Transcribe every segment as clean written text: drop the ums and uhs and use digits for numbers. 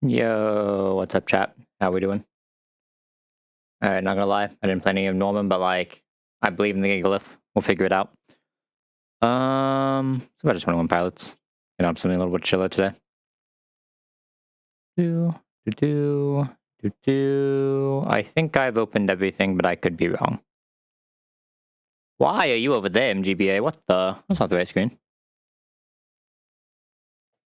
Yo, what's up, chat? How we doing? Alright, not gonna lie, I didn't play any of Norman, but like, I believe in the Gigaglyph. We'll figure it out. It's about 21 pilots. And I'm something a little bit chiller today. I think I've opened everything, but I could be wrong. Why are you over there, MGBA? What the? That's not the right screen.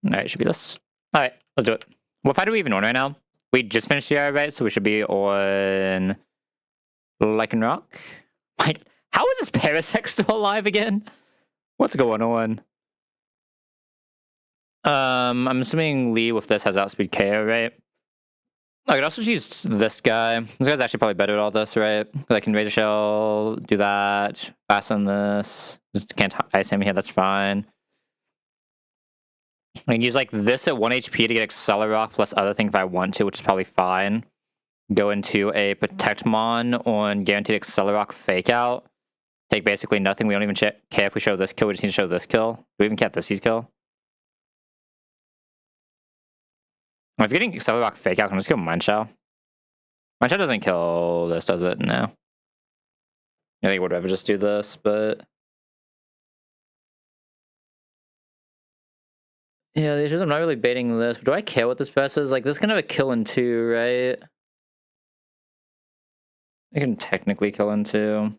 Alright, should be this. Alright, let's do it. What fight are we even on right now? We just finished the area, right? So we should be on Lycan Rock. Like, how is this Parasect still alive again? What's going on? I'm assuming Lee with this has outspeed KO, right? I could also use this guy. This guy's actually probably better at all this, right? I can Razor Shell, do that, fasten this. Just can't ice him here, that's fine. I can use like this at 1 HP to get Accelerock plus other things if I want to, which is probably fine. Go into a Protect Mon on guaranteed Accelerock Fake Out. Take basically nothing. We don't even care if we show this kill. We just need to show this kill. Do we even care if this kill? If you're getting Accelerock Fake Out, can I just kill Mindshell? Mindshell doesn't kill this, does it? No. I think I would rather just do this, but... yeah, the issue is I'm not really baiting this, but do I care what this presses? Like, this can have a kill in 2, right? I can technically kill in 2.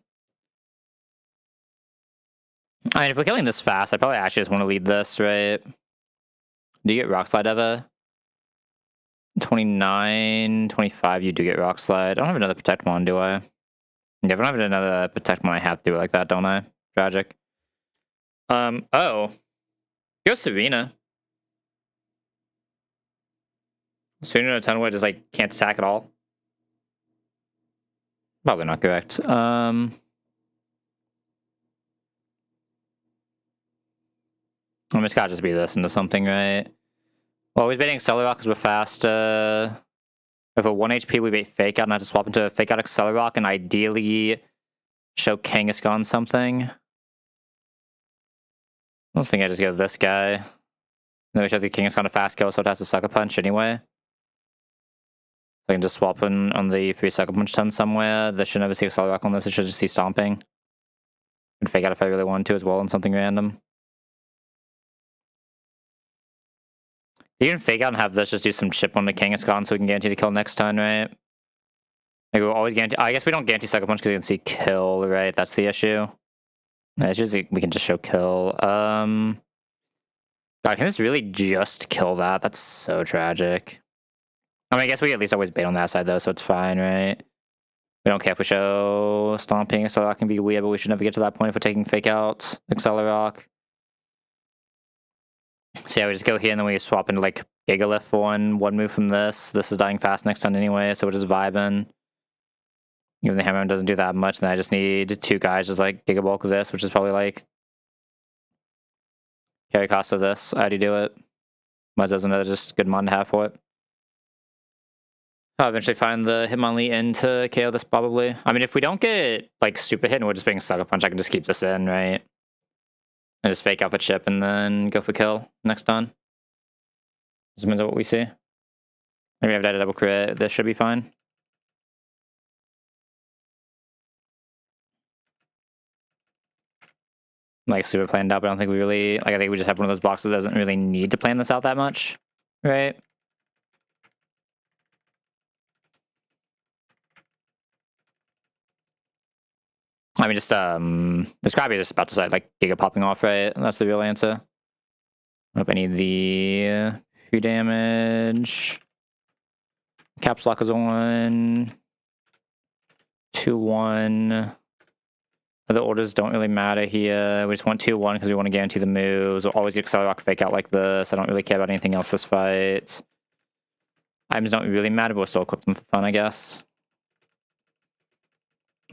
I mean, if we're killing this fast, I probably actually just want to lead this, right? Do you get Rock Slide ever? 29, 25, you do get Rock Slide. I don't have another Protect Mon, do I? Yeah, if I don't have another Protect Mon, I have to do it like that, don't I? Tragic. Oh. Go Serena. Serena in a ton where just like can't attack at all. Probably not correct. I mean, it's gotta just be this into something, right? Well, he's baiting Accelerock because we're fast. If a 1 HP, we bait Fake Out and I have to swap into a Fake Out Accelerock and ideally show Kangaskhan something. I don't think I just go this guy. Then we show the Kangaskhan a fast kill, so it has to Sucker Punch anyway. So I can just swap in on the free Sucker Punch ton somewhere. This should never see Accelerock on this, it should just see Stomping. And Fake Out if I really wanted to as well on something random. You can Fake Out and have this just do some chip on the Kangaskhan so we can guarantee the kill next time, right? Like we'll always guarantee... I guess we don't guarantee Sucker Punch because you can see kill, right? That's the issue. It's just we can just show kill. God, can this really just kill that? That's so tragic. I mean, I guess we at least always bait on that side though, so it's fine, right? We don't care if we show Stomping, so that can be weird, but we should never get to that point if we're taking Fake Out, Accelerock. So yeah, we just go here and then we swap into like Gigaglyph on one move from this. This is dying fast next turn anyway, so we're just vibing. Even the Hammer doesn't do that much, then I just need 2 guys just like Gigabulk of this, which is probably like carry cost of this. I already do it. Mudz does another just good mon to have for it. I'll eventually find the Hitmonlee in to KO this probably. I mean, if we don't get like super hit and we're just being Sucker Punch, I can just keep this in, right? And just Fake Out the chip and then go for kill next turn. This means what we see. Maybe I've died a double crit. This should be fine. Like super planned out, but I don't think we really... like, I think we just have one of those boxes that doesn't really need to plan this out that much, right? I mean, just, the Scrappy is just about to start, like, Giga popping off, right? That's the real answer. I hope I need the free damage. Caps Lock is on. 2-1. The orders don't really matter here. We just want 2-1 because we want to guarantee the moves. We'll always get Accelerock Fake Out like this. I don't really care about anything else this fight. Items don't really matter, but we'll still equip them for fun, I guess.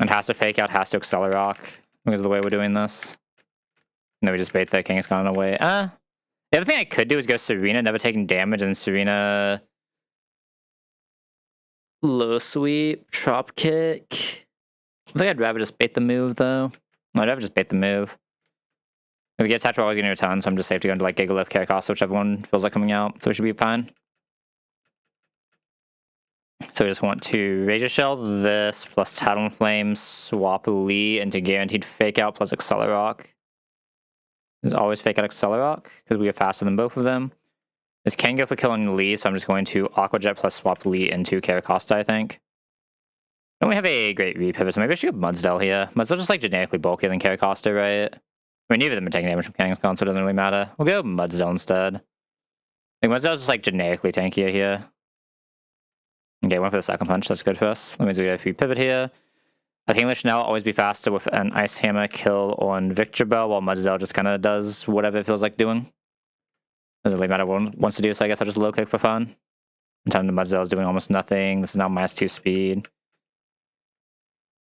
And has to Fake Out, has to Accelerock because of the way we're doing this. And then we just bait the Kangaskhan away. The other thing I could do is go Serena, never taking damage, and Serena... low sweep, drop kick. I think I'd rather just bait the move, though. I'd rather just bait the move. If we get attacked, we're always getting a ton, so I'm just safe to go into like Gigaglyph, Kick, also whichever one feels like coming out, so we should be fine. So we just want to Razor Shell this plus Talonflame, swap Lee into guaranteed Fake Out plus Accelerock. There's always Fake Out Accelerock because we are faster than both of them. This can go for killing Lee, so I'm just going to Aqua Jet plus swap Lee into Caracosta, I think. Don't we have a great repivot, so maybe I should go Mudsdale here. Mudsdale just like generically bulkier than Caracosta, right? I mean, neither of them are taking damage from Kangaskhan, so it doesn't really matter. We'll go Mudsdale instead. I think Mudsdale's just like generically tankier here. Okay, went for the second punch, that's good for us. That means we get a free pivot here. Kingler should now always be faster with an Ice Hammer kill on Victor Bell, while Mudsdale just kind of does whatever it feels like doing. Doesn't really matter what one wants to do, so I guess I'll just low kick for fun. Meantime, the Mudsdale is doing almost nothing. This is now -2 speed.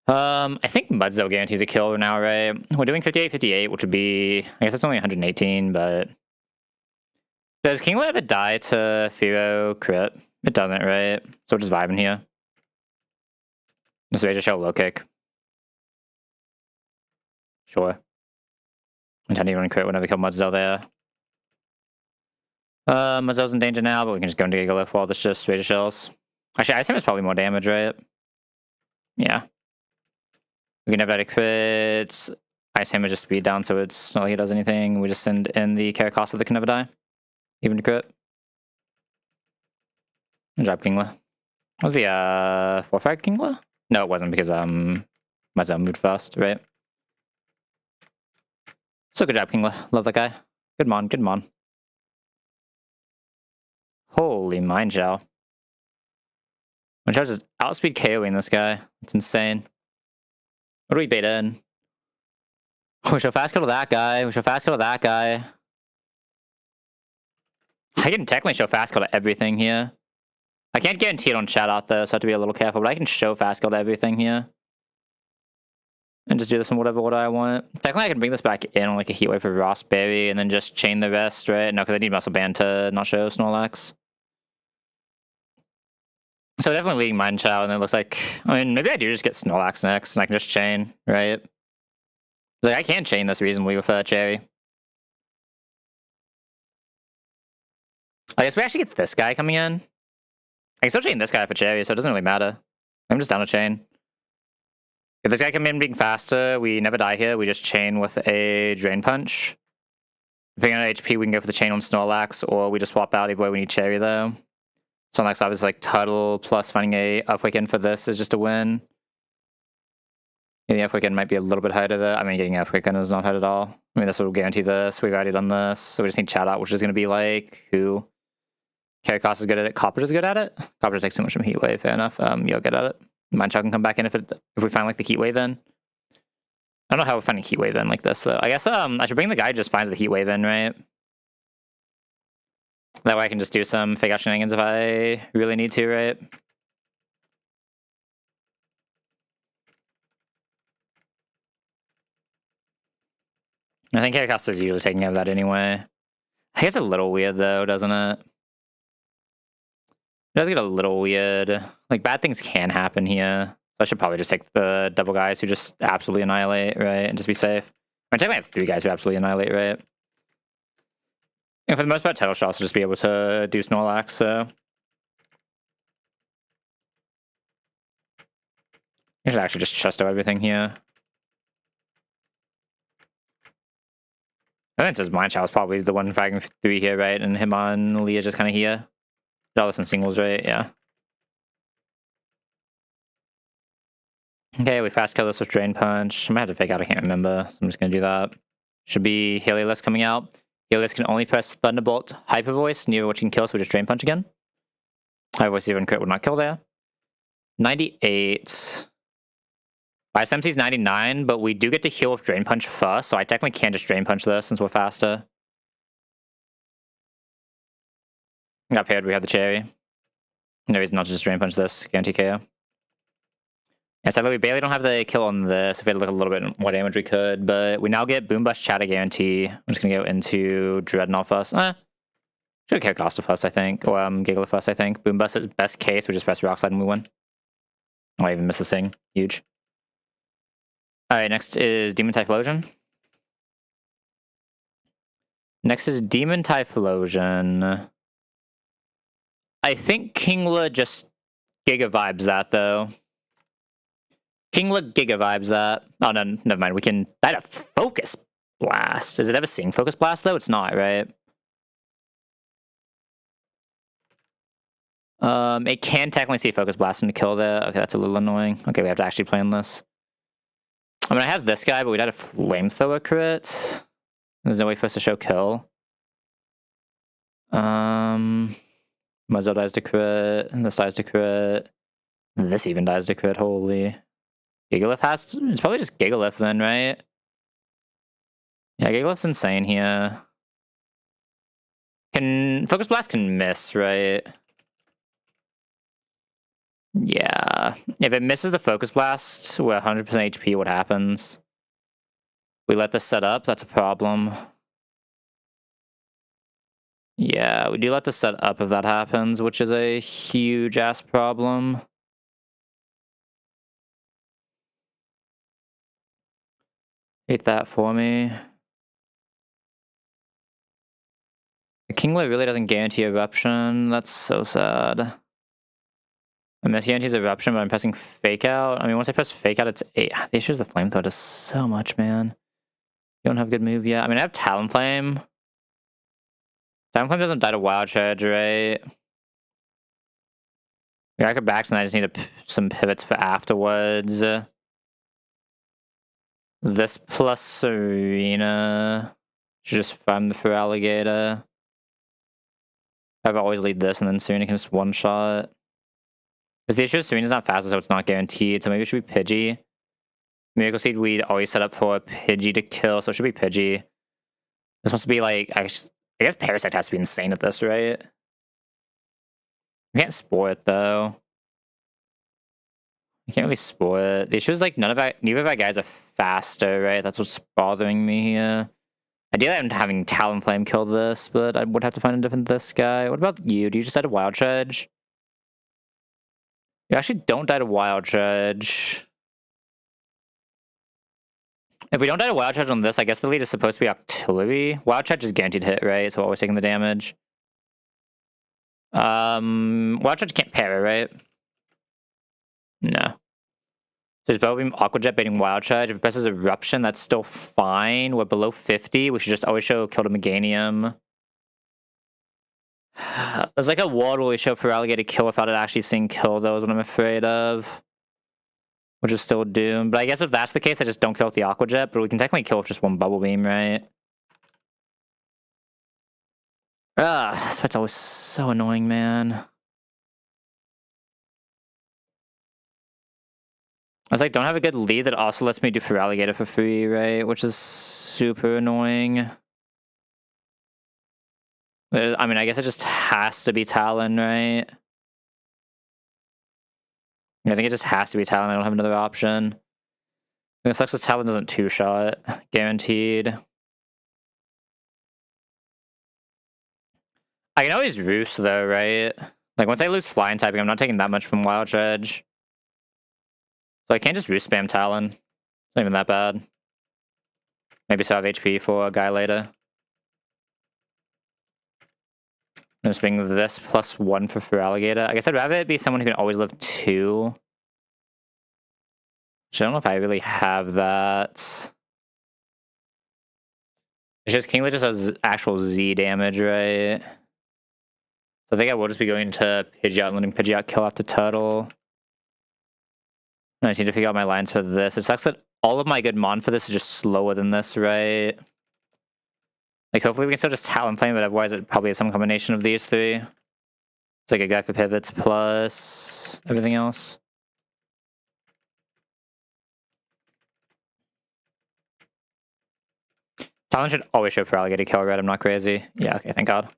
I think Mudsdale guarantees a kill now, right? We're doing 58-58, which would be... I guess it's only 118, but... Does Kingler ever die to Firo crit? It doesn't, right? So we're just vibing here. Just Razor Shell low kick. Sure. Intending to run crit whenever we kill Mudsdale there. Mudsdale's in danger now, but we can just go into Gigalith while this just Razor Shells. Actually, Ice Hammer is probably more damage, right? Yeah. We can never add a crit. Ice Hammer just speed down, so it's not like he does anything. We just send in the Caracosta that can never die. Even to crit. Good job, Kingler. Was the 4-frag Kingler? No, it wasn't because Mudsdale moved fast, right? So good job, Kingler. Love that guy. Good mon, good mon. Holy Mind Shell. Mind Shell just outspeed KOing this guy. It's insane. What do we bait in? We should fast kill to that guy. We should fast kill to that guy. I can technically show fast kill to everything here. I can't guarantee it on chat out though, so I have to be a little careful, but I can show fast kill to everything here. And just do this in whatever order I want. Technically I can bring this back in on like a heat wave for Ross Berry and then just chain the rest, right? No, because I need Muscle Band to not show Snorlax. So definitely leading Mind Chow, and then it looks like... I mean, maybe I do just get Snorlax next, and I can just chain, right? Like, I can chain this reasonably with Cherry. I guess we actually get this guy coming in. I can still chain this guy for Cherry, so it doesn't really matter. I'm just down a chain. If this guy come in being faster, we never die here. We just chain with a Drain Punch. Depending on HP, we can go for the chain on Snorlax, or we just swap out either way. We need Cherry, though. Snorlax obviously like Tuttle, plus finding a Earthquake in for this is just a win. Yeah, the Earthquake in might be a little bit higher to the... I mean, getting Earthquake in is not hard at all. I mean, this will guarantee this. We've already done this. So we just need Chat Out, which is going to be like... Who? Caracosta is good at it. Copper is good at it. Copper takes too much from Heat Wave, fair enough. You're good at it. Mind Chow can come back in if we find like the Heat Wave in. I don't know how we're finding Heat Wave in like this, though. I guess I should bring the guy who just finds the Heat Wave in, right? That way I can just do some fake out shenanigans if I really need to, right? I think Caracosta is usually taking care of that anyway. I guess it's a little weird though, doesn't it? It does get a little weird. Like, bad things can happen here. So I should probably just take the double guys who just absolutely annihilate, right? And just be safe. I technically have 3 guys who absolutely annihilate, right? And for the most part, Tidal should also just be able to do Snorlax, so... I should actually just Chesto everything here. I think it says Mind Chow is probably the one fragging 3 here, right? And him on Lee is just kind of here. All this in singles, right? Yeah. Okay, we fast kill this with Drain Punch. I might have to fake out, I can't remember. So I'm just going to do that. Should be Heliolisk coming out. Heliolisk can only press Thunderbolt Hyper Voice near which can kill, so we just Drain Punch again. Hyper Voice even crit would not kill there. 98. ISMC is 99, but we do get to heal with Drain Punch first, so I technically can't just Drain Punch this since we're faster. Got paired, we have the Cherry. No reason not to just Drain Punch this, guarantee KO. Yeah, sadly we barely don't have the kill on this. If we had like a little bit more damage we could, but we now get Boom Bust Chatter guarantee. I'm just gonna go into Dreadnought first. Should have Caracosta first, I think. Or Gigalith first, I think. Boom Bust is best case, we just press Rock Slide and we win. I even miss the Sing. Huge. Alright, next is Demon Typhlosion. Next is Demon Typhlosion. I think Kingler just Giga vibes that, though. King look Giga vibes that. Oh, no, never mind. We can... Die to Focus Blast. Is it ever seeing Focus Blast, though? It's not, right? It can technically see Focus Blast and kill there. Okay, that's a little annoying. Okay, we have to actually plan this. I mean, I have this guy, but we'd had a Flamethrower crit. There's no way for us to show kill. Muzzle dies to crit, and this dies to crit. And this even dies to crit, holy. Gigalith has... It's probably just Gigalith then, right? Yeah, Gigalith's insane here. Focus Blast can miss, right? Yeah. If it misses the Focus Blast, we're 100% HP, what happens? We let this set up, that's a problem. Yeah, we do let this set up if that happens, which is a huge-ass problem. Hate that for me. The Kinglet really doesn't guarantee Eruption. That's so sad. I miss guarantees Eruption, but I'm pressing Fake Out. I mean, once I press Fake Out, it's 8. The issue is the Flamethrower does so much, man. You don't have good move yet. I mean, I have Talonflame. Talonflame doesn't die to Wild Charge, right? Yeah, I could back, and I just need some pivots for afterwards. This plus Serena. Should just farm the Feraligatr. I would always lead this, and then Serena can just one-shot. Because the issue is Serena's not fast, so it's not guaranteed. So maybe it should be Pidgey. Miracle Seed, we always set up for Pidgey to kill, so it should be Pidgey. This must be like... I guess Parasect has to be insane at this, right? We can't Spore it, though. I can't really Spore it. The issue is, like, neither of our guys are faster, right? That's what's bothering me here. Ideally, I'm having Talonflame kill this, but I would have to find a different this guy. What about you? Do you just have a Wild Charge? You actually don't die to Wild Charge. If we don't die to Wild Charge on this, I guess the lead is supposed to be Octillery. Wild Charge is guaranteed hit, right? So always taking the damage. Wild Charge can't parry, right? No. There's Bellbeam, Aqua Jet baiting Wild Charge. If it presses Eruption, that's still fine. We're below 50. We should just always show Kill to Meganium. There's like a ward where we show Feraligatr kill without it actually seeing kill, though, is what I'm afraid of. Which is still doomed. But I guess if that's the case, I just don't kill with the Aqua Jet, but we can technically kill with just one Bubble Beam, right? This fight's always so annoying, man. I was like, don't have a good lead that also lets me do Feraligatr for free, right? Which is super annoying. I mean, I guess it just has to be Talon, right? I think it just has to be Talon. I don't have another option. It sucks that Talon doesn't two-shot. Guaranteed. I can always Roost, though, right? Like, once I lose Flying typing, I'm not taking that much from Wild Charge. So I can't just Roost spam Talon. It's not even that bad. Maybe still have HP for a guy later. I'm just being this +1 for Feraligatr. I guess I'd rather it be someone who can always live 2. Which I don't know if I really have that. It's just Kinglet just has actual Z damage, right? So I think I will just be going to Pidgeot and letting Pidgeot kill off the Turtle. I just need to figure out my lines for this. It sucks that all of my good Mon for this is just slower than this, right? Like, hopefully we can still just Talonflame, but otherwise it probably is some combination of these three. It's like a guy for pivots plus everything else. Talon should always show Feraligatr kill, right? I'm not crazy. Yeah, okay, thank God.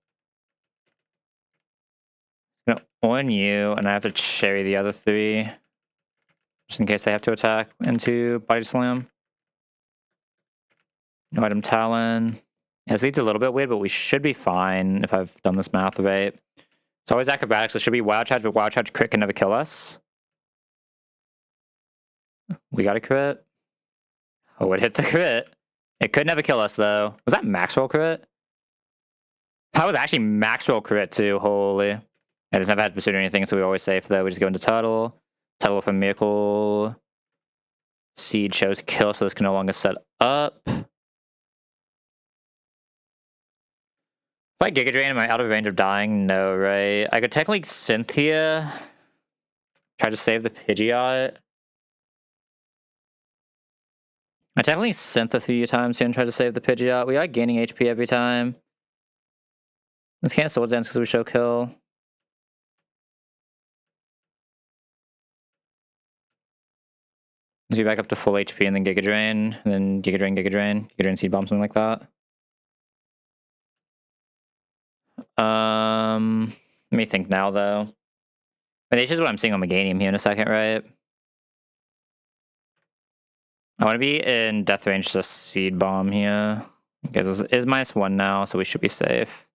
I'm gonna on you, and I have to cherry the other 3. Just in case they have to attack into Body Slam. No item Talon. Yeah, this lead's a little bit weird, but we should be fine if I've done this math right. It's always Acrobatics. It should be Wild Charge, but Wild Charge crit can never kill us. We got a crit. Oh, it hit the crit. It could never kill us, though. Was that Maxwell crit? That was actually Maxwell crit, too. Holy. Yeah, there's never had pursuit or anything, so we're always safe though. We just go into Tuttle. Tuttle for Miracle. Seed shows kill, so this can no longer set up. If I Giga Drain, am I out of range of dying? No, right? I could technically Synth here. Try to save the Pidgeot. I technically Synth a few times here and try to save the Pidgeot. We are gaining HP every time. Let's can't Swords Dance because we show kill. Let's get back up to full HP and then Giga Drain. And then Giga Drain, Giga Drain. Giga Drain Seed Bomb, something like that. Let me think now, though. I mean, this is what I'm seeing on Meganium here in a second, right? I want to be in death range to Seed Bomb here. Okay, this is -1 now, so we should be safe.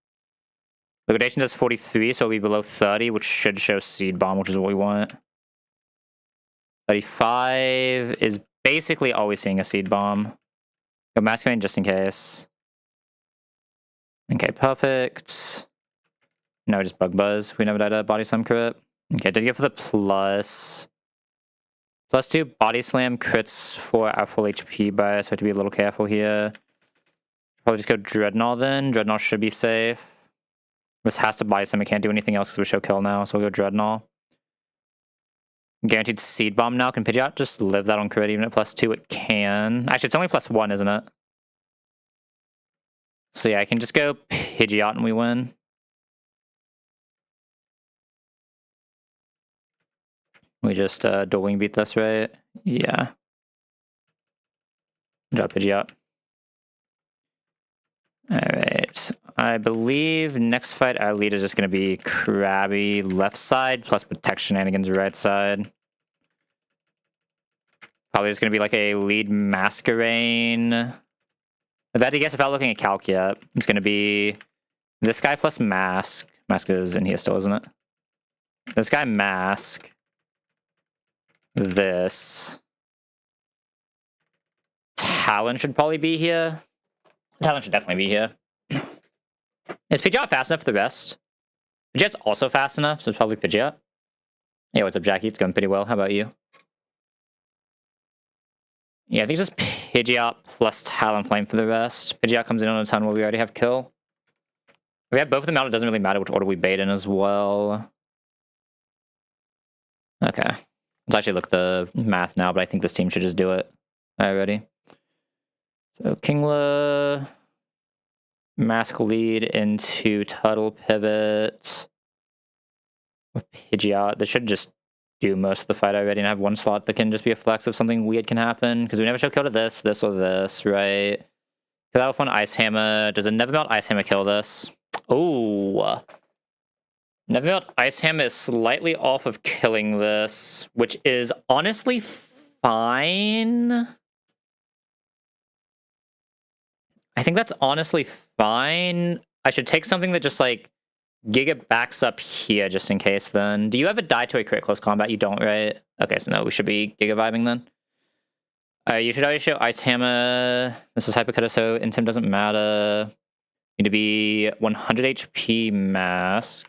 Liquidation does 43, so we'll be below 30, which should show Seed Bomb, which is what we want. 35 is basically always seeing a Seed Bomb. Go Masquerade just in case. Okay, perfect. No, just Bug Buzz. We never died a Body Slam crit. Okay, did go for the plus. +2 Body Slam crits for our full HP bias, so I have to be a little careful here. Probably just go Dreadnought then. Dreadnought should be safe. This has to Body Slam. We can't do anything else because we show kill now, so we'll go Dreadnought. Guaranteed Seed Bomb now. Can Pidgeot just live that on crit even at +2? It can. Actually, it's only +1, isn't it? So yeah, I can just go Pidgeot and we win. We just dual wing beat this, right? Yeah. Good job, Pidgeot. Alright. I believe next fight our lead is just going to be Krabby left side plus Protect Shenanigans right side. Probably just going to be like a lead Masquerain. If I had to guess, without looking at Calc yet, it's going to be this guy plus Mask. Mask is in here still, isn't it? This guy Mask. This. Talon should probably be here. Talon should definitely be here. Is Pidgeot fast enough for the rest? Pidgeot's also fast enough, so it's probably Pidgeot. Yeah, what's up, Jackie? It's going pretty well. How about you? Yeah, I think it's just Pidgeot plus Talon Flame for the rest. Pidgeot comes in on a ton where we already have kill. If we have both of them out, it doesn't really matter which order we bait in as well. Okay. Let's actually look the math now, but I think this team should just do it. Alright, ready? So Kingler, Mask lead into Tuttle pivot. With Pidgeot. This should just do most of the fight already and have one slot that can just be a flex if something weird can happen. Because we never show kill to this, or this, right? Because that one Ice Hammer. Does a Never Melt Ice Hammer kill this? Oh. Never Melt Ice Hammer is slightly off of killing this, which is honestly fine. I think that's honestly fine. I should take something that just like Giga backs up here just in case then. Do you ever die to a crit close combat? You don't, right? Okay, so no, we should be Giga vibing then. You should always show Ice Hammer. This is Hypercutter, so Intim doesn't matter. Need to be 100 HP Mask.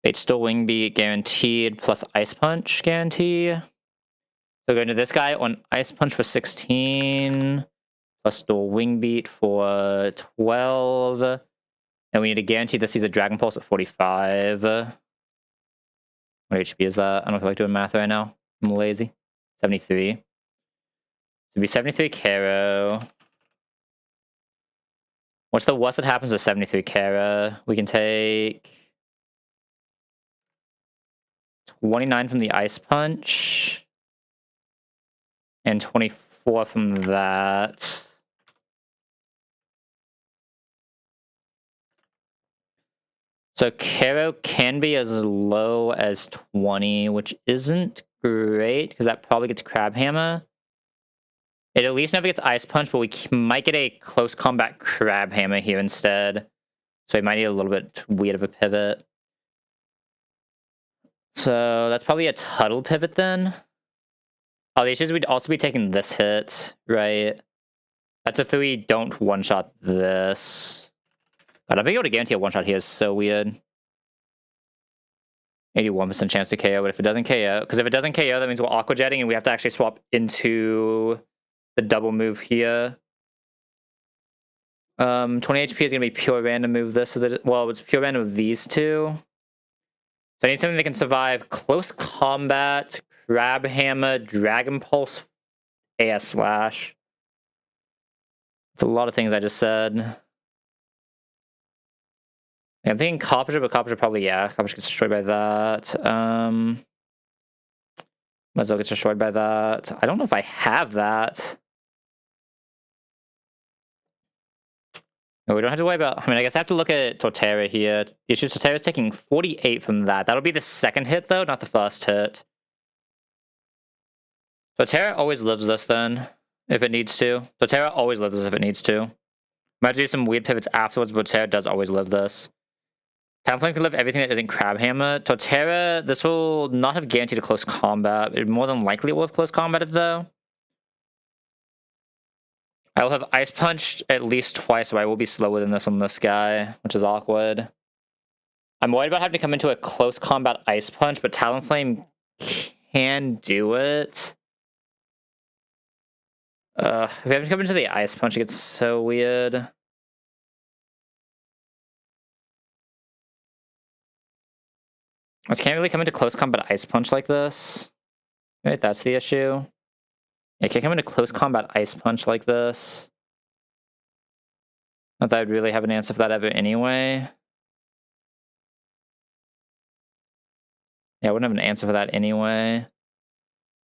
Bait Still Wing Beat guaranteed plus Ice Punch guarantee. So go to this guy on Ice Punch for 16. Plus Dual Wing Beat for 12. And we need to guarantee this sees a Dragon Pulse at 45. What HP is that? I don't feel like doing math right now. I'm lazy. 73. It'd be 73 Karo. What's the worst that happens to 73 Kara? We can take 29 from the Ice Punch. And 24 from that. So Karo can be as low as 20, which isn't great, because that probably gets Crab Hammer. It at least never gets Ice Punch, but we might get a close combat Crab Hammer here instead. So we might need a little bit weird of a pivot. So that's probably a Tuttle pivot then. Oh, the issue is we'd also be taking this hit, right? That's if we don't one-shot this. God, not being able to guarantee a one-shot here is so weird. 81% chance to KO, but if it doesn't KO... Because if it doesn't KO, that means we're aqua jetting and we have to actually swap into the double move here. 20 HP is going to be pure random move this. So that, well, it's pure random of these two. So I need something that can survive close combat, grab hammer, dragon pulse, AS slash. It's a lot of things I just said. Yeah, I'm thinking Copper, but Copper probably, yeah. Copper gets destroyed by that. Muzzle gets destroyed by that. I don't know if I have that. No, we don't have to worry about... I mean, I guess I have to look at Torterra here. The issue is Torterra's taking 48 from that. That'll be the second hit, though, not the first hit. Torterra always lives this, then, if it needs to. Torterra always lives this if it needs to. Might do some weird pivots afterwards, but Torterra does always live this. Talonflame can live everything that isn't Crab Hammer. Torterra, this will not have guaranteed a close combat. It more than likely will have close combated, though. I will have Ice Punched at least twice, so I will be slower than this on this guy, which is awkward. I'm worried about having to come into a close combat Ice Punch, but Talonflame can do it. If we have to come into the Ice Punch, it gets so weird. I just can't really come into close combat Ice Punch like this. Right, that's the issue. I can't come into close combat Ice Punch like this. Not that I'd really have an answer for that ever anyway. Yeah, I wouldn't have an answer for that anyway.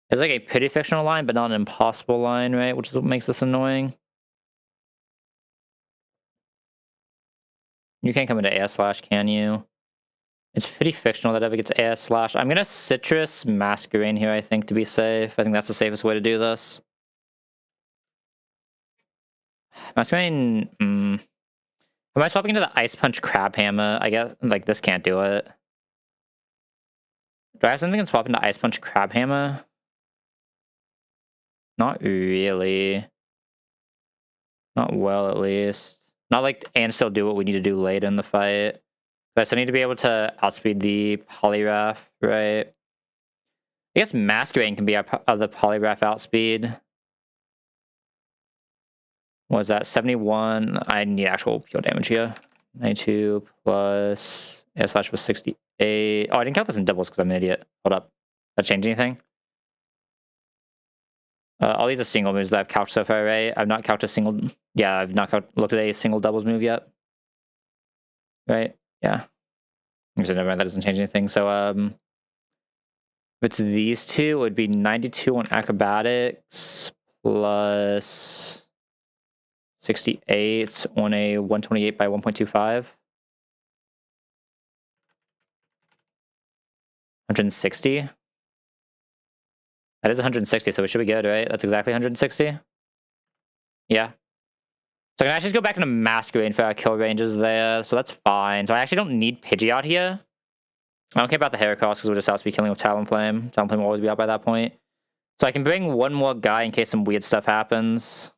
It's like a pretty fictional line, but not an impossible line, right? Which is what makes this annoying. You can't come into AS Slash, can you? It's pretty fictional that ever gets AS Slash. I'm gonna Citrus Masquerain here, I think, to be safe. I think that's the safest way to do this. Masquerain... Am I swapping into the Ice Punch Crab Hammer? I guess, like, this can't do it. Do I have something that can swap into Ice Punch Crab Hammer? Not really. Not well, at least. Not like, and still do what we need to do late in the fight. But I still need to be able to outspeed the Polygraph, right? I guess Masquerain can be the Polygraph outspeed. What was that? 71. I need actual pure damage here. 92 plus... Yeah, slash was 68. Oh, I didn't count this in doubles because I'm an idiot. Hold up. Did that change anything? All these are single moves that I've couched so far, right? I've not couched a single... Yeah, I've not looked at a single doubles move yet. Right? Yeah. So never mind, that doesn't change anything. So, if it's these two, it would be 92 on acrobatics plus 68 on a 128 by 1.25. 160. That is 160, so we should be good, right? That's exactly 160. Yeah. So I can actually just go back into Masquerain for our kill ranges there, so that's fine. So I actually don't need Pidgeot here. I don't care about the hair cost because we'll just be killing with Talonflame. Talonflame will always be out by that point. So I can bring one more guy in case some weird stuff happens.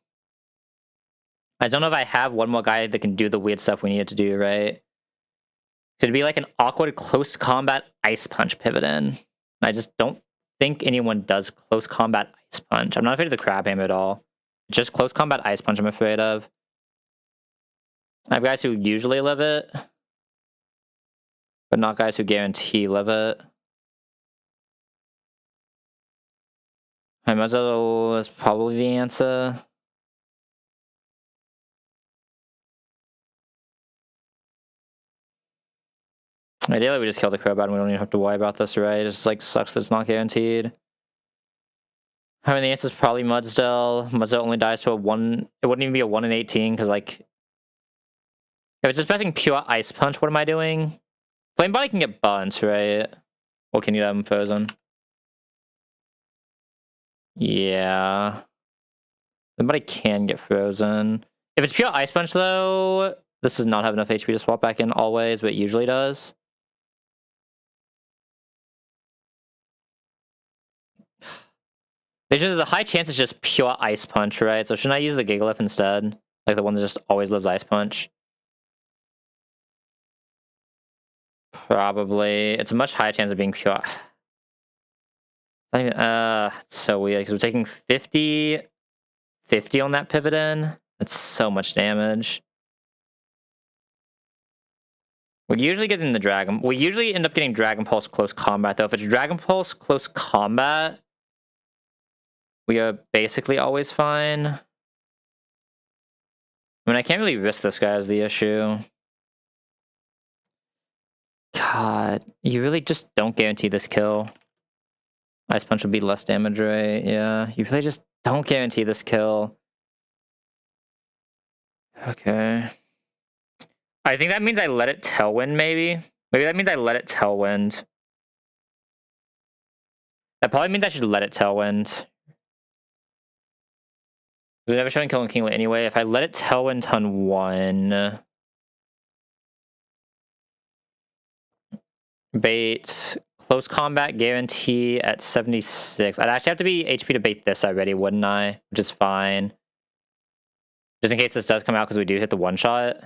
I don't know if I have one more guy that can do the weird stuff we needed to do, right? So it'd be like an awkward close combat Ice Punch pivot in. I just don't think anyone does close combat Ice Punch. I'm not afraid of the Crab Hammer at all. It's just close combat Ice Punch I'm afraid of. I have guys who usually live it, but not guys who guarantee live it. My muzzle is probably the answer. Ideally, we just kill the Crobat and we don't even have to worry about this, right? It just like sucks that it's not guaranteed. I mean, the answer is probably Mudsdale. Mudsdale only dies to a 1. It wouldn't even be a 1 in 18 because, like, if it's just pressing pure Ice Punch, what am I doing? Flame Body can get burnt, right? Or can you have him frozen? Yeah. Flame Body can get frozen. If it's pure Ice Punch, though, this does not have enough HP to swap back in always, but it usually does. There's a high chance it's just pure Ice Punch, right? So shouldn't I use the Gigalith instead? Like the one that just always lives Ice Punch? Probably. It's a much higher chance of being pure. Not even, it's so weird because we're taking 50 on that pivot in. That's so much damage. We usually get in the Dragon. We usually end up getting Dragon Pulse close combat, though. If it's Dragon Pulse close combat, we are basically always fine. I mean, I can't really risk this guy as the issue. God, you really just don't guarantee this kill. Ice Punch would be less damage, right? Yeah, you really just don't guarantee this kill. Okay. I think that means I let it Tailwind, maybe? Maybe that means I let it Tailwind. That probably means I should let it Tailwind. We're never showing Killing Kinglet anyway. If I let it Tailwind turn 1... Bait... Close combat guarantee at 76. I'd actually have to be HP to bait this already, wouldn't I? Which is fine. Just in case this does come out, because we do hit the one-shot.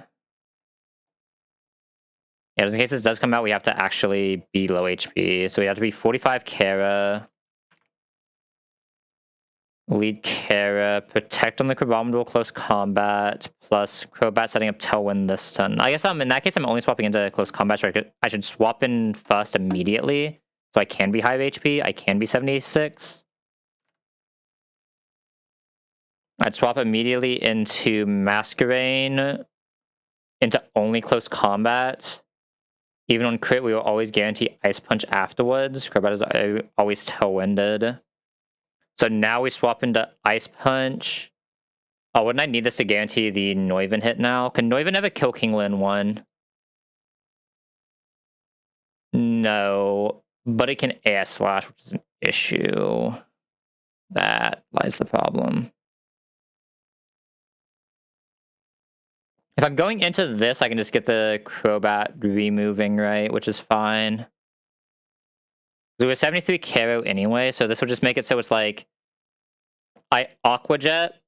Yeah, just in case this does come out, we have to actually be low HP. So we have to be 45 Kara. Lead Kara. Protect on the Crabominable close combat. Plus Crobat setting up Tailwind this turn. I guess in that case, I'm only swapping into close combat. So I should swap in first immediately. So I can be high HP. I can be 76. I'd swap immediately into Masquerain. Into only close combat. Even on crit, we will always guarantee Ice Punch afterwards. Crobat is always Tailwinded. So now we swap into Ice Punch. Oh, wouldn't I need this to guarantee the Noivern hit now? Can Noivern ever kill Kinglet in 1? No. But it can Air Slash, which is an issue. That lies the problem. If I'm going into this, I can just get the Crobat removing, right? Which is fine. We were 73 Karo anyway, so this will just make it so it's like... I Aqua Jet,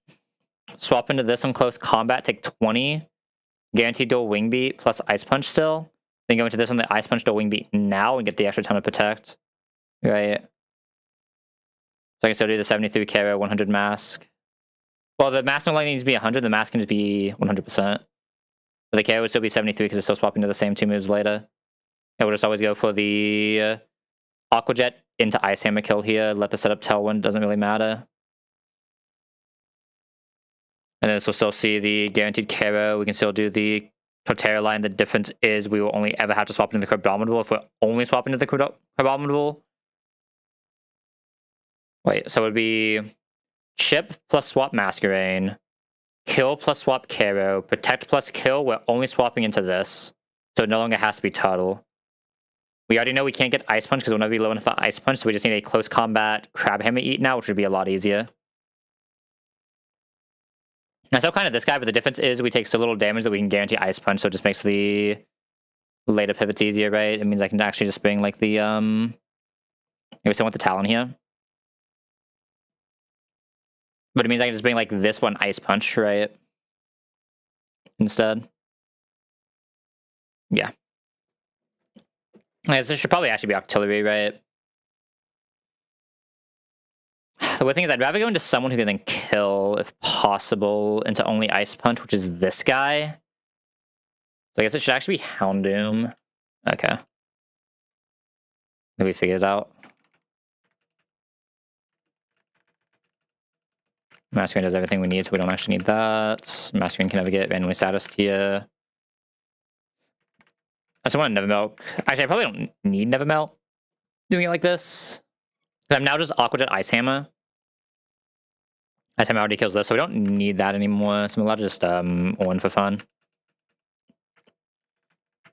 swap into this on close combat, take 20. Guaranteed dual Wing Beat plus Ice Punch still. Then go into this on the Ice Punch dual Wing Beat now and get the extra ton of Protect. Right. So I can still do the 73 Karo, 100 Mask. Well, the Mask no longer needs to be 100, the Mask can just be 100%. But the KO would still be 73 because it's still swapping to the same 2 moves later. I would just always go for the Aqua Jet into Ice Hammer kill here. Let the setup Tailwind, doesn't really matter. And then this will still see the guaranteed KO. We can still do the Torterra line. The difference is we will only ever have to swap into the Crabominable if we're only swapping into the Crabominable. Wait, so it would be Chip plus swap Masquerain. Kill plus swap Karo. Protect plus kill. We're only swapping into this. So it no longer has to be Turtle. We already know we can't get Ice Punch because we'll never be low enough for Ice Punch. So we just need a close combat Crab Hammer Eat now, which would be a lot easier. Now, so kind of this guy, but the difference is we take so little damage that we can guarantee Ice Punch. So it just makes the later pivots easier, right? It means I can actually just bring like the we still want the Talon here. But it means I can just bring like this one Ice Punch, right? Instead. Yeah. This should probably actually be Octillery, right? The weird thing is I'd rather go into someone who can then kill, if possible, into only Ice Punch, which is this guy. So I guess it should actually be Houndoom. Okay. Maybe we figured it out. Masquerain does everything we need, so we don't actually need that. Masquerain can never get randomly status here. I just want Never Milk. Actually, I probably don't need Never Melt doing it like this. I'm now just Aqua Jet Ice Hammer. Ice Hammer already kills this, so we don't need that anymore. So I'm allowed to just win for fun.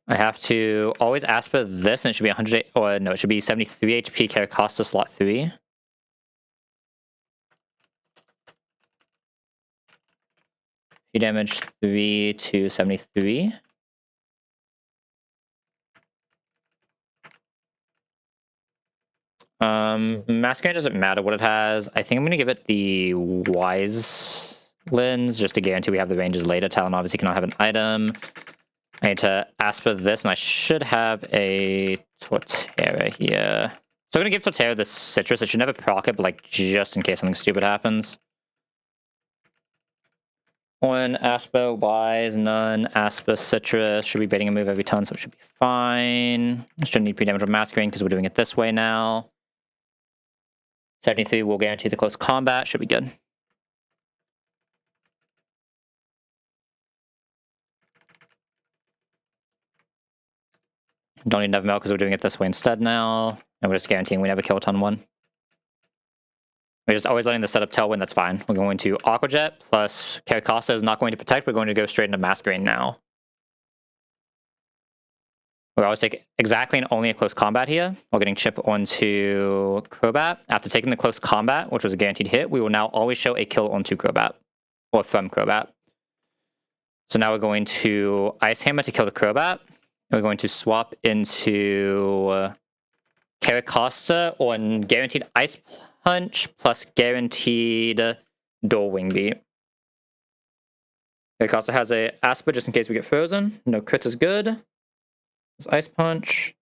I have to always ask for this, and it should be 100, or no, it should be 73 HP care cost to slot 3. Damage 3 to 73. Masquerain doesn't matter what it has. I think I'm gonna give it the Wise Lens just to guarantee we have the ranges later. Talon obviously cannot have an item. I need to Asper this, and I should have a Torterra here. So I'm gonna give Torterra this citrus. It should never proc it, but like just in case something stupid happens. One Asper, wise, none, Asper, citrus. Should be baiting a move every turn, so it should be fine. Shouldn't need pre-damage with Masquerade because we're doing it this way now. 73 will guarantee the close combat. Should be good. Don't need Never Melt because we're doing it this way instead now. And we're just guaranteeing we never kill turn 1. We're just always letting the setup Tailwind, that's fine. We're going to Aqua Jet plus Caracasa is not going to protect. We're going to go straight into Masquerade now. We'll always take exactly and only a close combat here. While getting chip onto Crobat. After taking the close combat, which was a guaranteed hit, we will now always show a kill onto Crobat. Or from Crobat. So now we're going to Ice Hammer to kill the Crobat. We're going to swap into Caracasa on guaranteed Ice Punch plus guaranteed Dual Wing Beat. Caracasa has a Asper just in case we get frozen. No crits is good. This Ice Punch.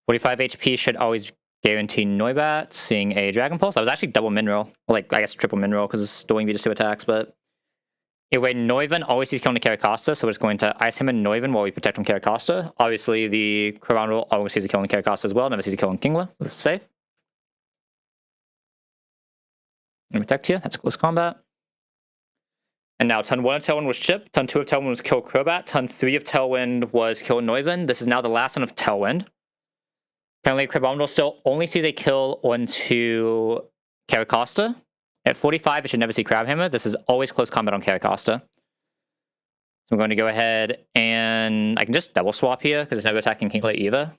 45 HP should always guarantee Noibat, seeing a Dragon Pulse. I was actually double Mineral. Well, like, I guess triple Mineral because it's Dual Wing Beat just 2 attacks, but anyway, Noivern always sees killing the Caracasa, so we're just going to Ice Him and Noivern while we protect from Caracasa. Obviously, the Crowronral always sees a kill on Caracasa as well, never sees a kill on Kingler. This is safe. And protect here, that's close combat. And now, turn 1 of Tailwind was Chip, turn 2 of Tailwind was kill Crobat, turn 3 of Tailwind was kill Noivern. This is now the last turn of Tailwind. Apparently, Crabomdor still only sees a kill onto Caracasa. At 45, it should never see Crabhammer. This is always close combat on Caracasa. So I'm going to go ahead and I can just double swap here because it's never attacking Kingler either.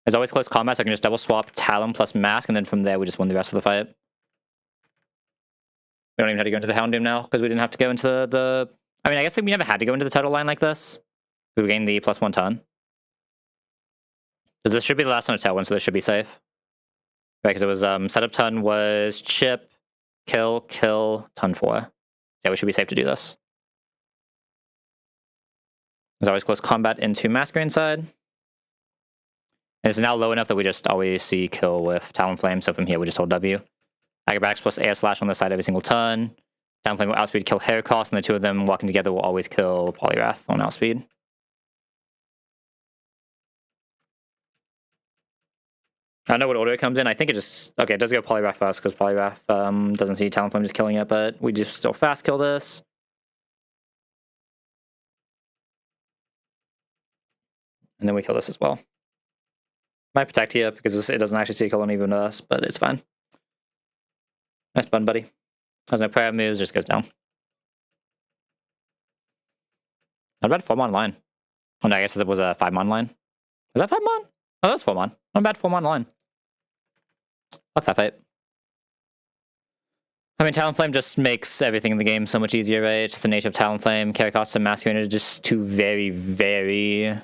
There's always close combat, so I can just double swap Talon plus Mask, and then from there we just win the rest of the fight. We don't even have to go into the Houndoom now because we didn't have to go into the... I mean, I guess we never had to go into the title line like this. We gained the +1 ton. Because this should be the last turn of Tailwind, so this should be safe. Right, because it was setup turn was Chip, kill, turn 4. Yeah, we should be safe to do this. There's always close combat into Masquerade side. And it's now low enough that we just always see kill with Talonflame, so from here we just hold W. Acrobatics plus Air Slash on this side every single turn. Talonflame will outspeed kill Heracross, and the two of them walking together will always kill Poliwrath on outspeed. I don't know what order it comes in. I think it just... Okay, it does go Poliwrath first, because Poliwrath doesn't see Talonflame just killing it, but we just still fast kill this. And then we kill this as well. Might protect here, because it doesn't actually see a kill on even us, but it's fine. Nice bun, buddy. Has no prayer moves, just goes down. Not bad 4-mon line. Oh no, I guess it was a 5-mon line. Is that 5-mon? Oh, that's 4-mon. Not bad 4-mon line. Fuck that fight. I mean, Talonflame just makes everything in the game so much easier, right? It's the nature of Talonflame. Caracasa and Masquerade are just two very, very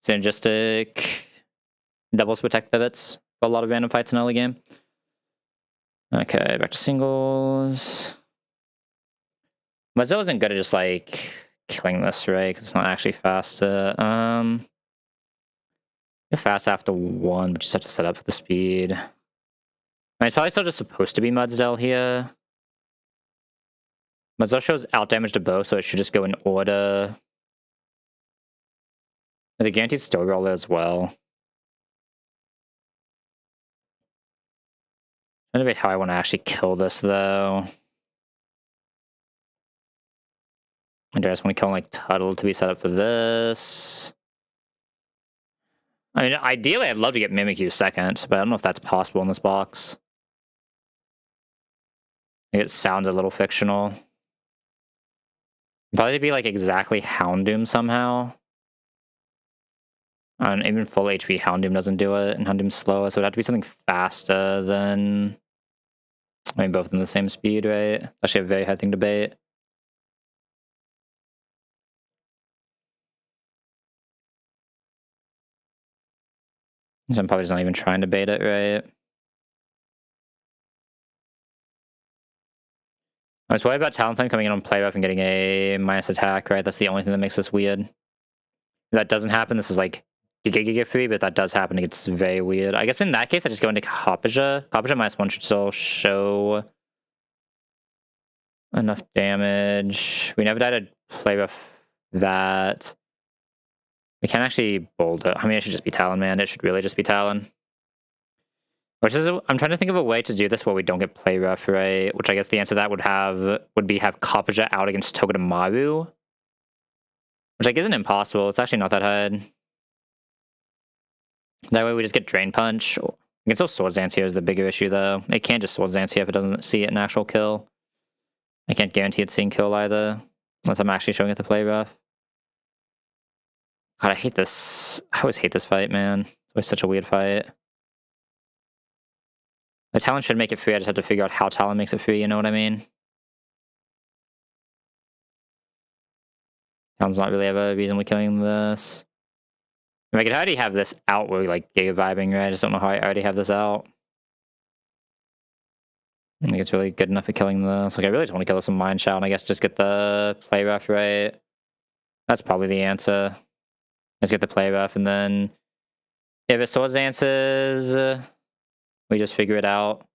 synergistic doubles protect pivots for a lot of random fights in early game. Okay, back to singles. Mozilla isn't good at just like killing this, right? Because it's not actually faster. You're fast after 1, but you just have to set up for the speed. I mean, it's probably still just supposed to be Mudsdale here. Mudsdale shows out damage to both, so it should just go in order. There's a guaranteed story roller as well. I don't know how I want to actually kill this, though. I just want to kill like Tuttle to be set up for this. I mean, ideally, I'd love to get Mimikyu second, but I don't know if that's possible in this box. I think it sounds a little fictional. Probably be like exactly Houndoom somehow. And even full HP Houndoom doesn't do it, and Houndoom's slow, so it'd have to be something faster than... I mean, both in the same speed, right? Actually a very hard thing to bait. So I'm probably just not even trying to bait it, right? I was worried about Talonflame coming in on play rough and getting a minus attack, right? That's the only thing that makes this weird. If that doesn't happen, this is like Giga free, but if that does happen, it gets very weird. I guess in that case, I just go into Kapaja. Kapaja -1 should still show enough damage. We never died at play rough that. We can actually bold it. I mean, it should just be Talon, man. It should really just be Talon. Which is, I'm trying to think of a way to do this where we don't get play rough, right? Which I guess the answer to that would be have Kapaja out against Togedemaru. Which like isn't impossible. It's actually not that hard. That way we just get Drain Punch. Against those Swords Dance here is the bigger issue though. It can't just Swords Dance here if it doesn't see it an actual kill. I can't guarantee it's seeing kill either. Unless I'm actually showing it the play rough. God, I hate this. I always hate this fight, man. It's always such a weird fight. The Talon should make it free, I just have to figure out how Talon makes it free, you know what I mean? Talon's not really ever reasonably killing this. I could already have this out where we like Giga vibing, right? I just don't know how I already have this out. I think it's really good enough for killing this. Like, I really just want to kill this with Mind Shout, and I guess just get the play rough, right? That's probably the answer. Let's get the play rough, and then if it Swords Dances, we just figure it out.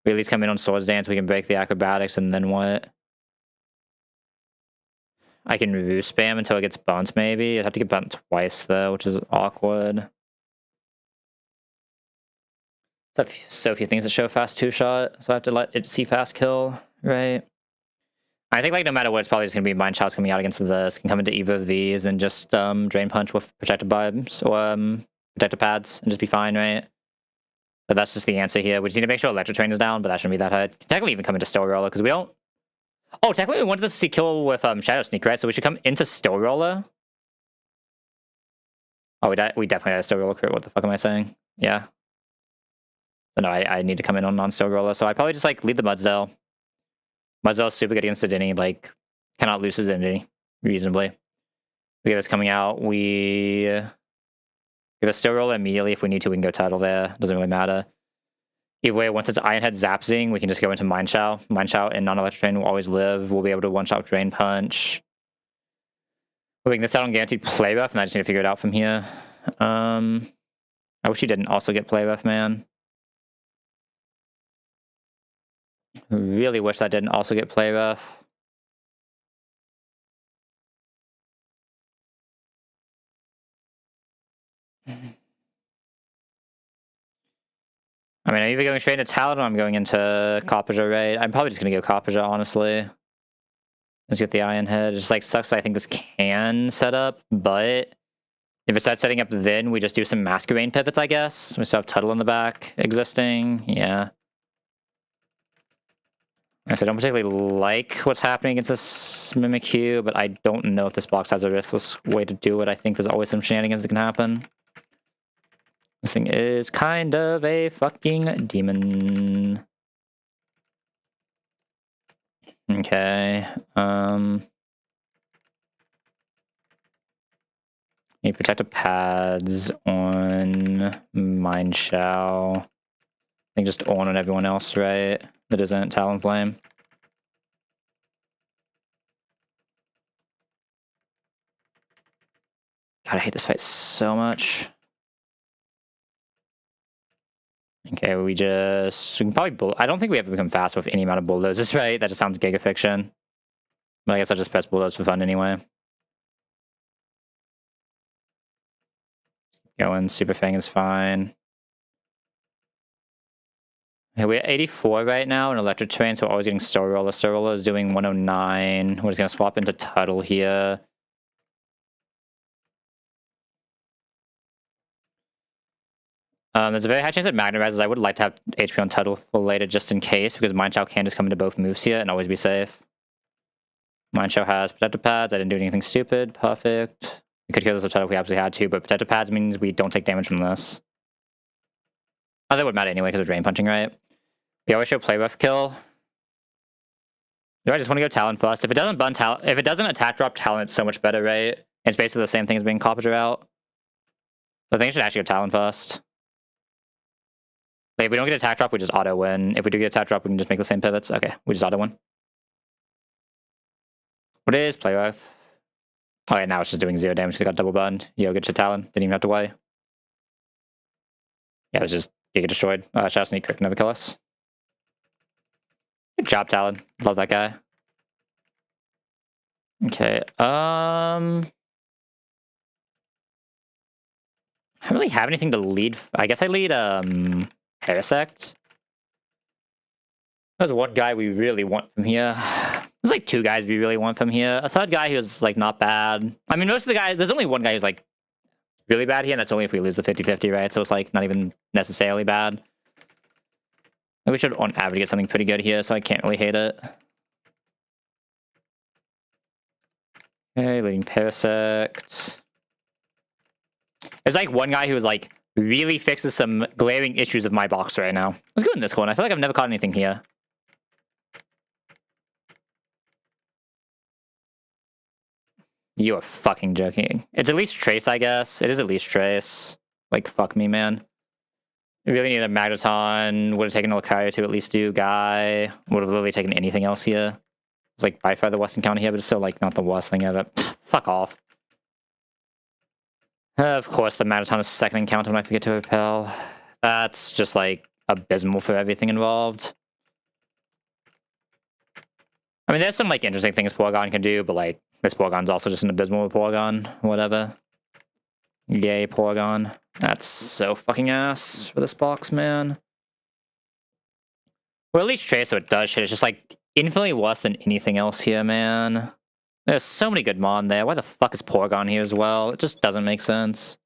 We at least come in on Swords Dance, we can break the acrobatics, and then what? I can review spam until it gets bunt, maybe. I'd have to get bunt twice, though, which is awkward. So few things that show fast 2-shot, so I have to let it see fast kill, right? I think, like, no matter what, it's probably just going to be Mind Shots coming out against this. Can come into either of these and just Drain Punch with Protective Vibes or Protective Pads and just be fine, right? But that's just the answer here. We just need to make sure Electro Train is down, but that shouldn't be that hard. Can technically even come into Still Roller, because we don't... Oh, technically we wanted to see kill with Shadow Sneak, right? So we should come into Still Roller. Oh, we definitely had a Still Roller crit. What the fuck am I saying? Yeah. So no, I need to come in on non-Still Roller. So I probably just, like, lead the Mudsdale. Mudsdale's super good against Dedenne, like, cannot lose his Dedenne reasonably. We get this coming out. We get a Still Roller immediately. If we need to, we can go Tidal there. Doesn't really matter. Either way, once it's Iron Head Zapzing, we can just go into Mind Shout. Mind Shout and non-Electro Train will always live. We'll be able to one-shot with Drain Punch. We're making this out on Guaranteed Play Rough, and I just need to figure it out from here. I wish he didn't also get Play Rough, man. Really wish I didn't also get Play Rough. I mean, I'm either going straight into Talon or I'm going into Kapaja, right? I'm probably just going to go Kapaja, honestly. Let's get the Iron Head. It just, like, sucks I think this can set up, but if it starts setting up then, we just do some Masquerade pivots, I guess. We still have Tuttle in the back existing. Yeah. I don't particularly like what's happening against this Mimikyu, but I don't know if this box has a riskless way to do it. I think there's always some shenanigans that can happen. This thing is kind of a fucking demon. Okay. Need Protective Pads on Mind Shao. I think just on everyone else, right? That isn't Talonflame. God, I hate this fight so much. Okay, we can probably I don't think we have to become fast with any amount of bulldozers, right? That just sounds Giga Fiction. But I guess I'll just press bulldoze for fun anyway. Going Super Fang is fine. Okay, we're at 84 right now in Electric Train, so we're always getting Still Roller. Still Roller is doing 109. We're just going to swap into Tuttle here. There's a very high chance that Magna Rises. I would like to have HP on Tuttle for later just in case, because Mind Shout can just come into both moves here and always be safe. Mind Shout has Protective Pads. I didn't do anything stupid. Perfect. We could kill this with Tuttle if we absolutely had to, but Protective Pads means we don't take damage from this. Oh, that would matter anyway because we're Drain Punching, right? We always show Play Rough kill. Do I just want to go Talon first? If it doesn't bun Talon, if it doesn't attack drop Talon, it's so much better, right? It's basically the same thing as being Kapaja out. So I think I should actually go Talon first. Like, if we don't get attack drop, we just auto win. If we do get attack drop, we can just make the same pivots. Okay, we just auto win. What is play rough? Oh yeah, now it's just doing 0 damage because it got double burned. Yo, good shit, Talon. Didn't even have to worry. Yeah, it's just Giga destroyed. Shadow Sneak Crick never kill us. Good job, Talon. Love that guy. Okay, I don't really have anything to lead. I guess I lead Parasect. There's one guy we really want from here. There's like 2 guys we really want from here. A third guy who's like not bad. I mean, most of the guys, there's only one guy who's like really bad here, and that's only if we lose the 50-50, right? So it's like not even necessarily bad. We should on average get something pretty good here, so I can't really hate it. Okay, leading Parasect. There's like one guy who's like really fixes some glaring issues of my box right now. Let's go in this corner. I feel like I've never caught anything here. You are fucking joking. It's at least Trace, I guess. It is at least Trace. Like, fuck me, man. We really need a Magneton. Would have taken a Lucario to at least do Guy. Would have literally taken anything else here. It's like by far the worst encounter here, but it's still like not the worst thing ever. Fuck off. Of course, the Magneton is second encounter when I forget to repel. That's just like abysmal for everything involved. I mean, there's some like interesting things Porygon can do, but like this Porygon's also just an abysmal Porygon. Whatever. Yay, Porygon. That's so fucking ass for this box, man. Well, at least Trace, so it does shit. It's just like infinitely worse than anything else here, man. There's so many good Mon there. Why the fuck is Porygon here as well? It just doesn't make sense.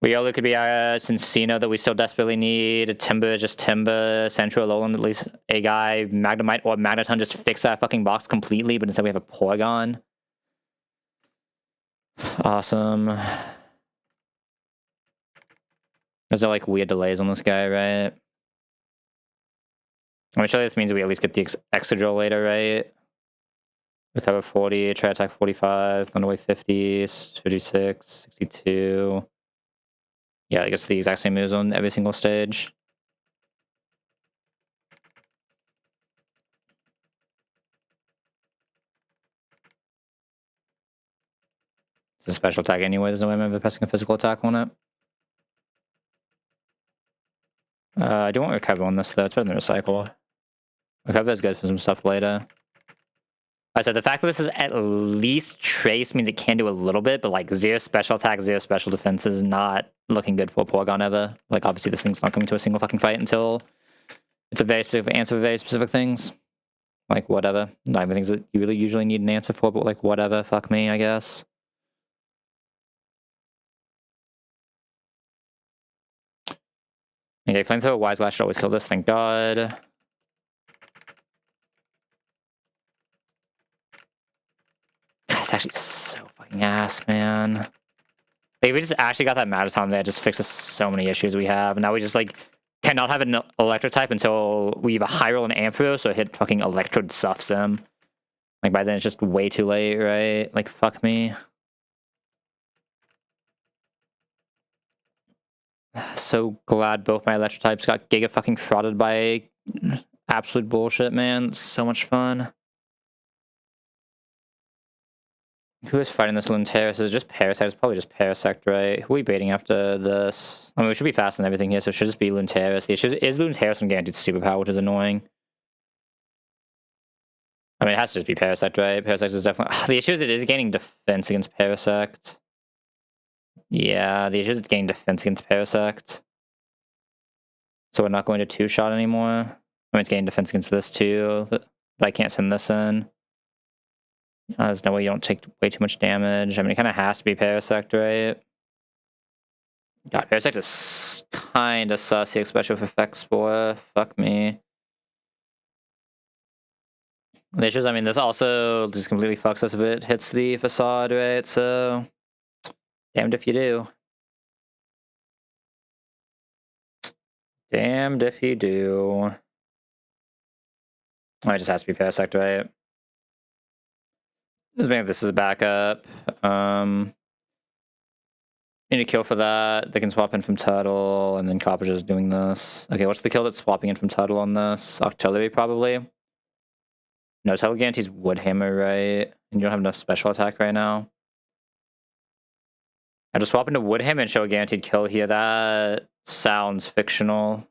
Riolu could be our Cincino that we still desperately need. Timber is just Timber. Central Alolan, at least a guy. Magnemite or Magneton just fix our fucking box completely, but instead we have a Porygon. Awesome. There's no like weird delays on this guy, right? I'm sure this means we at least get the Excadrill later, right? Recover 40, try attack 45, Thunder Wave 50, 56, 62. Yeah, I guess the exact same moves on every single stage. It's a special attack anyway, there's no way I'm ever pressing a physical attack on it. I do want Recover on this though, it's better than Recycle. Recover is good for some stuff later. I said the fact that this is at least Trace means it can do a little bit, but like 0 special attack, 0 special defense is not looking good for a Porygon ever. Like obviously this thing's not coming to a single fucking fight until it's a very specific answer for very specific things. Like whatever. Not even things that you really usually need an answer for, but like whatever, fuck me, I guess. Okay, Flamethrower, Wise Glass should always kill this, thank God. It's actually so fucking ass, man. Like, we just actually got that Magneton there, just fixes so many issues we have. Now we just, like, cannot have an Electro type until we have a Hyrule and Ampharos, so hit fucking Electrode Suffs him. Like, by then it's just way too late, right? Like, fuck me. So glad both my Electro types got Giga fucking frauded by absolute bullshit, man. It's so much fun. Who is fighting this Lunaterra? Is it just Parasect? It's probably just Parasect, right? Who are we baiting after this? I mean, we should be fast on everything here, so it should just be Lunaterra. The issue is Lunaterra from guaranteed superpower, which is annoying. I mean, it has to just be Parasect, right? Parasect is definitely... The issue is it is gaining defense against Parasect. Yeah, the issue is it's gaining defense against Parasect. So we're not going to two-shot anymore. I mean, it's gaining defense against this too, but I can't send this in. There's no way you don't take way too much damage. I mean, it kind of has to be Parasect, right? God, Parasect is kind of sussy, especially with Effect Spore. Fuck me. The issue is, I mean, this also just completely fucks us if it hits the Facade, right? So, damned if you do. Damned if you do. Oh, it just has to be Parasect, right? Let's make this as a backup. Need a kill for that. They can swap in from Turtle, and then Copper's just doing this. Okay, what's the kill that's swapping in from Turtle on this? Octillery, probably. No, Telegante's Woodhammer, right? And you don't have enough special attack right now. I just swap into Woodhammer and show a guaranteed kill here. That sounds fictional.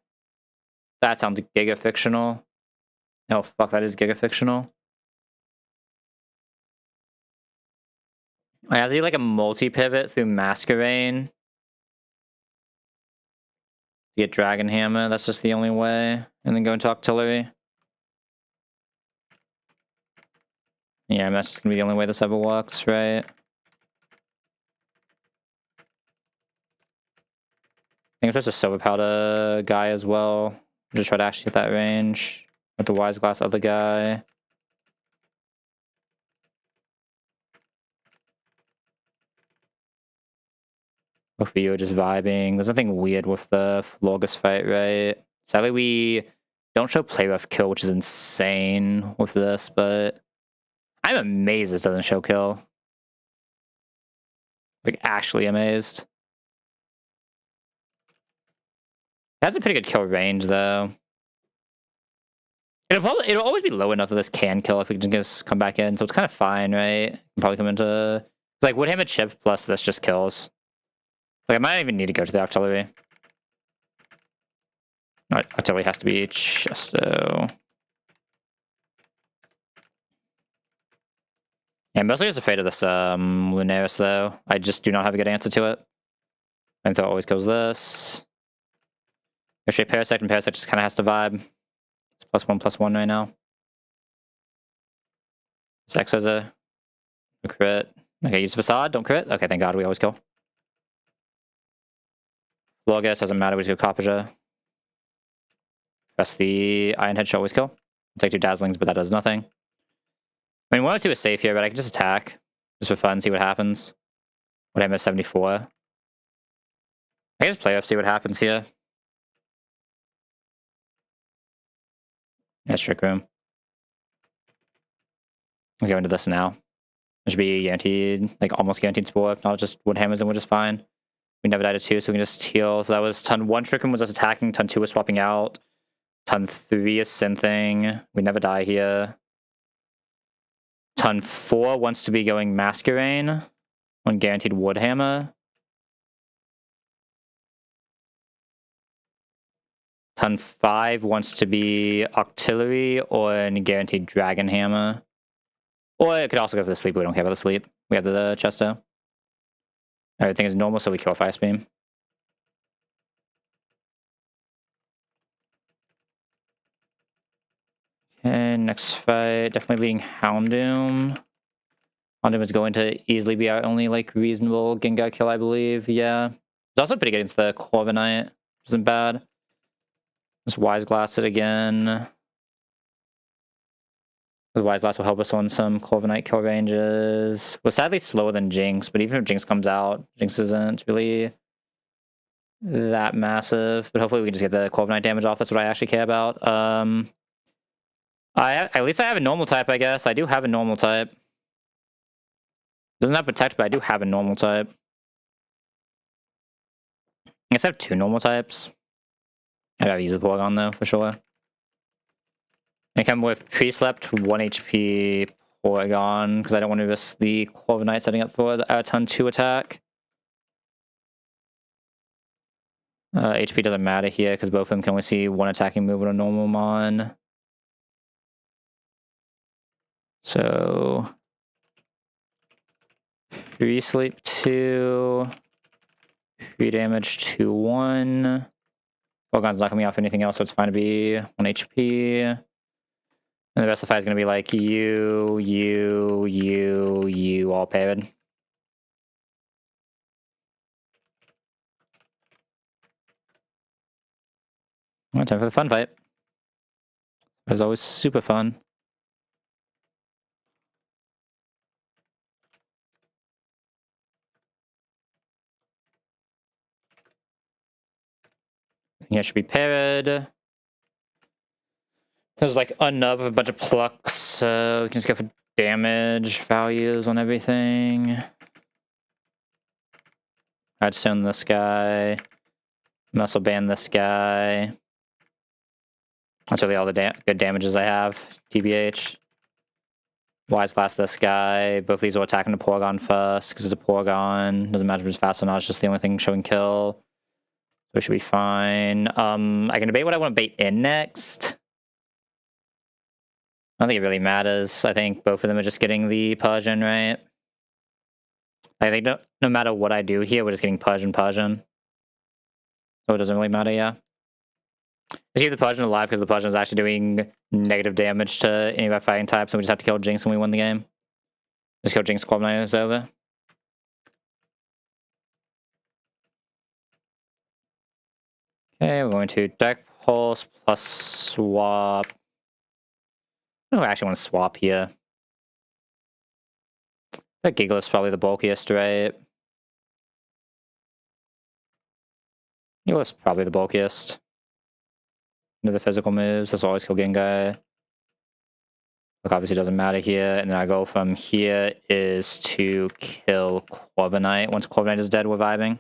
That sounds giga fictional. Oh, fuck, that is giga fictional. I have to do like a multi-pivot through Masquerain. Get Dragon Hammer, that's just the only way. And then go into Octillery. Yeah, that's just gonna be the only way this ever works, right? I think there's a Silver Powder guy as well. Just try to actually hit that range. With the Wise Glass other guy. Both of you are just vibing. There's nothing weird with the Lorgus fight, right? Sadly, we don't show play rough kill, which is insane with this, but I'm amazed this doesn't show kill. Like, actually amazed. It has a pretty good kill range, though. It'll always be low enough that this can kill if we can just come back in, so it's kind of fine, right? Probably come into... Like, Woodhammer chip plus this just kills. Like, I might even need to go to the Octillery. Octillery has to be Chesto. Yeah, I'm mostly just afraid of this Lunaris, though. I just do not have a good answer to it. Flamethrower always kills this. Actually, Parasect, and Parasect just kind of has to vibe. It's +1/+1 right now. Zex has a crit. Okay, use Facade, don't crit. Okay, thank God, we always kill. Lorgus, doesn't matter, we just go Coppager. Press the Iron Head, should always kill. Take 2 Dazzlings, but that does nothing. I mean, 1 or 2 is safe here, but I can just attack. Just for fun, see what happens. Woodhammer 74. I can just play up, see what happens here. That's Trick Room. Let's go into this now. It should be guaranteed, like almost guaranteed Spore. If not, just Woodhammers and we're just fine. We never died to 2, so we can just heal. So that was turn 1 Trick Room was us attacking, turn 2 was swapping out. Turn 3 is synthing. We never die here. Turn 4 wants to be going Masquerain on guaranteed Woodhammer. Turn 5 wants to be Octillery or a guaranteed Dragon Hammer. Or it could also go for the sleep, but we don't care about the sleep. We have the Chesto. Everything is normal, so we kill Fire Beam. Okay, next fight, definitely leading Houndoom. Houndoom is going to easily be our only, like, reasonable Gengar kill, I believe. Yeah. It's also pretty good against the Corviknight, which isn't bad. Let's Wise Glass it again. The Wise Glass will help us on some Corviknight kill ranges. We're sadly slower than Jinx, but even if Jinx comes out, Jinx isn't really that massive. But hopefully we can just get the Corviknight damage off. That's what I actually care about. At least I have a normal type, I guess. I do have a normal type. Doesn't have Protect, but I do have a normal type. I guess I have 2 normal types. I gotta use the Porygon though, for sure. I come with Pre-Slept 1 HP Porygon, because I don't want to risk the Corviknight setting up for the turn 2 attack. HP doesn't matter here, because both of them can only see 1 attacking move on a normal mon. So... Pre-Sleep 2... Pre-Damage 2/1... Porygon's not coming off anything else, so it's fine to be 1 HP. And the rest of the fight is going to be like you, all paired. Alright, time for the fun fight. It's always super fun. Yeah, should be paired. There's like another bunch of plucks, so we can just go for damage values on everything. Redstone this guy. Muscle band this guy. That's really all the good damages I have, TBH. Wise Blast this guy. Both of these will attack into Porygon first, because it's a Porygon. Doesn't matter if it's fast or not, it's just the only thing showing kill. So it should be fine. I can debate what I want to bait in next. I don't think it really matters. I think both of them are just getting the Persian, right? I think no matter what I do here, we're just getting Persian. So it doesn't really matter, yeah. Let's keep the Persian alive because the Persian is actually doing negative damage to any of our fighting types, so we just have to kill Jinx when we win the game. Just kill Jinx, Corviknight, and it's over. Okay, we're going to Deck Pulse plus swap. I don't actually want to swap here. That Gigalith's probably the bulkiest, right? Gigalith's probably the bulkiest. Into the physical moves, let's always kill Gengar. Look, obviously doesn't matter here, and then our goal from here is to kill Corviknight. Once Corviknight is dead, we're vibing.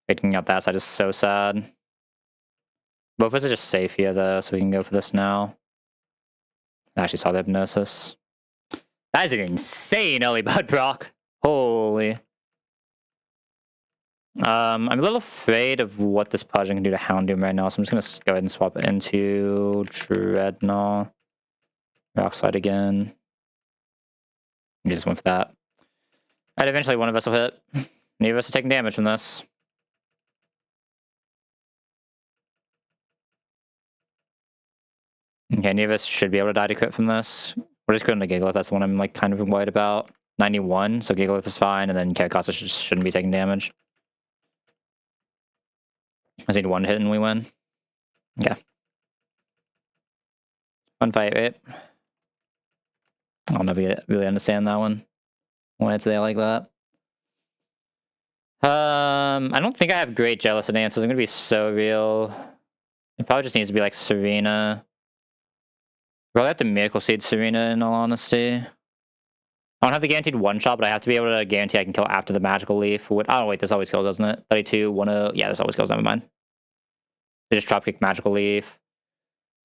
Picking out that side is so sad. Both of us are just safe here, though, so we can go for this now. I actually saw the Hypnosis. That is an insane early Bud Brock. Holy. I'm a little afraid of what this Persian can do to Houndoom right now, so I'm just going to go ahead and swap it into Dreadnought. Rock Slide again. I just went for that. Alright, eventually one of us will hit. Neither of us are taking damage from this. Okay, neither of us should be able to die to crit from this. We're just going to Gigalith, that's the one I'm like kind of worried about. 91, so Gigalith is fine, and then Karakasa shouldn't be taking damage. I just need one hit and we win. Okay. Fun fight, right? I'll never really understand that one. Why it's there like that. I don't think I have great Jealous Dances. I'm gonna be so real. It probably just needs to be like Serena. Probably have to Miracle Seed Serena in all honesty. I don't have the guaranteed one shot, but I have to be able to guarantee I can kill after the Magical Leaf. Oh wait, this always kills, doesn't it? 32, 10. Yeah, this always kills, never mind. They just Dropkick Magical Leaf.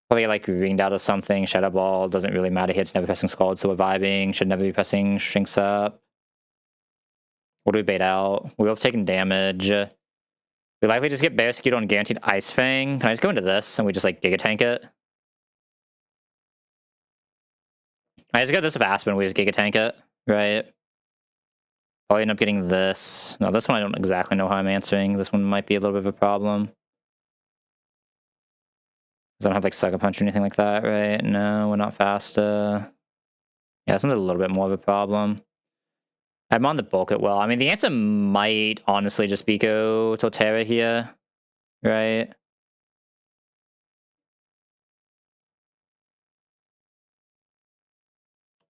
Probably like Ringed Out of something, Shadow Ball, doesn't really matter here, it's never pressing Scald, so we're vibing. Should never be pressing Shrinks Up. What do we bait out? We both taking damage. We likely just get Bear Skewed on guaranteed Ice Fang. Can I just go into this and we just like Giga Tank it? I just got this with Aspen, we just Giga Tank it, right? Probably end up getting this. No, this one I don't exactly know how I'm answering. This one might be a little bit of a problem. I don't have like Sucker Punch or anything like that, right? No, we're not faster. Yeah, this one's a little bit more of a problem. I'm on the bulk it well. I mean, the answer might honestly just be go Torterra here, right?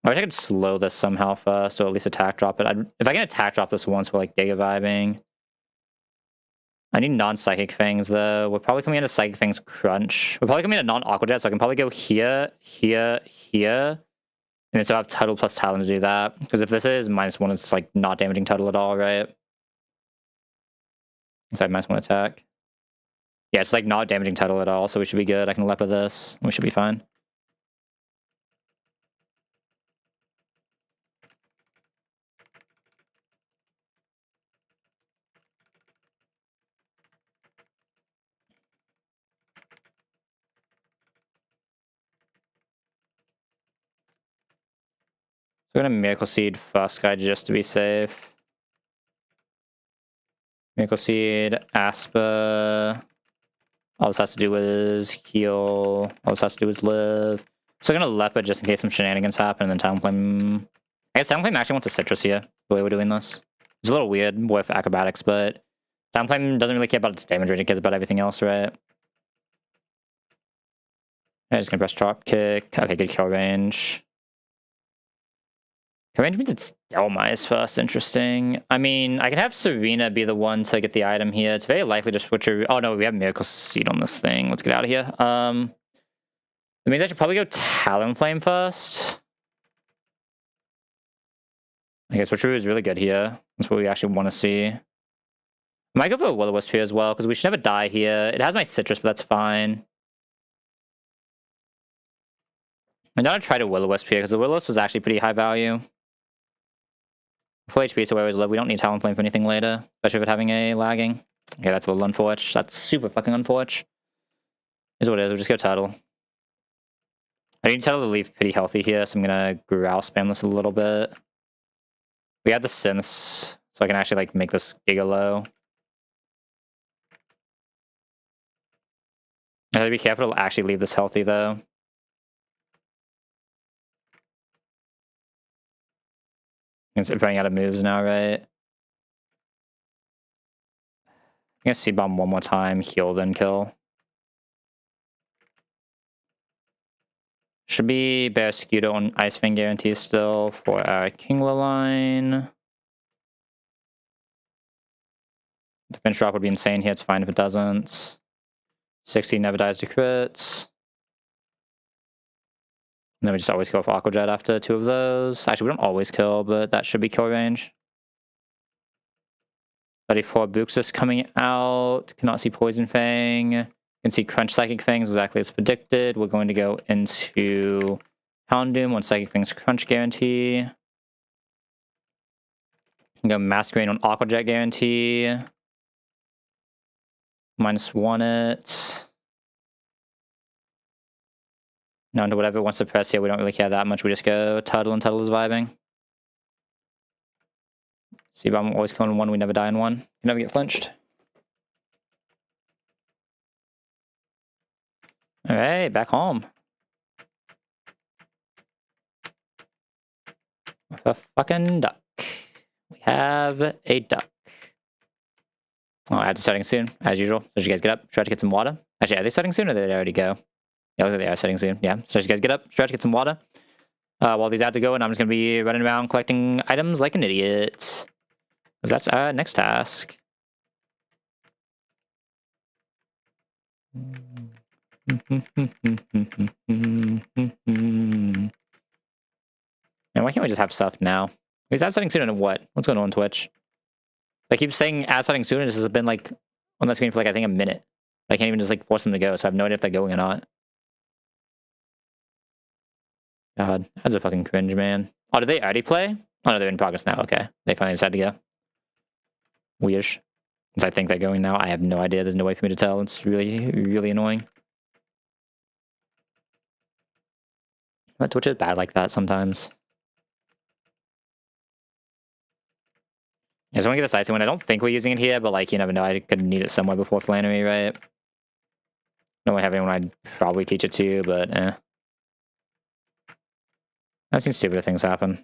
I wish I could slow this somehow first, or at least attack drop it. If I can attack drop this once, we're like Giga vibing. I need non-Psychic Fangs, though. We're probably coming into Psychic Fangs Crunch. We're probably coming into non-Aqua Jet, so I can probably go here, here, here. And then so I have Tuttle plus Talon to do that. Because if this is -1, it's like not damaging Tuttle at all, right? So I have -1 attack. Yeah, it's like not damaging Tuttle at all, so we should be good. I can Leper this. We should be fine. So we're gonna Miracle Seed first guy just to be safe. Miracle Seed, Aspa. All this has to do is heal. All this has to do is live. So I'm gonna Lepa just in case some shenanigans happen, and then Talonflame. I guess Talonflame actually wants a Citrus here, the way we're doing this. It's a little weird with Acrobatics, but Talonflame doesn't really care about its damage range, it cares about everything else, right? I'm just gonna press Drop Kick. Okay, good kill range. Kill range means it's Dhelmise first, interesting. I mean, I could have Serena be the one to get the item here. It's very likely to switch her. Oh no, we have Miracle Seed on this thing. Let's get out of here. That means I should probably go Talonflame first. Okay, Switcheroo is really good here. That's what we actually want to see. I might go for a Will-O-Wisp here as well, because we should never die here. It has my Citrus, but that's fine. I'm gonna try to Will-O-Wisp here, because the Will-O-Wisp was actually pretty high value. Full HP, so we always live. We don't need Talon Flame for anything later, especially with having a lagging. Yeah, that's a little unfortunate. That's super fucking unfortunate. Is what it is. We'll just go Turtle. I need Turtle to leave pretty healthy here, so I'm gonna Growl spam this a little bit. We have the Synths, so I can actually like make this Giga low. I have to be careful to actually leave this healthy though. It's running out of moves now, right? I'm gonna C-Bomb one more time, heal, then kill. Should be Barrascudo on Ice Fang guarantee still for our Kingler line. The finish drop would be insane here, it's fine if it doesn't. 60 never dies to crits. And then we just always kill for Aqua Jet after 2 of those. Actually, we don't always kill, but that should be kill range. 34 Buxus coming out. Cannot see Poison Fang. You can see Crunch Psychic Fangs exactly as predicted. We're going to go into Houndoom on Psychic Fangs Crunch guarantee. Go Masquerade on Aqua Jet guarantee. -1 it. Now into whatever wants to press here, we don't really care that much. We just go Tuttle, and Tuttle is vibing. C-Bomb always killing 1, we never die in 1. You never get flinched. Alright, back home. With a fucking duck. We have a duck. Oh, I had to starting soon, as usual. So as you guys get up, try to get some water. Actually, are they starting soon or did they already go? Yeah, looks like they are starting soon. Yeah, so as you guys get up, try to get some water. While these ads are going, I'm just going to be running around collecting items like an idiot. Because that's our next task. And why can't we just have stuff now? Is ad starting soon or what? What's going on Twitch? I keep saying ad starting soon, and this has been like on that screen for like I think a minute. I can't even just like force them to go, so I have no idea if they're going or not. God, that's a fucking cringe, man. Oh, did they already play? Oh no, they're in progress now. Okay, they finally decided to go. Weird. I think they're going now. I have no idea. There's no way for me to tell. It's really, really annoying. But Twitch is bad like that sometimes. I just want to get this icy one. I don't think we're using it here, but like you never know. I could need it somewhere before Flannery, right? Don't really have anyone I'd probably teach it to, but eh. I've seen stupider things happen.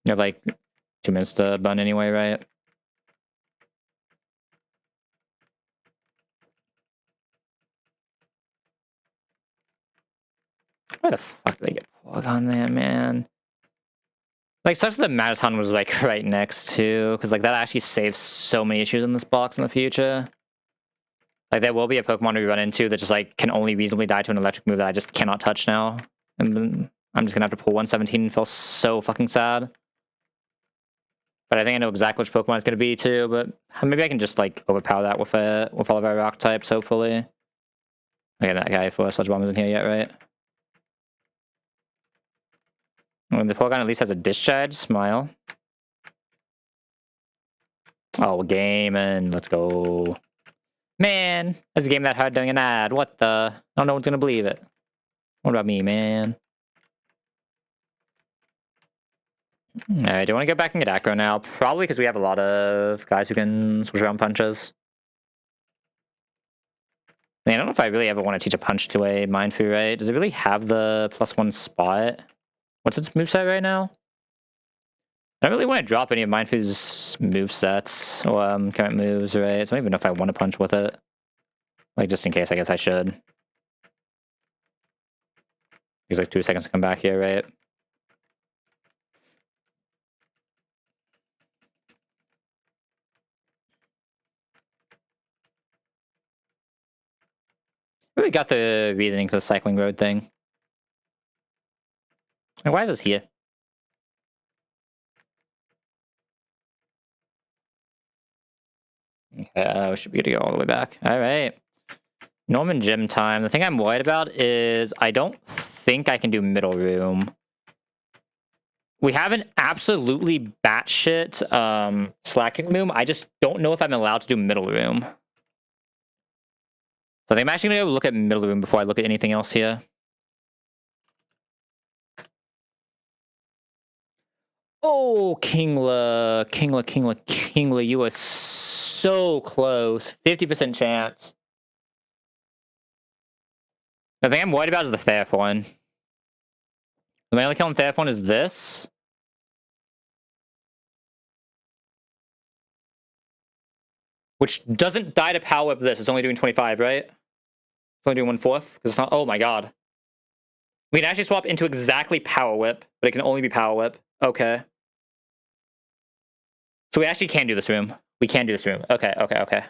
You have like 2 minutes to bun anyway, right? Why the fuck did they get plug on there, man? Like, such that the Marathon was like right next to, because like that actually saves so many issues in this box in the future. Like, there will be a Pokemon we run into that just like can only reasonably die to an electric move that I just cannot touch now. And I'm just gonna have to pull 117 and feel so fucking sad. But I think I know exactly which Pokemon it's gonna be too, but maybe I can just like overpower that with all of our rock types, hopefully. Okay, that guy for Sludge Bomb isn't here yet, right? Well, the Pokemon at least has a discharge, smile. Oh, game and let's go. Man, that's a game that hard doing an ad. What the? I don't know what's gonna believe it. What about me, man? Alright, do I want to go back and get aggro now? Probably because we have a lot of guys who can switch around punches. I don't know if I really ever want to teach a punch to a Mindfu, right? Does it really have the +1 spot? What's its moveset right now? I don't really want to drop any of Mindfu's movesets or current moves, right? So I don't even know if I want to punch with it. Like, just in case, I guess I should. Takes like 2 seconds to come back here, right? Really got the reasoning for the cycling road thing. And why is this here? Okay, we should be good to go all the way back. All right. Norman gym time. The thing I'm worried about is I don't think I can do middle room. We have an absolutely batshit slacking room. I just don't know if I'm allowed to do middle room. So I think I'm actually gonna go look at middle room before I look at anything else here. Oh, Kingla, you are so close. 50% chance. The thing I'm worried about is the Fairf one. The only kill on Fairf one is this. Which doesn't die to power whip this. It's only doing 25, right? It's only doing 1/4. Because it's not. Oh my god. We can actually swap into exactly power whip, but it can only be power whip. Okay. So we actually can do this room. We can do this room. Okay.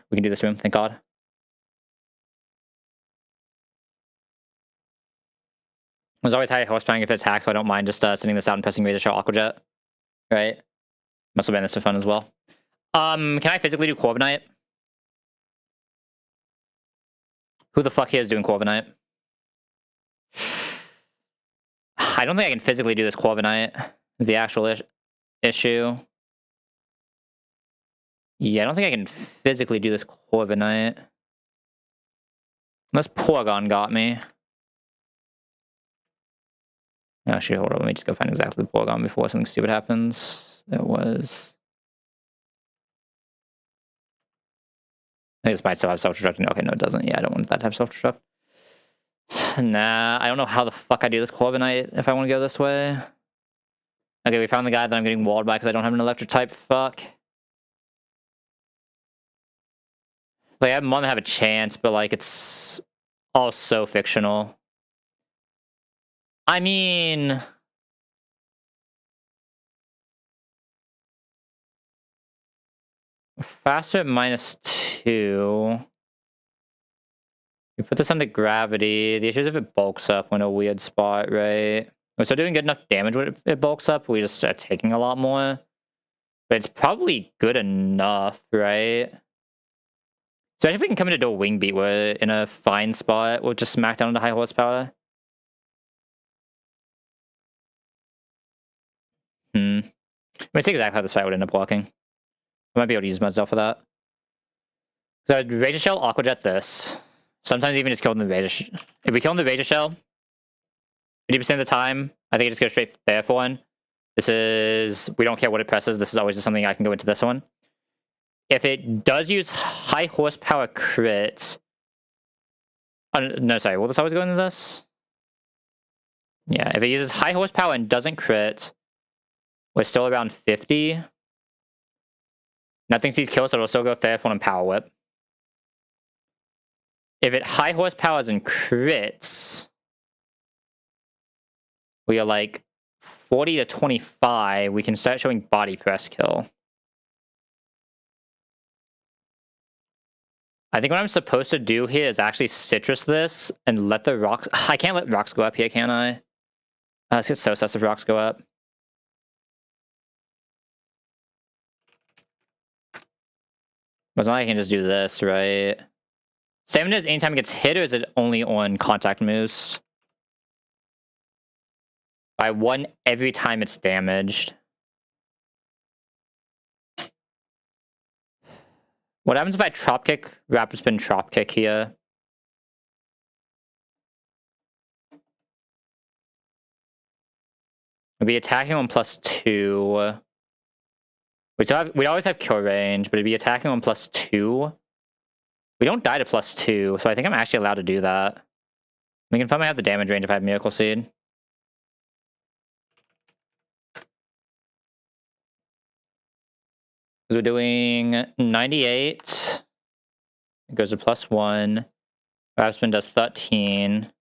We can do this room. Thank god. There's always high horsepower if it attacks, so I don't mind just sending this out and pressing Razor Shell Aqua Jet. Right? Must have been this for fun as well. Can I physically do Corviknight? Who the fuck here is doing Corviknight? I don't think I can physically do this Corviknight. Is the actual issue. Yeah, I don't think I can physically do this Corviknight. Unless Porygon got me. Actually, hold on. Let me just go find exactly the Porygon before something stupid happens. It was... I think this might still have self-destructing. Okay, no, it doesn't. Yeah, I don't want that to have self-destruct. Nah, I don't know how the fuck I do this Corviknight if I want to go this way. Okay, we found the guy that I'm getting walled by because I don't have an electric type. Fuck. Like, I want to have a chance, but, like, it's all so fictional. I mean... faster at -2. We put this under gravity. The issue is if it bulks up in a weird spot, right? We're still doing good enough damage when it bulks up. We just start taking a lot more. But it's probably good enough, right? So if we can come in to do a wing beat, we're in a fine spot. We'll just smack down into high horsepower. I'm gonna see exactly how this fight would end up walking. I might be able to use myself for that. So I'd Razor Shell, Aqua Jet this. Sometimes even just kill the Razor If we kill the Razor Shell, 50% of the time, I think it just goes straight there for one. This is... we don't care what it presses. This is always just something I can go into this one. If it does use high horsepower crits... no, sorry. Will this always go into this? Yeah, if it uses high horsepower and doesn't crit, we're still around 50. Nothing sees kill, so it'll still go Theft and Power Whip. If it high horsepowers and crits, we are like 40 to 25. We can start showing body press kill. I think what I'm supposed to do here is actually citrus this and let the rocks... I can't let rocks go up here, can I? Let's get so sus if rocks go up. But it's not like I can just do this, right? Stamina is anytime it gets hit, or is it only on contact moves? By 1 every time it's damaged. What happens if I Trop Kick, Rapid Spin, Trop Kick here? It'd be attacking on +2. We always have kill range, but it'd be attacking on +2. We don't die to +2, so I think I'm actually allowed to do that. We can confirm I have the damage range if I have Miracle Seed. Because we're doing 98. It goes to +1. Rapid Spin does 13.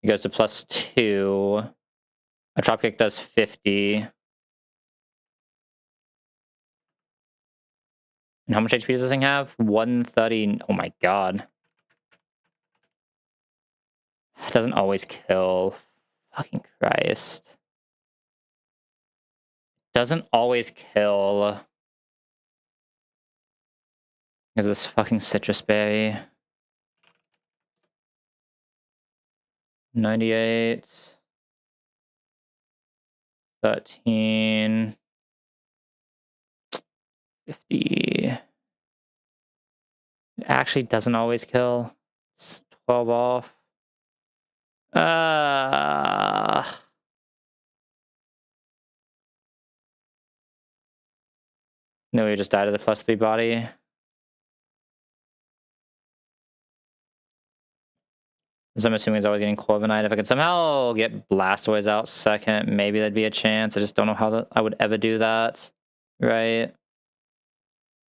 It goes to +2. A Drop Kick does 50. And how much HP does this thing have? 130. Oh my god. It doesn't always kill. Fucking Christ. Doesn't always kill. Is this fucking citrus berry? 98. 13. 50. It actually doesn't always kill. It's 12 off. No, we just died of the +3 body. So I'm assuming he's always getting Corviknight. If I could somehow get Blastoise out second, maybe that'd be a chance. I just don't know how I would ever do that. Right?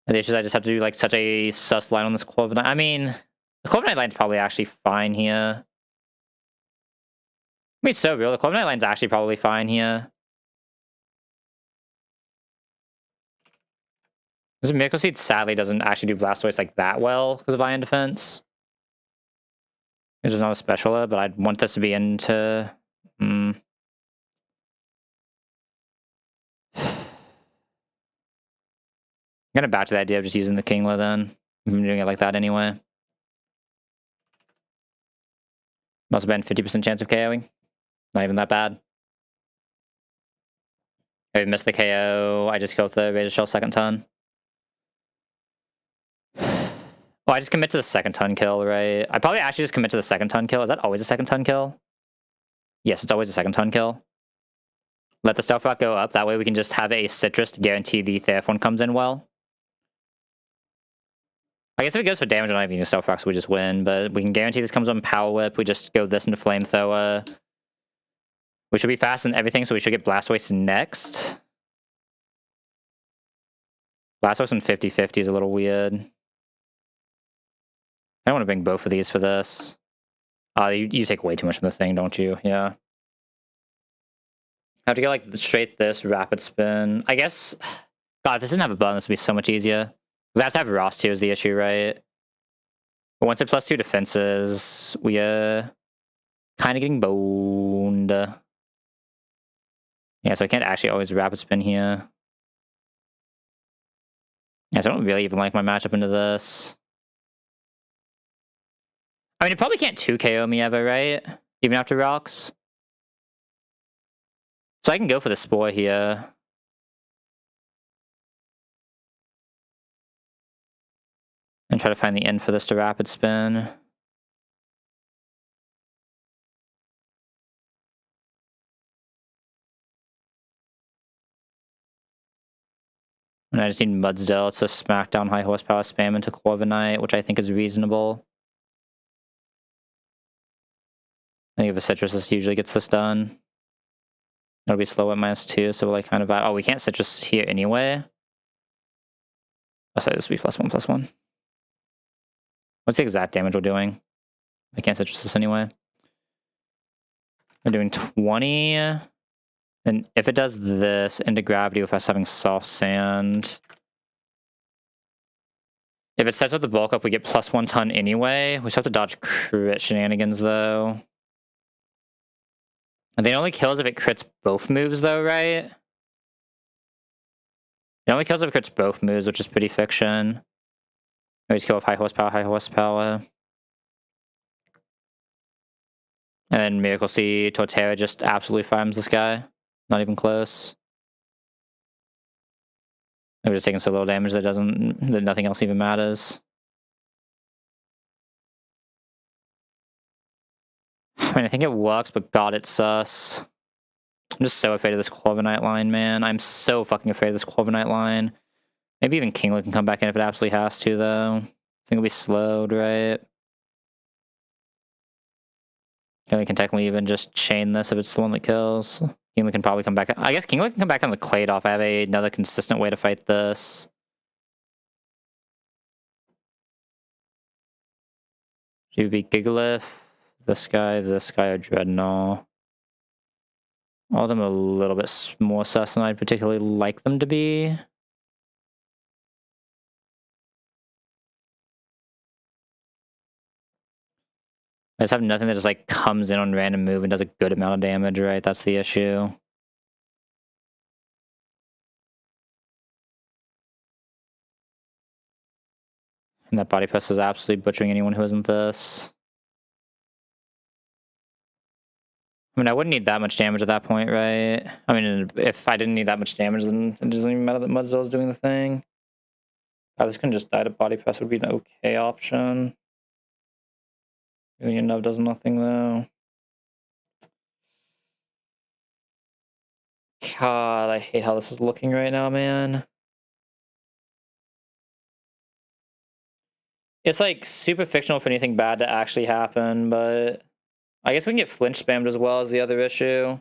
The issue is I just have to do like such a sus line on this Corviknight. I mean, the Corviknight line's probably actually fine here. I mean, it's so real. The Corviknight line's actually probably fine here. This Miracle Seed sadly doesn't actually do Blastoise like that well because of Iron Defense. It's just not a special, but I'd want this to be into... I'm gonna back to the idea of just using the Kingler then. I'm doing it like that anyway. Must have been 50% chance of KOing. Not even that bad. I missed the KO. I just go with the Razor Shell second ton. Oh, I just commit to the second ton kill, right? I probably actually just commit to the second ton kill. Is that always a second ton kill? Yes, it's always a second ton kill. Let the Stealth Rock go up. That way we can just have a Citrus to guarantee the Theraphorn comes in well. I guess if it goes for damage, I'm not even using Stealth Rock, so we just win. But we can guarantee this comes on Power Whip. We just go this into Flamethrower. We should be fast in everything, so we should get Blastoise next. Blastoise on 50-50 is a little weird. I don't want to bring both of these for this. You take way too much from the thing, don't you? Yeah. I have to get like straight this rapid spin. I guess. God, if this didn't have a button, this would be so much easier. Because I have to have Ross too is the issue, right? But once it +2 defenses, we are kind of getting boned. Yeah, so I can't actually always rapid spin here. Yeah, so I don't really even like my matchup into this. I mean, it probably can't 2KO me ever, right? Even after rocks. So I can go for the Spore here. And try to find the end for this to rapid spin. And I just need Mudsdale to smack down high horsepower spam into Corviknight, which I think is reasonable. I think if a Citrus usually gets this done. It'll be slow at -2, so we'll like kind of... Oh, we can't Citrus here anyway. Oh, sorry, this will be +1/+1. What's the exact damage we're doing? I can't Citrus this anyway. We're doing 20. And if it does this into gravity with us having soft sand... If it sets up the bulk up, we get +1 ton anyway. We just have to dodge crit shenanigans, though. And it only kills if it crits both moves, though, right? It only kills if it crits both moves, which is pretty fiction. Always kill with high horsepower, high horsepower. And then Miracle Seed, Torterra just absolutely farms this guy. Not even close. We're just taking so little damage that nothing else even matters. I mean, I think it works, but God, it's sus. I'm just so afraid of this Corviknight line, man. I'm so fucking afraid of this Corviknight line. Maybe even Kingler can come back in if it absolutely has to, though. I think it'll be slowed, right? Kingler can technically even just chain this if it's the one that kills. Kingler can probably come back. I guess Kingler can come back on the Claydolph. I have another consistent way to fight this. Should it be Gigalith? This guy, or Dreadnought. All of them are a little bit more sus than I'd particularly like them to be. I just have nothing that just like comes in on random move and does a good amount of damage, right? That's the issue. And that body press is absolutely butchering anyone who isn't this. I mean, I wouldn't need that much damage at that point, right? I mean, if I didn't need that much damage, then it doesn't even matter that Mudzill's doing the thing. This can just die to body press would be an okay option. Really, Nub does nothing, though. God, I hate how this is looking right now, man. It's like super fictional for anything bad to actually happen, but I guess we can get flinch spammed as well as the other issue.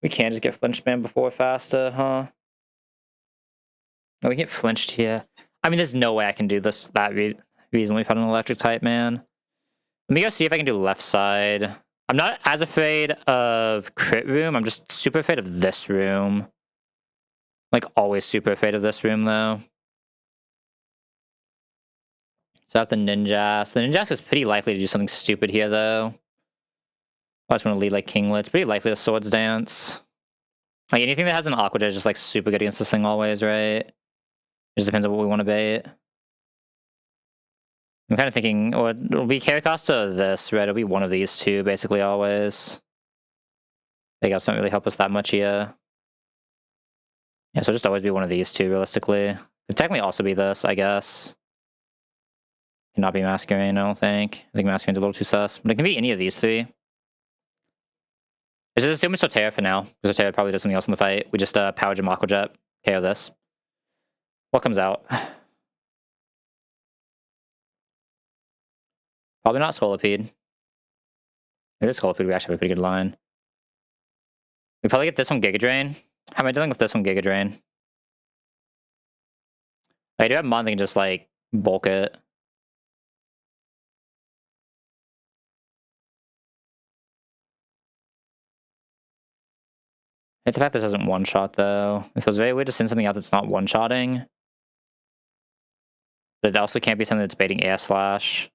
We can't just get flinch spammed before faster, huh? No, we get flinched here. I mean, there's no way I can do this that reasonably if I'm an electric type, man. Let me go see if I can do left side. I'm not as afraid of crit room. I'm just super afraid of this room. Like, always super afraid of this room, though. So I have the Ninjas. The Ninjas is pretty likely to do something stupid here, though. I just want to lead like Kinglet. Pretty likely to Swords Dance. Like, anything that has an Aqua Jet is just, like, super good against this thing always, right? It just depends on what we want to bait. I'm kind of thinking, or it'll be Caracasta or this, right? It'll be one of these two, basically, always. Big ups don't really help us that much here. Yeah, so just always be one of these two, realistically. It could technically also be this, I guess. Cannot be Masquerain, I don't think. I think Masquerain's a little too sus. But it can be any of these three. Let's just assume it's Soterra for now. Because Soterra probably does something else in the fight. We just Power Gem Aqua Jet. KO this. What comes out? Probably not Scolipede. It is Scolipede, we actually have a pretty good line. We probably get this one Giga Drain. How am I dealing with this one Giga Drain? I do have Mon that can just like bulk it. I hate the fact this isn't one-shot though. It feels very weird to send something out that's not one-shotting. But it also can't be something that's baiting Air Slash.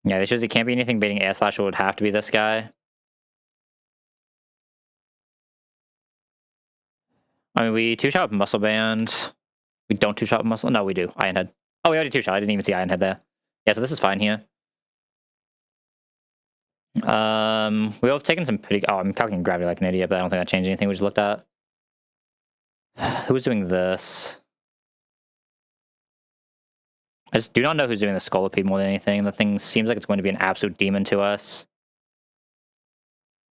Yeah, this shows it can't be anything baiting Air Slash, it would have to be this guy. I mean, we two-shot Muscle Band. We don't two-shot Muscle... No, we do. Iron Head. Oh, we already two-shot. I didn't even see Iron Head there. Yeah, so this is fine here. We have taken some pretty... Oh, I'm calculating gravity like an idiot, but I don't think that changed anything we just looked at. Who's doing this? I just do not know who's doing the Scolipede more than anything. The thing seems like it's going to be an absolute demon to us.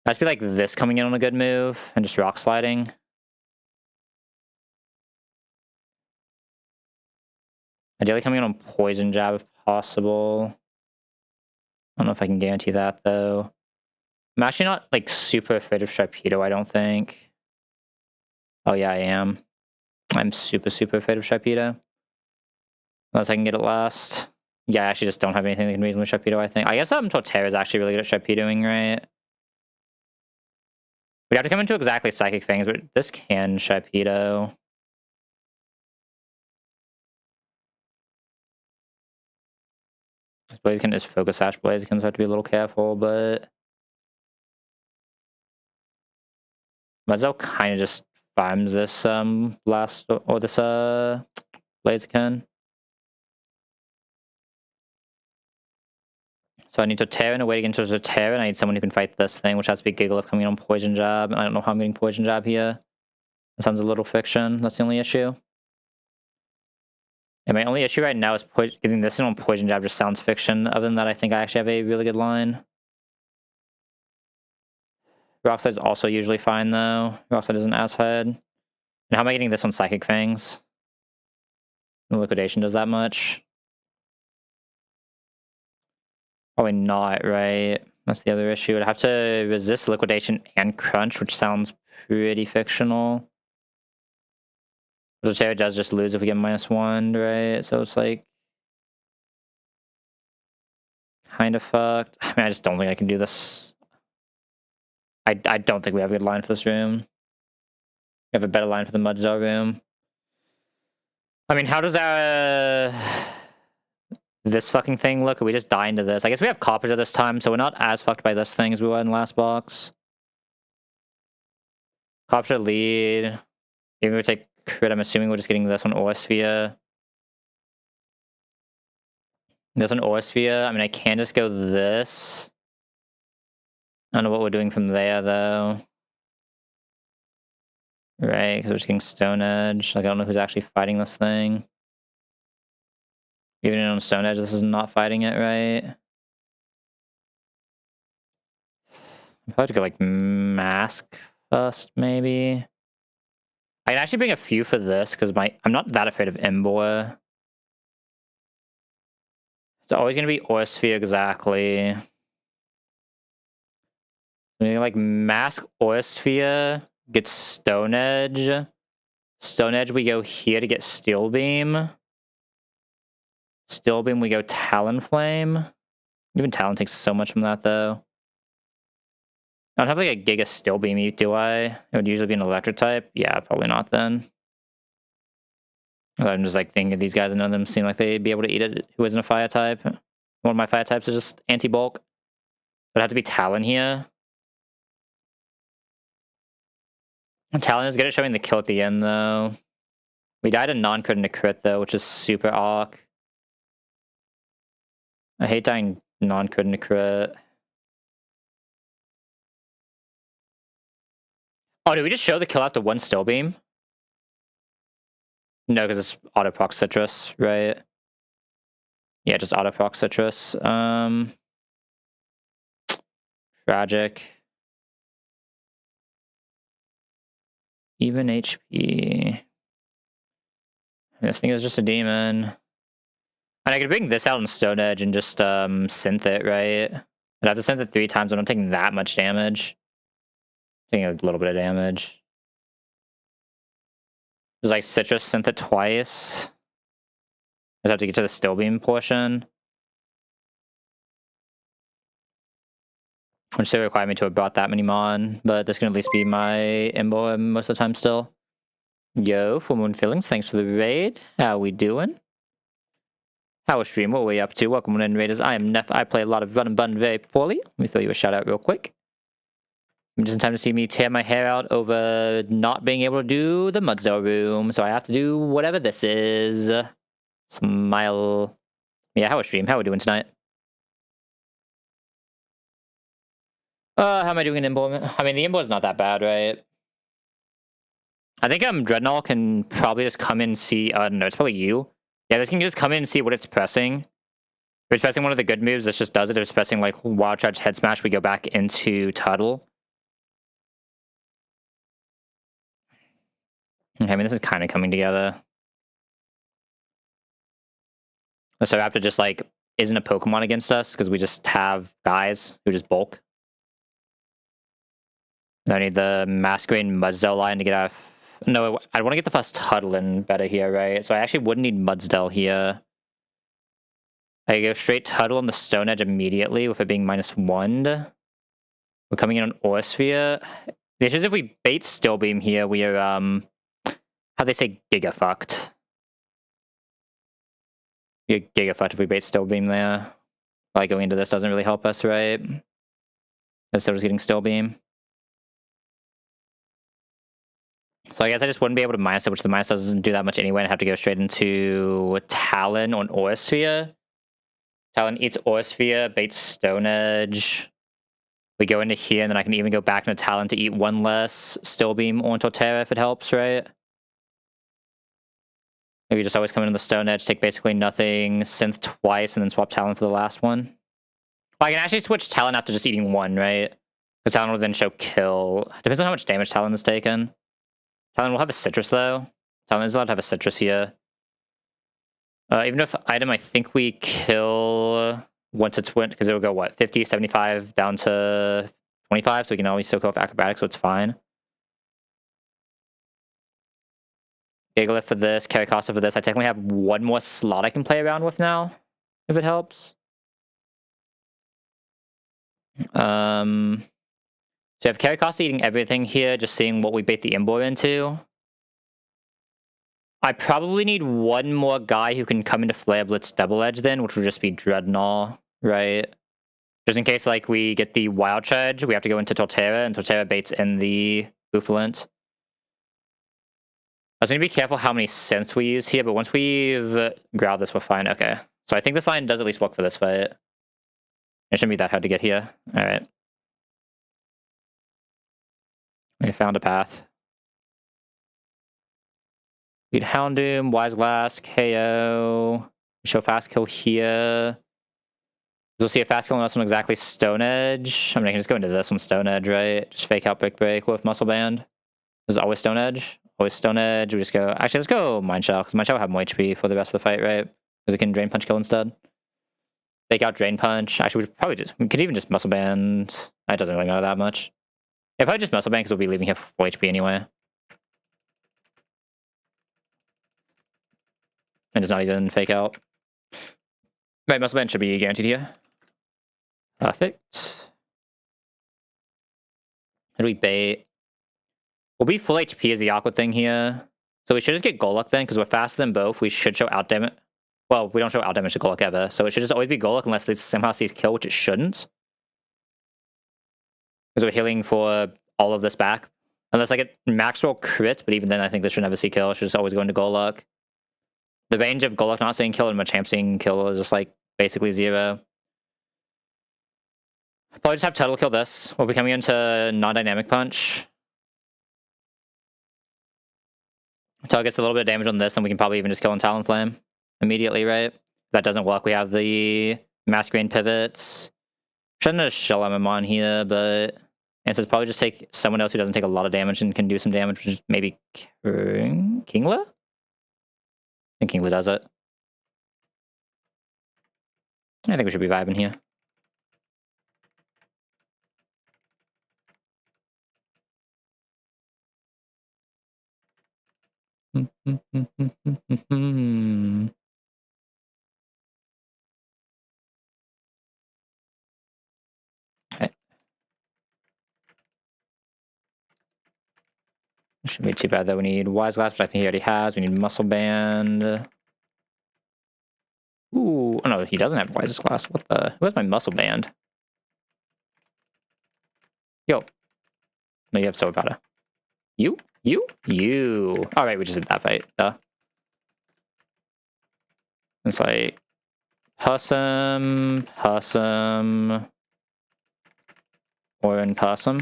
I just feel like this coming in on a good move and just rock sliding. Ideally coming in on Poison Jab if possible. I don't know if I can guarantee that though. I'm actually not like super afraid of Sharpedo, I don't think. Oh yeah, I am. I'm super afraid of Sharpedo. Unless I can get it last. Yeah, I actually just don't have anything that can reasonably Sharpedo, I think. I guess Torterra is actually really good at Sharpedoing, right? We'd have to come into exactly Psychic Fangs, but this can Sharpedo. Blaziken is Focus Sash Blaziken, so I have to be a little careful, but... Muzzo kind of just farms this last or this Blaziken. So I need Torterra in a way to get into Torterra, and I need someone who can fight this thing, which has to be Gigalith coming in on Poison Jab, and I don't know how I'm getting Poison Jab here. That sounds a little fiction, that's the only issue. And my only issue right now is getting this in on Poison Jab just sounds fiction. Other than that, I think I actually have a really good line. Rock Slide's also usually fine, though. Rock Slide isn't as head. And how am I getting this on Psychic Fangs? No Liquidation does that much. Probably not, right? That's the other issue. I'd have to resist Liquidation and Crunch, which sounds pretty fictional. Torterra does just lose if we get -1, right? So it's like... kind of fucked. I mean, I just don't think I can do this. I don't think we have a good line for this room. We have a better line for the Mudzell room. I mean, how does this fucking thing look? We just die into this. I guess we have Copperja this time, so we're not as fucked by this thing as we were in the last box. Copperja lead. Even if we take crit, I'm assuming we're just getting this on Ore Sphere. There's an ore sphere. I mean, I can just go this. I don't know what we're doing from there, though. Right, because we're just getting Stone Edge. Like, I don't know who's actually fighting this thing. Even on Stone Edge, this is not fighting it, right? I'd probably go, like, Mask first, maybe. I can actually bring a few for this, because I'm not that afraid of Embor. It's always going to be Ore Sphere, exactly. We like Mask Ore Sphere, get Stone Edge. Stone Edge, we go here to get Steel Beam. Steel Beam, we go Talonflame. Even Talon takes so much from that, though. I don't have like a Giga Steel Beam, do I? It would usually be an Electric type. Yeah, probably not then. I'm just like thinking of these guys, and none of them seem like they'd be able to eat it who isn't a Fire type. One of my Fire types is just anti-bulk. It'd have to be Talon here. Talon is good at showing the kill at the end, though. We died a non-crit and a crit, though, which is super awk. I hate dying non-crit and a crit. Oh, did we just show the kill after one Still Beam? No, because it's auto-proc Citrus, right? Yeah, just auto-proc Citrus. Tragic. Even HP. This thing is just a demon. And I could bring this out on Stone Edge and just synth it, right? I'd have to synth it 3 times. I'm not taking that much damage. Taking a little bit of damage. Just like Citrus synth it twice. I just have to get to the Still Beam portion. Which still require me to have brought that many Mon, but this can at least be my Embo most of the time still. Yo, Full Moon Fillings, thanks for the raid. How we doing? How was stream? What were we up to? Welcome in, Raiders. I am Neff. I play a lot of Run and Bun very poorly. Let me throw you a shout out real quick. Just in time to see me tear my hair out over not being able to do the Mudzo room, so I have to do whatever this is. Smile. Yeah, how was stream? How are we doing tonight? How am I doing in Imbo? I mean, the Imbo is not that bad, right? I think Dreadnought can probably just come in and see. No, it's probably you. Yeah, this can just come in and see what it's pressing. If it's pressing one of the good moves, this just does it. If it's pressing like Wild Charge Head Smash, we go back into Tuttle. Okay, I mean, this is kind of coming together. So Raptor just like isn't a Pokemon against us because we just have guys who just bulk. I need the Masquerade Mudsdale line to get out of... No, I want to get the first Tuttle in better here, right? So I actually wouldn't need Mudsdale here. I go straight Tuttle on the Stone Edge immediately with it being -1. We're coming in on Ore Sphere. The issue is if we bait Still Beam here, we are, how they say, Giga fucked. We're Giga fucked if we bait Still Beam there. Like, going into this doesn't really help us, right? Instead of just getting Still Beam. So I guess I just wouldn't be able to minus it, which the minus doesn't do that much anyway, and I have to go straight into Talon on Ore Sphere. Talon eats Ore Sphere, baits Stone Edge. We go into here, and then I can even go back into Talon to eat 1 less Still Beam or Torterra if it helps, right? Maybe just always come into the Stone Edge, take basically nothing, synth twice, and then swap Talon for the last one. Well, I can actually switch Talon after just eating 1, right? Because Talon will then show kill. Depends on how much damage Talon has taken. Talon will have a Citrus, though. Talon is allowed to have a Citrus here. Even if item, I think we kill once it's went, because it'll go, what, 50, 75, down to 25, so we can always still go with Acrobatics, so it's fine. Gigalith for this, Carricosta for this. I technically have 1 more slot I can play around with now, if it helps. So I have Carricosta eating everything here, just seeing what we bait the Imbor into. I probably need 1 more guy who can come into Flare Blitz Double Edge then, which would just be Dreadnought, right? Just in case, like, we get the Wild Charge, we have to go into Torterra, and Torterra baits in the Buffalant. I was going to be careful how many synths we use here, but once we've growled this, we're fine. Okay. So I think this line does at least work for this fight. It shouldn't be that hard to get here. Alright. We found a path. Lead Houndoom, Wise Glass, KO. Show fast kill here. We'll see a fast kill on this one exactly Stone Edge. I mean, I can just go into this one Stone Edge, right? Just fake out Break with Muscle Band. This is always Stone Edge. Always Stone Edge. We just go... Actually, let's go Mind Shell, because Mind Shell will have more HP for the rest of the fight, right? Because it can Drain Punch kill instead. Fake out Drain Punch. Actually, we could even just Muscle Band. That doesn't really matter that much. Yeah, probably just Muscle Band, because we'll be leaving here for HP anyway. And just not even fake out. Right, Muscle Band should be guaranteed here. Perfect. How do we bait? We'll be full HP as the awkward thing here. So we should just get Goluk then, because we're faster than both. We should show out damage. Well, we don't show out damage to Goluk ever. So it should just always be Goluk unless this somehow sees kill, which it shouldn't. Because we're healing for all of this back. Unless I get max roll crit, but even then I think this should never see kill. It should just always go into Goluk. The range of Goluk not seeing kill and Machamp seeing kill is just like basically 0. Probably just have Turtle kill this. We'll be coming into non-dynamic punch. Turtle gets a little bit of damage on this, and we can probably even just kill on Talonflame immediately, right? If that doesn't work, we have the Masquerade pivots. Shouldn't have Shell MM on here, but answers probably just take someone else who doesn't take a lot of damage and can do some damage, which is maybe Kingler? I think Kingler does it. I think we should be vibing here. Okay. Shouldn't be too bad though. We need Wise Glass, which I think he already has. We need Muscle Band. Ooh, oh no, he doesn't have Wise Glass. What the? Where's my Muscle Band? Yo. No, you have Solar Powder. You? Alright, we just did that fight. Duh. It's like... Possum... Orin Possum.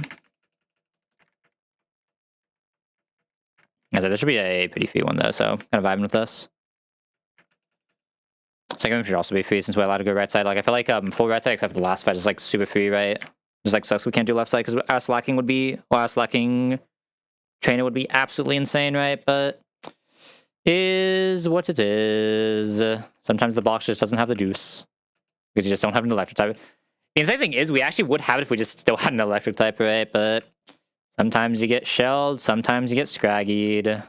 This should be a pretty free one though, so kind of vibing with this. Second one should also be free since we're allowed to go right side. Like I feel like full right side except for the last fight is like super free, right? Just like sucks we can't do left side because our slacking would be, or our slacking trainer would be absolutely insane, right? But is what it is. Sometimes the box just doesn't have the juice because you just don't have an electric type. The insane thing is we actually would have it if we just still had an electric type, right? But sometimes you get shelled, sometimes you get scraggied.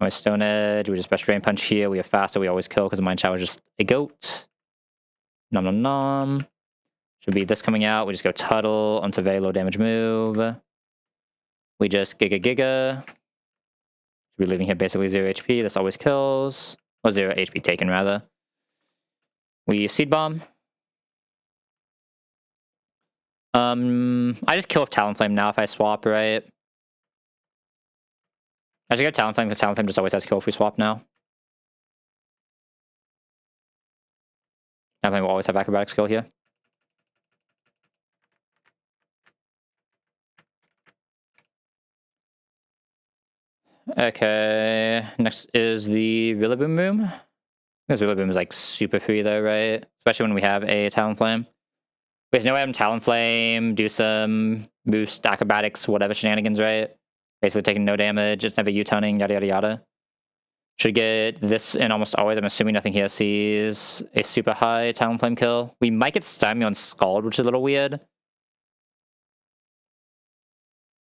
Or Stone Edge, we just best Drain Punch here. We have faster, we always kill because Mind Shower is just a goat. Nom nom nom. Should be this coming out. We just go Tuttle onto very low damage move. We just Giga. Should be leaving here basically 0 HP. This always kills. Or 0 HP taken, rather. We Seed Bomb. I just kill with Talonflame now if I swap, right? I should go Talonflame because Talonflame just always has kill if we swap now. Talonflame will always have acrobatic skill here. Okay, next is the Rillaboom Boom. This Rillaboom is like super free though, right? Especially when we have a Talonflame. There's no way I'm Talonflame, do some boost acrobatics, whatever shenanigans, right? Basically taking no damage, just never U-turning, yada yada yada. Should get this in almost always. I'm assuming nothing here sees a super high Talonflame kill. We might get Stymie on Scald, which is a little weird.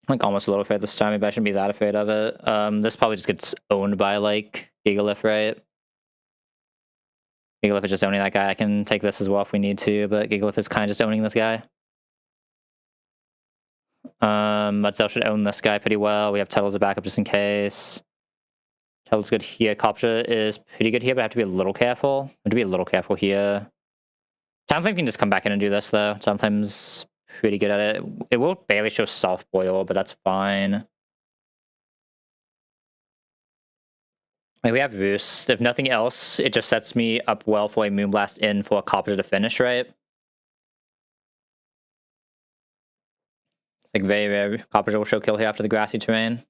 Like almost a little afraid this time, but I shouldn't be that afraid of it. This probably just gets owned by like Gigalith, right? Gigalith is just owning that guy. I can take this as well if we need to, but Gigalith is kind of just owning this guy. Mudcell should own this guy pretty well. We have Tuttle as a backup just in case. Tuttle's good here. Kopcha is pretty good here, but I have to be a little careful. I have to be a little careful here. Talonflame can just come back in and do this though. Talonflame's pretty good at it. It will barely show Soft Boil, but that's fine. Like, we have Roost. If nothing else, it just sets me up well for a Moonblast in for a Copper to finish, right? It's like very rare Copper will show kill here after the grassy terrain.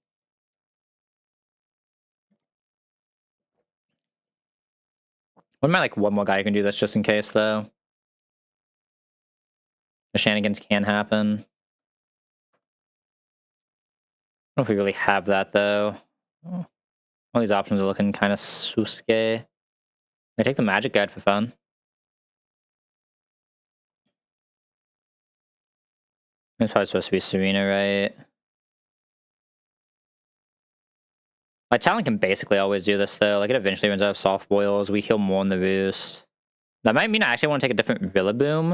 Wouldn't mind like one more guy who can do this just in case, though. The shenanigans can happen. I don't know if we really have that, though. All these options are looking kind of suske. I take the Magic Guide for fun. It's probably supposed to be Serena, right? My talent can basically always do this, though. Like, it eventually runs out of soft boils. We heal more in the Roost. That might mean I actually want to take a different Rillaboom.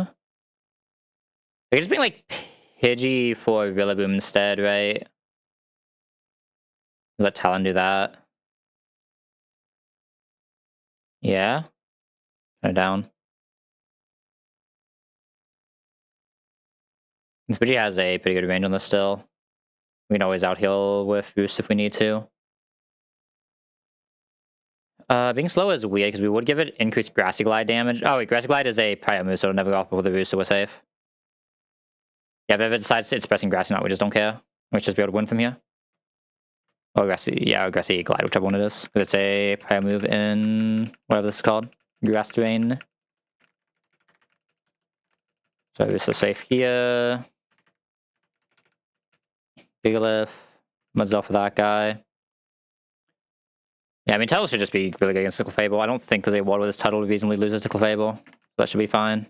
Like, just being, like, Pidgey for Rillaboom instead, right? Let Talon do that. Yeah. Kind of down. This Pidgey has a pretty good range on this still. We can always outheal with Roost if we need to. Being slow is weird because we would give it increased Grassy Glide damage. Oh wait, Grassy Glide is a prior move, so it'll never go off before the Roost, so we're safe. Yeah, but if it decides it's pressing Grassy, not, we just don't care. We should just be able to win from here. Oh, Grassy, yeah, Grassy Glide, whichever one it is. Because it's a prior move in whatever this is called. Grass Drain. So Roost is safe here. Gigalith. Muzzle for that guy. Yeah, I mean, Tuttle should just be really good against Tickle Fable. I don't think there's a world where this Tuttle would reasonably lose to Tickle Fable. That should be fine.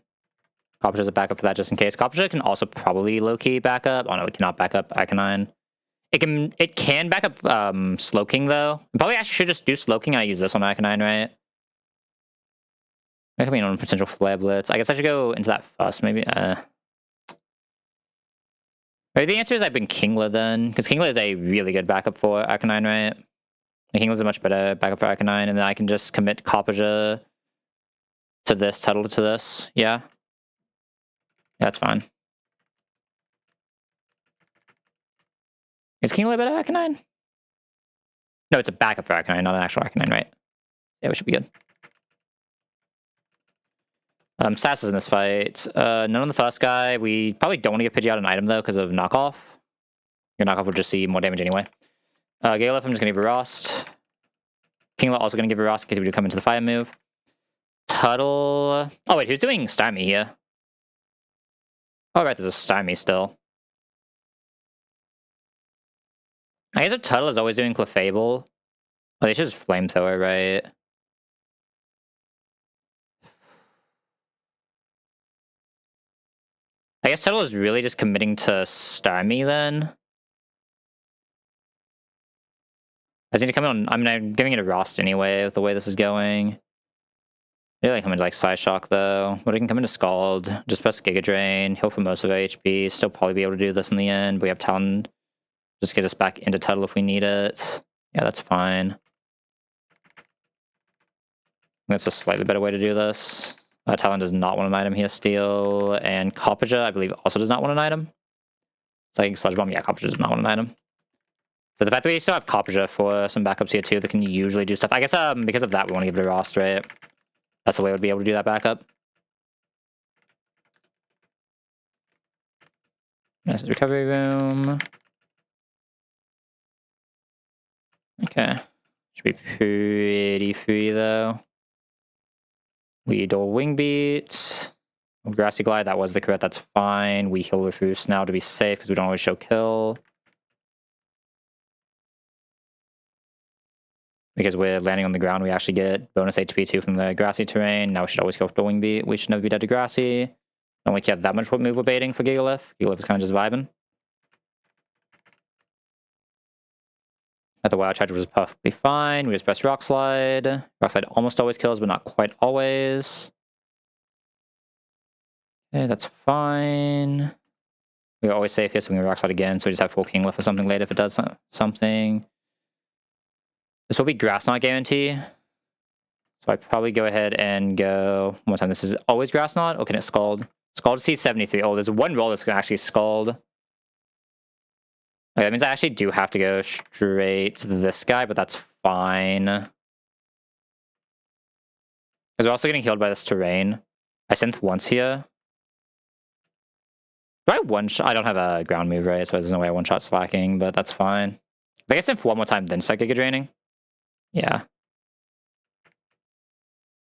Copper's a backup for that just in case. Copper can also probably low-key back up. Oh no, it cannot back up Arcanine. It can back up Slowking though. Probably actually should just do Slowking and I use this on Arcanine, right? That could be on potential Flare Blitz. I guess I should go into that first, maybe. Maybe the answer is I've been Kingler then, because Kingler is a really good backup for Arcanine, right? Kingler's a much better backup for Arcanine, and then I can just commit Copperja to this, Tuttle to this. Yeah. That's fine. Is Kingler better Arcanine? No, it's a backup for Arcanine, not an actual Arcanine, right? Yeah, we should be good. Sass is in this fight. None on the first guy. We probably don't want to give Pidgey out an item, though, because of knockoff. Your knockoff will just see more damage anyway. Gigalith, I'm just going to give a Rost. Kingler also going to give a Rost in case we do come into the fire move. Tuttle... Oh, wait, who's doing Stymie here? Oh, right, there's a Stymie still. I guess if Tuttle is always doing Clefable... Oh, they should just Flamethrower, right? I guess Tuttle is really just committing to Stymie, then. I need to come in on... I mean, I'm giving it a Rost anyway, with the way this is going. Maybe I come into, like, Psyshock, though. But I can come into Scald, just press Giga Drain, heal for most of our HP, still probably be able to do this in the end, but we have Talon. Just get us back into Tuttle if we need it. Yeah, that's fine. That's a slightly better way to do this. Talon does not want an item here, Steel. And Copperja, I believe, also does not want an item. It's like Sludge Bomb. Yeah, Copperja does not want an item. So the fact that we still have Copperja for some backups here, too, that can usually do stuff. I guess because of that, we want to give it a Rost, right? That's the way I would be able to do that backup. Nice recovery room. Okay. Should be pretty free, though. We dual Wing Beat. Grassy Glide, that was the crit, that's fine. We heal with Roost now to be safe, because we don't always show kill. Because we're landing on the ground, we actually get bonus HP too from the grassy terrain. Now we should always go for Wing Beat. We should never be dead to grassy. Don't like you have that much what move we're baiting for Gigalith. Gigalith is kind of just vibing. At the Wild Charge was perfectly fine. We just press Rock Slide. Rock Slide almost always kills, but not quite always. Okay, that's fine. We're always safe here, so we can Rock Slide again. So we just have full Kingler or something later if it does something. This will be Grass Knot guarantee. So I probably go ahead and go one more time. This is always Grass Knot. Oh, can it Scald? Scald C73. Oh, there's one roll that's going to actually Scald. Okay, that means I actually do have to go straight to this guy, but that's fine. Because we're also getting healed by this terrain. I synth once here. Do I one-shot? I don't have a ground move, right? So there's no way I one-shot slacking, but that's fine. If I get synth one more time, then start Giga Draining. Yeah.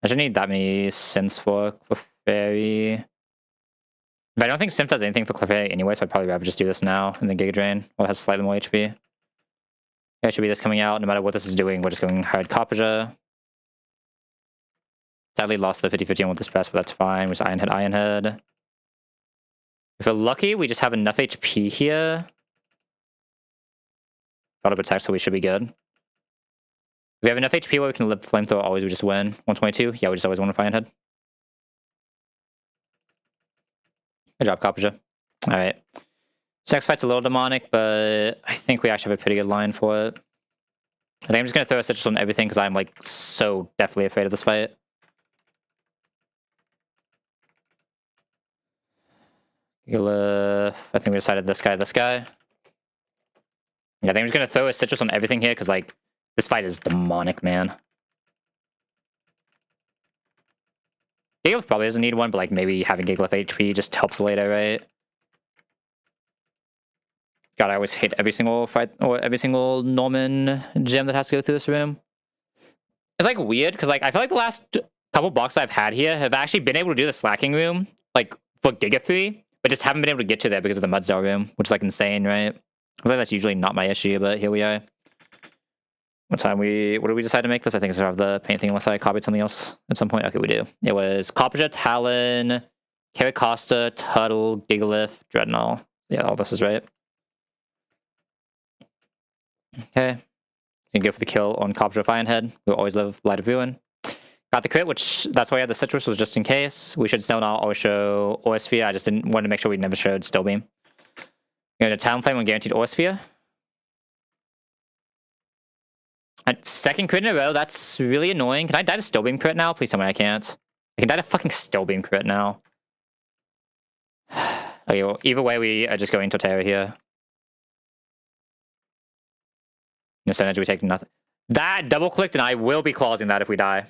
I should need that many synths for Clefairy. But I don't think synth does anything for Clefairy anyway, so I'd probably rather just do this now and then Giga Drain. Well, it has slightly more HP. Yeah, it should be this coming out. No matter what this is doing, we're just going hard Copperja. Sadly lost the 50-50 on with this press, but that's fine. We're just Iron Head, Iron Head. If we're lucky, we just have enough HP here. Auto protect, so we should be good. If we have enough HP where we can live Flamethrower, always we just win. 122? Yeah, we just always win with Iron Head. Good job, Copperja. Alright. This next fight's a little demonic, but I think we actually have a pretty good line for it. I think I'm just going to throw a Citrus on everything because I'm like so deathly afraid of this fight. I think we decided this guy. Yeah, I think I'm just going to throw a Citrus on everything here because like this fight is demonic, man. Gigalith probably doesn't need one, but like maybe having Gigalith HP just helps later, right? God, I always hate every single fight or every single Norman gem that has to go through this room. It's like weird because like I feel like the last couple blocks I've had here have actually been able to do the slacking room like for Giga 3, but just haven't been able to get to there because of the Mudsdale room, which is like insane, right? I feel like that's usually not my issue, but here we are. What did we decide to make this? I think it's have the paint thing unless I copied something else at some point. Okay, we do. It was Copperja, Talon, Caracosta, Tuttle, Gigalith, Dreadnought. Yeah, all this is right. Okay. You can go for the kill on Copperja with Iron Head. We'll always live Light of Ruin. Got the crit, which that's why I had the Citrus, was just in case. We should still not always show Aura Sphere. I just didn't want to make sure we never showed Still Beam. Going to Talonflame on guaranteed Aura Sphere. And second crit in a row, that's really annoying. Can I die to Still Beam crit now? Please tell me I can't. I can die to fucking Still Beam crit now. Okay, well, either way, we are just going to Terra here. In this energy, we take nothing. That double clicked, and I will be clausing that if we die.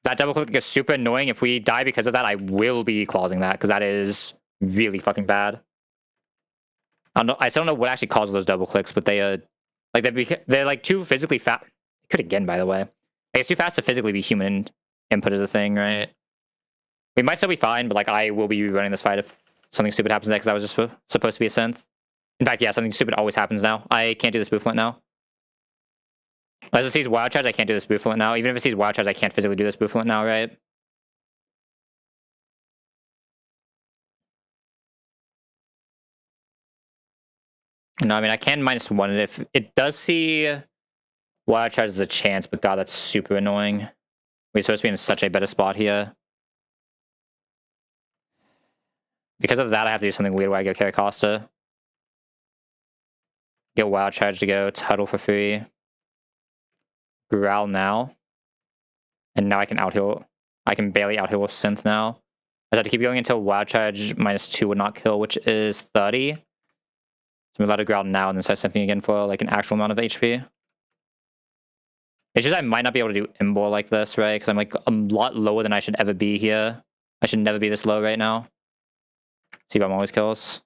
That double click is super annoying. If we die because of that, I will be clausing that, because that is really fucking bad. I still don't know what actually causes those double clicks, but they like they're like too physically fast. Could again, by the way. Like, it's too fast to physically be human input is a thing, right? We might still be fine, but like I will be running this fight if something stupid happens next. That was just supposed to be a synth. In fact, yeah, something stupid always happens now. I can't do this Booflint now. As it sees Wild Charge, I can't do this Booflint now. Even if it sees Wild Charge, I can't physically do this Booflint now, right? No, I mean, I can -1 it if it does see Wild Charge as a chance, but god, that's super annoying. We're supposed to be in such a better spot here. Because of that, I have to do something weird where I go Caracosta. Get Wild Charge to go, Tuttle for free. Growl now. And now I can outheal. I can barely outheal with Synth now. I have to keep going until Wild Charge -2 would not kill, which is 30. So we let it growl now and then start Synthing again for like an actual amount of HP. It's just I might not be able to do Imbor like this, right? Because I'm like a lot lower than I should ever be here. I should never be this low right now. C-Bomb always kills.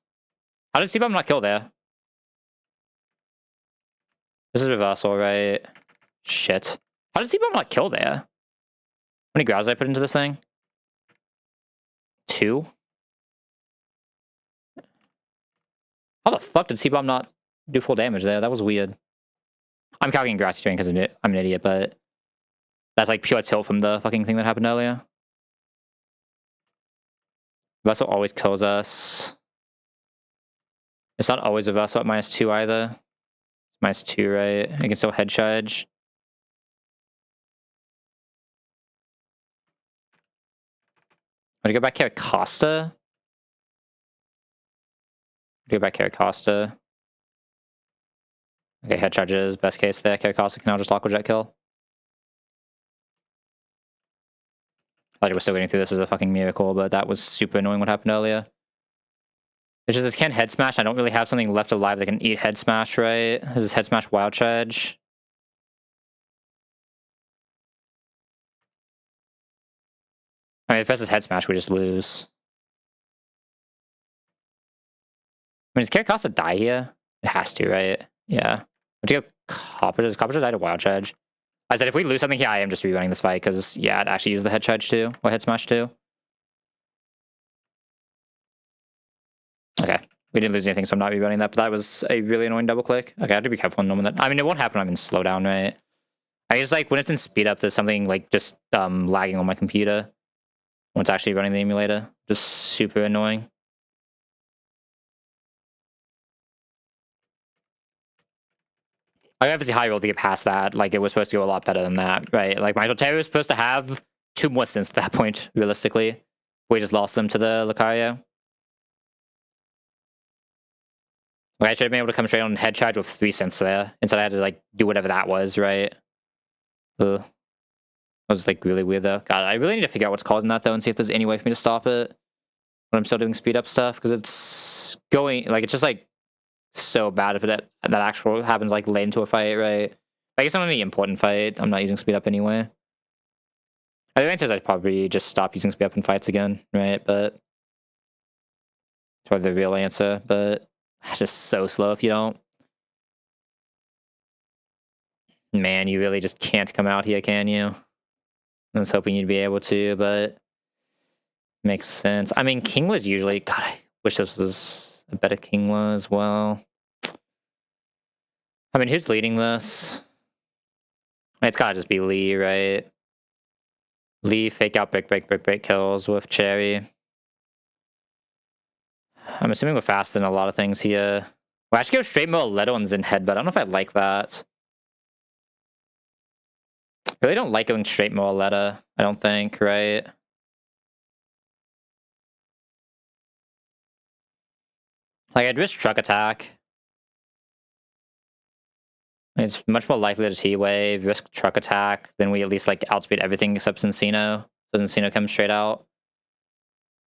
How did C-Bomb not kill there? This is reversal, right? Shit. How did C-Bomb not kill there? How many growls did I put into this thing? 2? How the fuck did C-Bomb not do full damage there? That was weird. I'm calculating Grassy Terrain because I'm an idiot, but that's like pure tilt from the fucking thing that happened earlier. Reversal always kills us. It's not always reversal at -2 either. -2, right? I can still head charge. I'm gonna go back Caracosta. Go back Caracosta. Okay, head charges, best case there. Caracosta can now just lock with jet kill. I thought we're still getting through this as a fucking miracle, but that was super annoying what happened earlier. It's just this can't head smash. I don't really have something left alive that can eat head smash, right? This is head smash wild charge. I mean, if versus head smash, we just lose. I mean, does carry cost a die here? It has to, right? Yeah. Would you go Copper? Does Copper die to Wild Charge? I said if we lose something here, I am just rerunning this fight because, yeah, it actually used the head charge too, or head smash too. Okay. We didn't lose anything, so I'm not rerunning that, but that was a really annoying double click. Okay, I have to be careful when that. I mean, it won't happen when I'm in slowdown, right? I just like when it's in speed up, there's something like just lagging on my computer when it's actually running the emulator. Just super annoying. I obviously high roll to get past that. Like, it was supposed to go a lot better than that, right? Like, my Terry was supposed to have 2 more stints at that point, realistically. We just lost them to the Lucario. Like, I should have been able to come straight on head charge with 3 cents there. Instead, I had to, like, do whatever that was, right? Ugh. That was, like, really weird, though. God, I really need to figure out what's causing that, though, and see if there's any way for me to stop it when I'm still doing speed up stuff, because it's going, like, it's just, like, so bad if that actually happens, like, late into a fight, right? I guess on any important fight, I'm not using speed up anyway. I think I'd probably just stop using speed up in fights again, right? But it's probably the real answer, but it's just so slow if you don't. Man, you really just can't come out here, can you? I was hoping you'd be able to, but makes sense. I mean, Kingler usually, God, I wish this was a better Kingler as well. I mean, who's leading this? It's gotta just be Lee, right? Lee, fake out, break kills with Cherry. I'm assuming we're faster than a lot of things here. Well, I should go straight more Leto and Zen head, but I don't know if I like that. I really don't like going straight more Leto, I don't think, right? Like, I'd risk truck attack. It's much more likely to T-Wave, risk truck attack, then we at least, like, outspeed everything except Cincino. So Cincino comes straight out.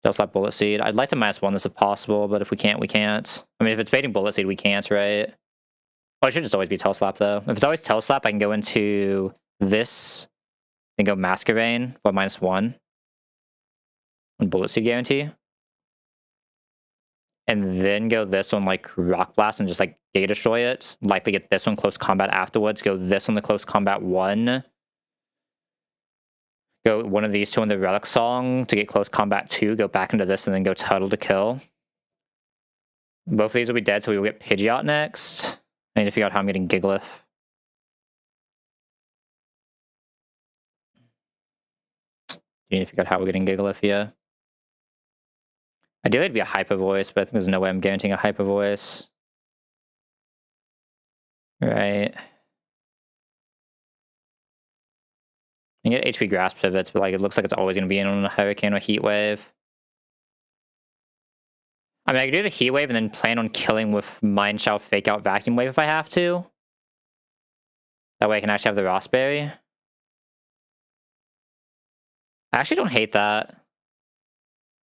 They'll slap Bullet Seed. I'd like to -1 this if possible, but if we can't, we can't. I mean, if it's baiting Bullet Seed, we can't, right? Oh, it should just always be Tail Slap, though. If it's always Tail Slap, I can go into this, then go Masquerain for -1. And Bullet Seed guarantee. And then go this one, like, Rock Blast and just, like, Giga Destroy it. Likely get this one Close Combat afterwards. Go this one, the Close Combat 1. Go one of these two on the Relic Song to get Close Combat 2. Go back into this and then go Turtle to kill. Both of these will be dead, so we will get Pidgeot next. I need to figure out how I'm getting Gigalith. You need to figure out how we're getting Gigalith here. Ideally, it'd be a Hyper Voice, but I think there's no way I'm guaranteeing a Hyper Voice. Right. You get HP Grasp pivots, but like it looks like it's always going to be in on a Hurricane or Heat Wave. I mean, I could do the Heat Wave and then plan on killing with Mind Shell Fake Out Vacuum Wave if I have to. That way I can actually have the Rossberry. I actually don't hate that.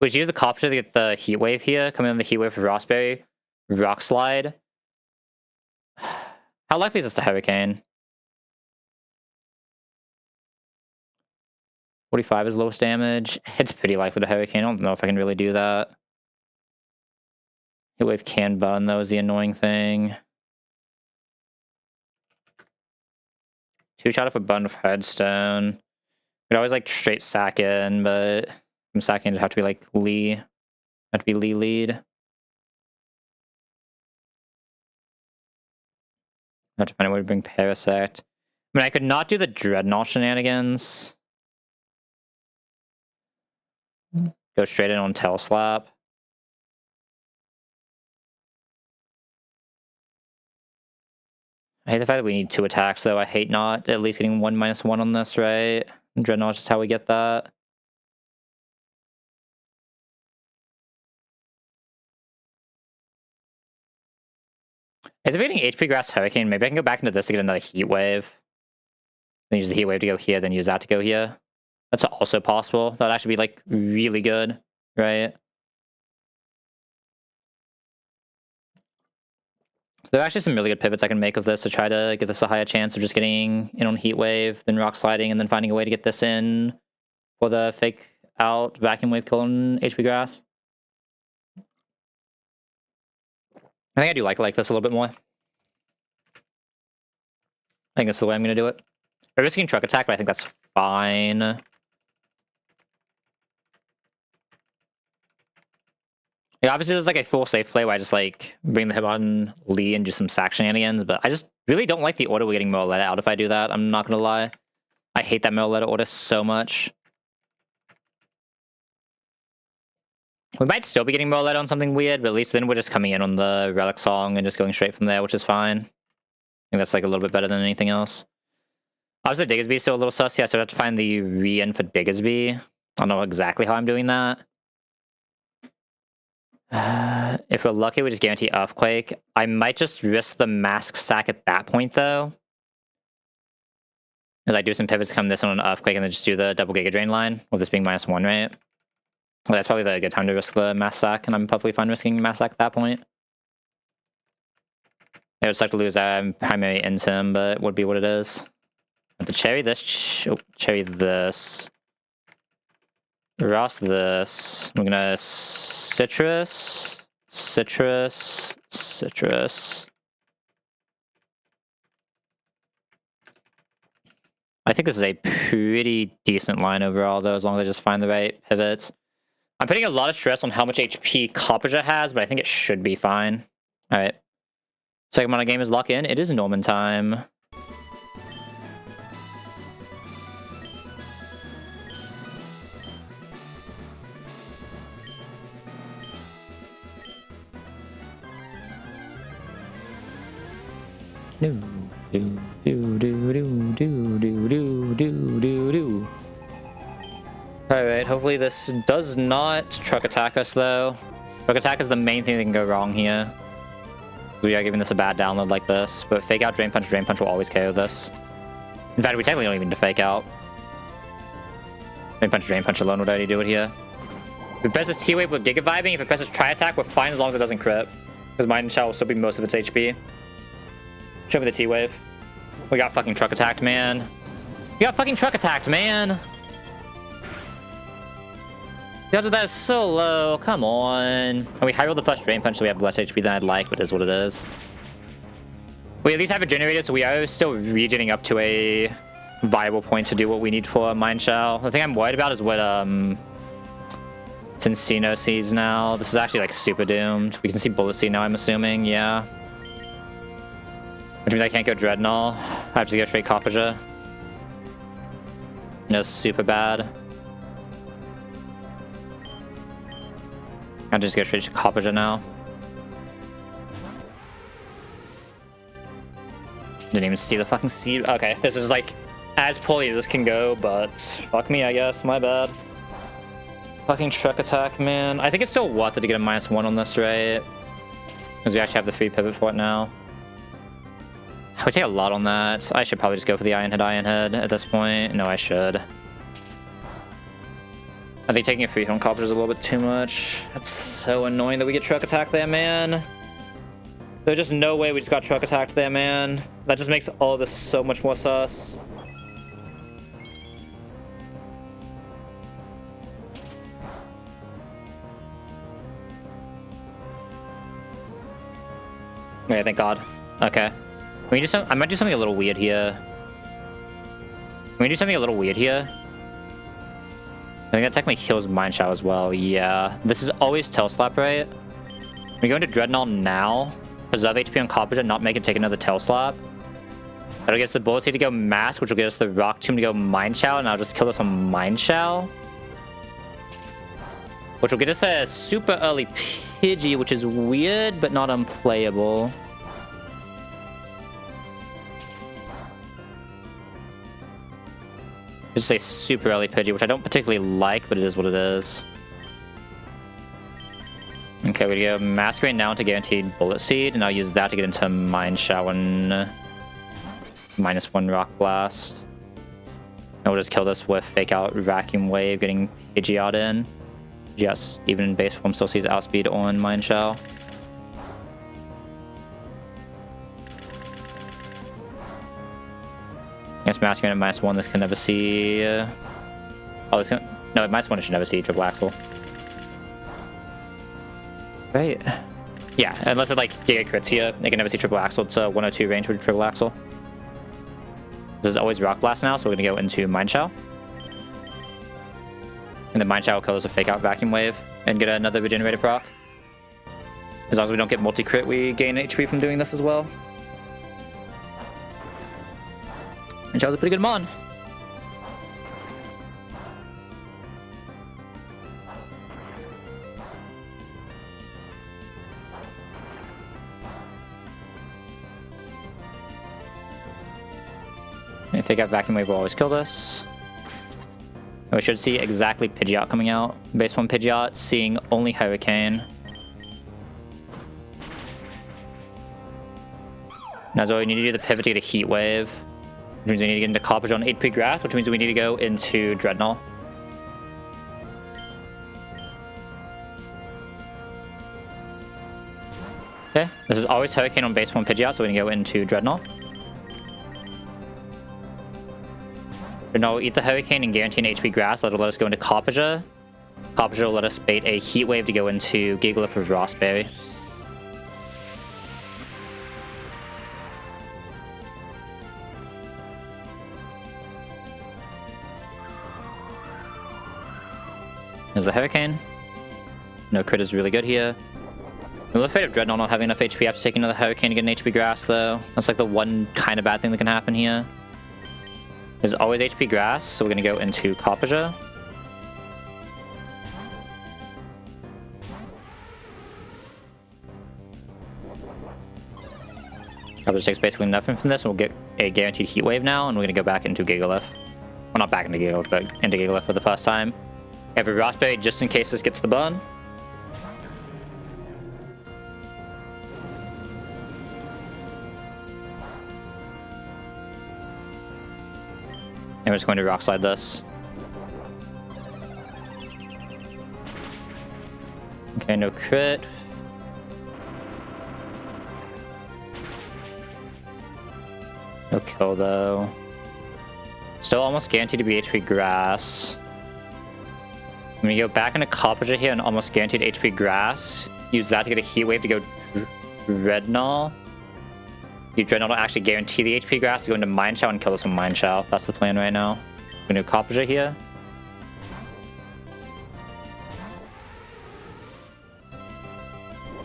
Would you use the Copter to get the Heat Wave here? Come in on the Heat Wave for Rossberry. Rock Slide. How likely is this to Hurricane? 45 is lowest damage. It's pretty likely to Hurricane. I don't know if I can really do that. Heat Wave can bun, though, is the annoying thing. 2-shot if a bun with Headstone. We'd always like straight sack in, but from sack in it'd have to be like Lee. Have to be Lee lead. I have to find a way to bring Parasect. I mean, I could not do the Dreadnought shenanigans. Go straight in on Tail Slap. I hate the fact that we need 2 attacks, though. I hate not at least getting 1 -1 on this, right? Dreadnought's just how we get that. Is it getting HP Grass Hurricane? Maybe I can go back into this to get another Heat Wave. Then use the Heat Wave to go here, then use that to go here. That's also possible. That'd actually be, like, really good, right? So there are actually some really good pivots I can make of this to try to get this a higher chance of just getting in on Heat Wave, then Rock Sliding, and then finding a way to get this in for the fake without Vacuum Wave killing HP Grass. I think I do like this a little bit more. I think that's the way I'm going to do it. We're risking Truck Attack, but I think that's fine. Yeah, obviously there's like a full safe play where I just like bring the hit on Lee and do some sack shenanigans, but I just really don't like the order we're getting Moraletta out if I do that. I'm not going to lie. I hate that Moraletta order so much. We might still be getting Moraletta on something weird, but at least then we're just coming in on the Relic Song and just going straight from there, which is fine. I think that's like a little bit better than anything else. Obviously, Diggersby is still a little sus. Yeah, so I have to find the re-in for Diggersby. I don't know exactly how I'm doing that. If we're lucky, we just guarantee Earthquake. I might just risk the Mask Sack at that point, though. As I do some pivots to come this on an Earthquake and then just do the double Giga Drain line, with this being -1, right? Well, that's probably the good time to risk the Mask Sack, and I'm perfectly fine risking Mask Sack at that point. I would suck to lose primary into him, but it would be what it is. I have to cherry this, cherry this. Ross this. I'm gonna citrus, citrus, citrus. I think this is a pretty decent line overall, though, as long as I just find the right pivots. I'm putting a lot of stress on how much HP Copperja has, but I think it should be fine. Alright. Second mana game is lock in. It is Norman time. Alright, hopefully this does not Truck Attack us, though. Truck Attack is the main thing that can go wrong here. We are giving this a bad download like this, but Fake Out, Drain Punch will always KO this. In fact, we technically don't even need to Fake Out. Drain Punch alone would already do it here. If it presses T-Wave with Giga Vibing, if it presses Tri Attack, we're fine as long as it doesn't crit. Because Mind Shell will still be most of its HP. Show me the T-Wave. We got fucking Truck Attacked, man. We got fucking Truck Attacked, man! The odds of that is so low. Come on. And we high rolled the first Drain Punch, so we have less HP than I'd like, but it is what it is. We at least have a generator, so we are still regenerating up to a viable point to do what we need for Mind Shell. The thing I'm worried about is what Cincino sees now. This is actually like super doomed. We can see Bullet Seed now, I'm assuming. Yeah. Which means I can't go Dreadnought. I have to go straight Copperja. No, super bad. I'll just go straight to Copperja now. Didn't even see the fucking seed. Okay, this is like as poorly as this can go, but fuck me, I guess. My bad. Fucking Truck Attack, man. I think it's still worth it to get a -1 on this, right? Because we actually have the free pivot for it now. I would take a lot on that. I should probably just go for the Iron Head at this point. No, I should. I think taking a free hit on Copperja is a little bit too much. That's so annoying that we get Truck Attack there, man. There's just no way we just got Truck Attacked there, man. That just makes all of this so much more sus. Okay, thank God. Okay. We do some. I might do something a little weird here. Can we do something a little weird here? I think that technically kills Mind Shell as well. Yeah. This is always Tail Slap, right? We go into Dreadnought now. Preserve HP on Copperja, not make it take another Tail Slap. That'll get us the Bullet Seed to go Mask, which will get us the Rock Tomb to go Mind Shell, and I'll just kill this on Mind Shell. Which will get us a super early Pidgey, which is weird, but not unplayable. Just a super early Pidgey, which I don't particularly like, but it is what it is. Okay, we go Masquerade now to guaranteed Bullet Seed, and I'll use that to get into Mind Shell and -1 Rock Blast. And we'll just kill this with Fake Out Vacuum Wave, getting Pidgeot in. Yes, even in base form, still sees outspeed on Mind Shell. Against Masquerade at -1, this can never see. Oh, this can. No, it might one should never see triple axle. Right. Yeah, unless it like Giga crits here, they can never see triple axle. It's a 102 range with triple axle. This is always Rock Blast now, so we're gonna go into Mind Shell. And then Mind Shell will kill us a fake out Vacuum Wave and get another regenerated proc. As long as we don't get multi-crit, we gain HP from doing this as well. And Shell's a pretty good mon. And fake out Vacuum Wave will always kill this. And we should see exactly Pidgeot coming out. Base 1 Pidgeot, seeing only Hurricane. Now, so we need to do the pivot to get a Heat Wave. Which means we need to get into Coppage on 8P Grass, which means we need to go into Dreadnought. Okay, this is always Hurricane on base 1 Pidgeot, so we can go into Dreadnought. Dreadnought will eat the Hurricane and guarantee an HP Grass. That'll let us go into Coppage. Coppage will let us bait a Heat Wave to go into Gigalith with Rossberry. There's the Hurricane. No crit is really good here. I'm a little afraid of Dreadnought not having enough HP after taking another Hurricane to get an HP Grass, though. That's like the one kind of bad thing that can happen here. There's always HP Grass, so we're going to go into Coppage. Coppage takes basically nothing from this, and we'll get a guaranteed Heat Wave now, and we're going to go back into Gigalith. Well, not back into Gigalith, but into Gigalith for the first time. Every Rossberry just in case this gets the burn. And we're just going to Rock Slide this. Okay, no crit. No kill though. Still almost guaranteed to be HP Grass. I'm gonna go back into Coppage here and almost guaranteed HP Grass. Use that to get a Heat Wave to go Dreadnought. Use Dreadnought to actually guarantee the HP Grass to go into Mind Shell and kill us with Mind Shell. That's the plan right now. I'm gonna do Coppage here.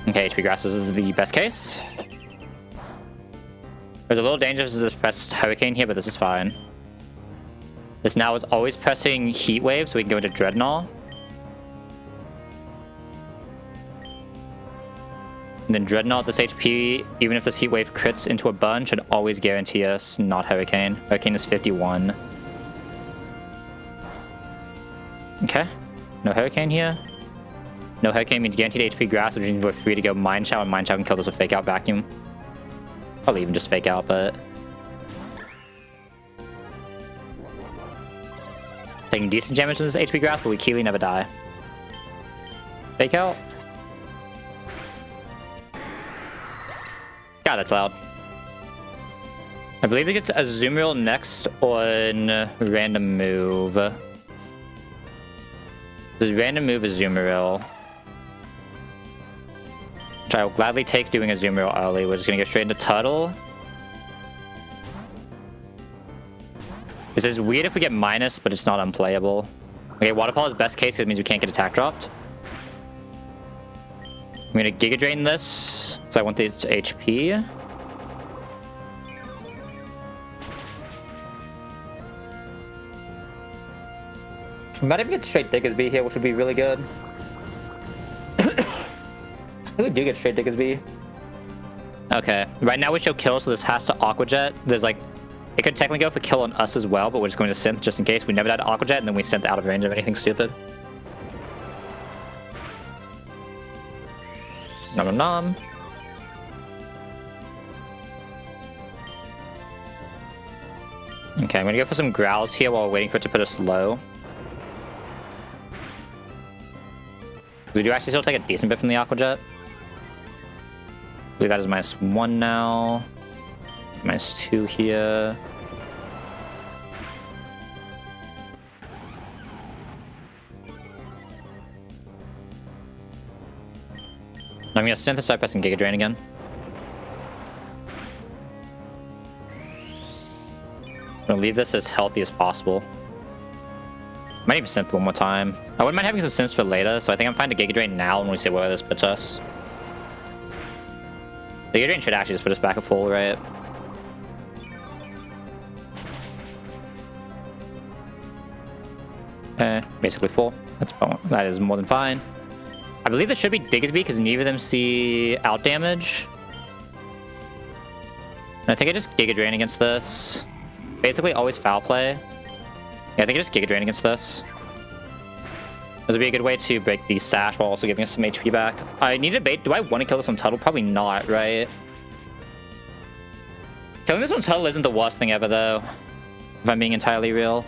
Okay, HP Grass is the best case. There's a little dangerous to press Hurricane here, but this is fine. This now is always pressing Heat Wave, so we can go into Dreadnought. And then Dreadnought, this HP, even if this Heat Wave crits into a burn, should always guarantee us not Hurricane. Hurricane is 51. Okay. No Hurricane here. No Hurricane means guaranteed HP Grass, which means we're free to go Mind Shell, and Mind Shell can kill this with Fake Out Vacuum. Probably even just Fake Out, but... taking decent damage from this HP Grass, but we Keely never die. Fake Out. God, that's loud. I believe it gets a Azumarill next on Random Move. This is Random Move Azumarill. Which I will gladly take doing Azumarill early. We're just gonna go straight into Turtle. This is weird if we get minus, but it's not unplayable. Okay, Waterfall is best case, it means we can't get attack dropped. I'm gonna Giga Drain this, because I want this HP. We might even get straight Diggersby here, which would be really good. We do get straight Diggersby. Okay, right now we show kill, so this has to Aqua Jet. There's like, it could technically go for kill on us as well, but we're just going to Synth just in case. We never died to Aqua Jet, and then we Synth out of range of anything stupid. Nom nom nom. Okay, I'm gonna go for some Growls here while we're waiting for it to put us low. We do actually still take a decent bit from the Aqua Jet. I believe that is -1 now. -2 here. I'm gonna synthesize pressing Giga Drain again. I'm gonna leave this as healthy as possible. Might even synth one more time. I wouldn't mind having some synths for later, so I think I'm fine to Giga Drain now when we see where this puts us. The Giga Drain should actually just put us back at full, right? Basically full. That is more than fine. I believe it should be Diggersby because neither of them see out damage. And I think I just Giga Drain against this. Basically always foul play. Yeah, I think I just Giga Drain against this. This would be a good way to break the Sash while also giving us some HP back. I need to bait. Do I want to kill this on Tuttle? Probably not, right? Killing this on Tuttle isn't the worst thing ever, though. If I'm being entirely real.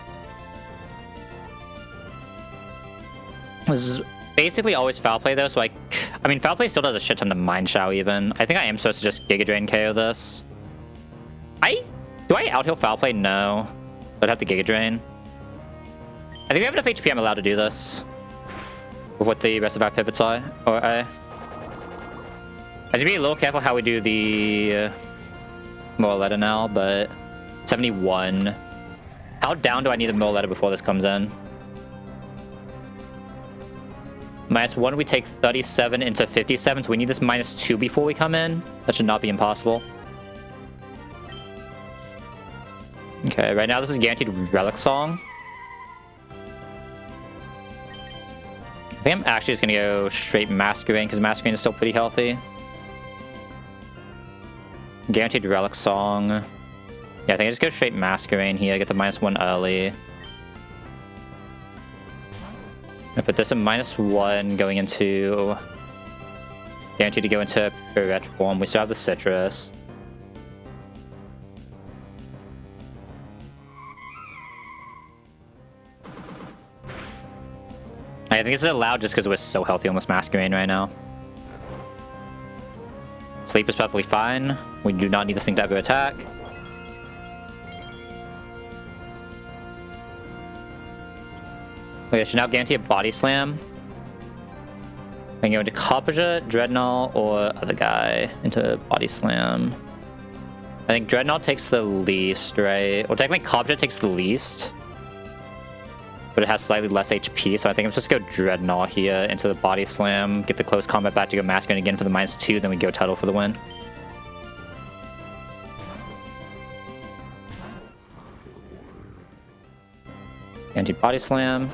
This is basically always foul play, though, so I mean, foul play still does a shit ton of Mind Shower, even. I think I am supposed to just Giga Drain KO this. Do I outheal foul play? No. I'd have to Giga Drain. I think we have enough HP I'm allowed to do this. With what the rest of our pivots are. Or I should be a little careful how we do the Morletta now, but 71. How down do I need the Morletta before this comes in? -1, we take 37 into 57, so we need this -2 before we come in. That should not be impossible. Okay, right now this is guaranteed Relic Song. I think I'm actually just gonna go straight Masquerade, because Masquerade is still pretty healthy. Guaranteed Relic Song. Yeah, I think I just go straight Masquerade here, get the -1 early. I put this at -1 going into... Guaranteed to go into Perret form. We still have the Citrus. I think this is allowed just because we're so healthy on this Masquerade right now. Sleep is perfectly fine. We do not need this thing to ever attack. Okay, I should now guarantee a Body Slam. I can go into Copperjet, Dreadnought, or other guy into Body Slam. I think Dreadnought takes the least, right? Well, technically Copperjet takes the least. But it has slightly less HP, so I think I'm supposed to go Dreadnought here into the Body Slam, get the close combat back to go Masquerade again for the -2, then we go Tuttle for the win. Anti-Body Slam.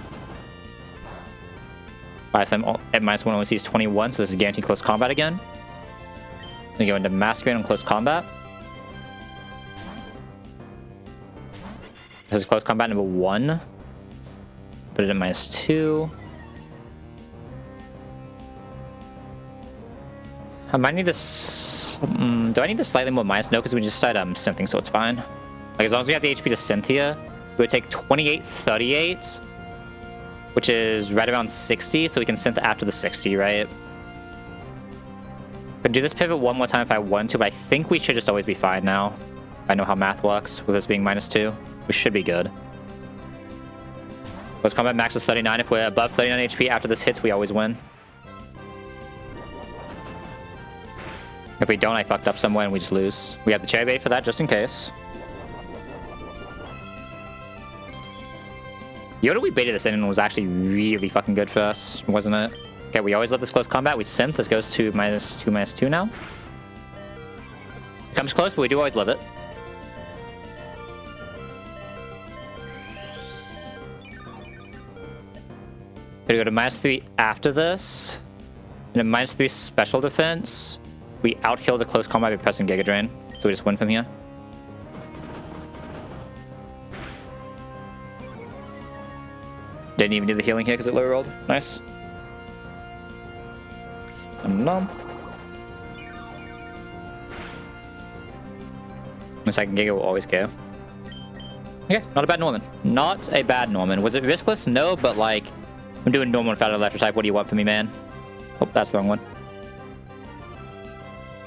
Body Slam at -1 only sees 21, so this is guaranteed close combat again. Then go into Masquerade on close combat. This is close combat number 1. Put it at -2. I might need this... do I need this slightly more minus? No, because we just started synthing, so it's fine. Like, as long as we have the HP to synth here, we would take 28, 38, which is right around 60, so we can synth after the 60, right? Could do this pivot one more time if I want to, but I think we should just always be fine now. I know how math works, with this being -2. We should be good. Close combat max is 39. If we're above 39 HP after this hits, we always win. If we don't, I fucked up somewhere and we just lose. We have the cherry bait for that, just in case. Yoda, we baited this in and it was actually really fucking good for us, wasn't it? Okay, we always love this close combat. We synth. This goes to -2 now. Comes close, but we do always love it. Gonna go to -3 after this. And a -3 special defense. We outheal the close combat by pressing Giga Drain. So we just win from here. Didn't even do the healing here because it low rolled. Nice. Nom. The second Giga will always go. Okay, not a bad Norman. Not a bad Norman. Was it riskless? No, but like, I'm doing Norman without an electro type. What do you want from me, man? Oh, that's the wrong one.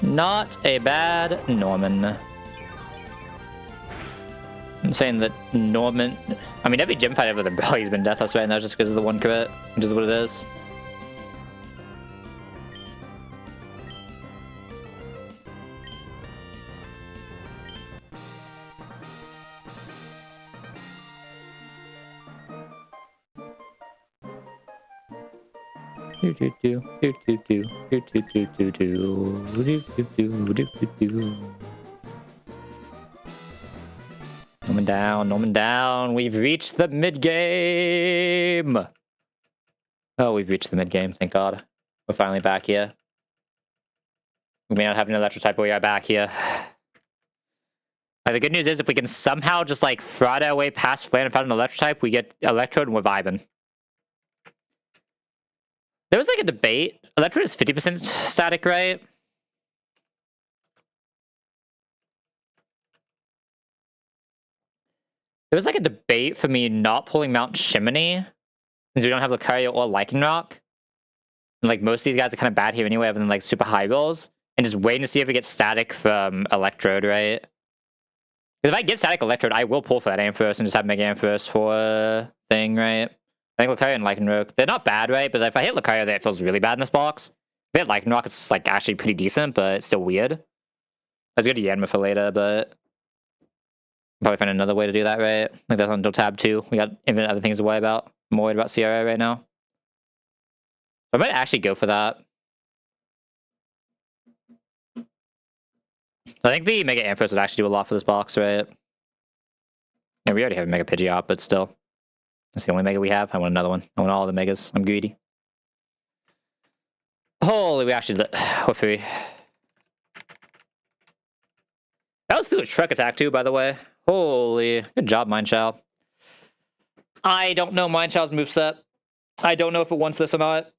Not a bad Norman. I'm saying that Norman... I mean, every gym fight ever the Belly's been deathless right now just because of the one crit, which is what it is. Norman down. We've reached the mid game. Oh, we've reached the mid game. Thank God. We're finally back here. We may not have an electro type, but we are back here. The good news is if we can somehow just like fraud our way past Flan and find an electro type, we get Electrode and we're vibing. There was like a debate. Electrode is 50% static, right? There was like a debate for me not pulling Mount Chimney since we don't have Lucario or Lichen Rock. And like most of these guys are kind of bad here anyway, other than like super high rolls. And just waiting to see if we get static from Electrode, right? Because if I get static Electrode, I will pull for that Ampharos and just have Mega Ampharos for a thing, right? I think Lucario and Lycanroc, they're not bad, right? But if I hit Lucario there, it feels really bad in this box. If I hit Lycanroc, it's like actually pretty decent, but it's still weird. I was going to Yanma for later, but probably find another way to do that, right? Like that's on tab 2. We got infinite other things to worry about. I'm more worried about CRA right now. I might actually go for that. I think the Mega Ampharos would actually do a lot for this box, right? Yeah, we already have a Mega Pidgeot, but still. That's the only Mega we have. I want another one. I want all the Megas. I'm greedy. Holy, we actually... We're free. That was through a Shrek attack too, by the way. Holy. Good job, Mindshell. I don't know Mindshell's moveset. I don't know if it wants this or not.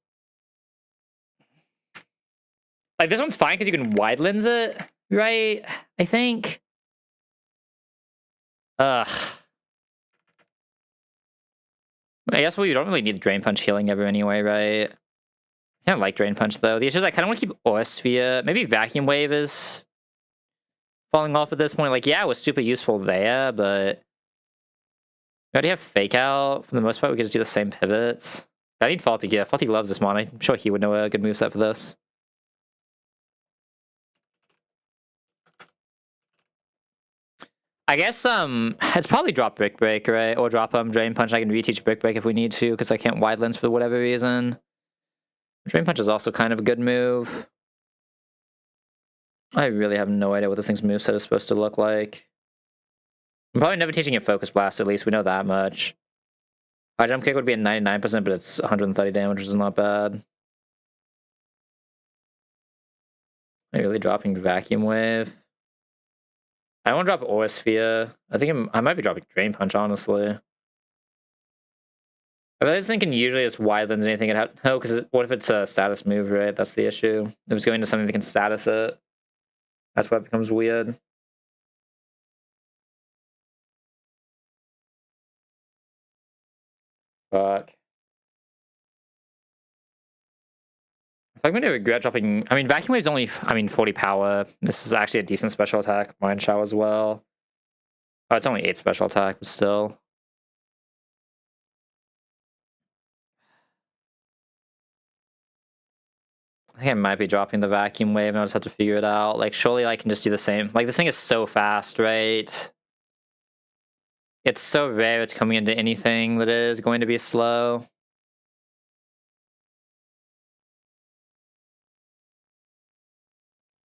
Like, this one's fine because you can wide lens it, right? I think. I guess we don't really need Drain Punch healing ever anyway, right? I kind of like Drain Punch, though. The issue is I kind of want to keep Aura Sphere. Maybe Vacuum Wave is falling off at this point. Like, yeah, it was super useful there, but we already have Fake Out. For the most part, we can just do the same pivots. I need Faulty Gift. Faulty loves this mon. I'm sure he would know a good moveset for this. I guess it's probably drop Brick Break, right? Or drop Drain Punch. I can reteach Brick Break if we need to, because I can't wide lens for whatever reason. Drain Punch is also kind of a good move. I really have no idea what this thing's moveset is supposed to look like. I'm probably never teaching it Focus Blast, at least. We know that much. High Jump Kick would be at 99%, but it's 130 damage, which is not bad. Am I really dropping Vacuum Wave? I don't want to drop Aura Sphere. I think I might be dropping Drain Punch, honestly. I was thinking usually it's wide lens anything. No, because what if it's a status move, right? That's the issue. If it's going to something that can status it, that's why it becomes weird. Fuck. If I'm going to regret dropping... I mean, Vacuum Wave's only, 40 power. This is actually a decent special attack. Mind Shell as well. Oh, it's only 8 special attack, but still. I think I might be dropping the Vacuum Wave, and I'll just have to figure it out. Like, surely I can just do the same. Like, this thing is so fast, right? It's so rare it's coming into anything that is going to be slow.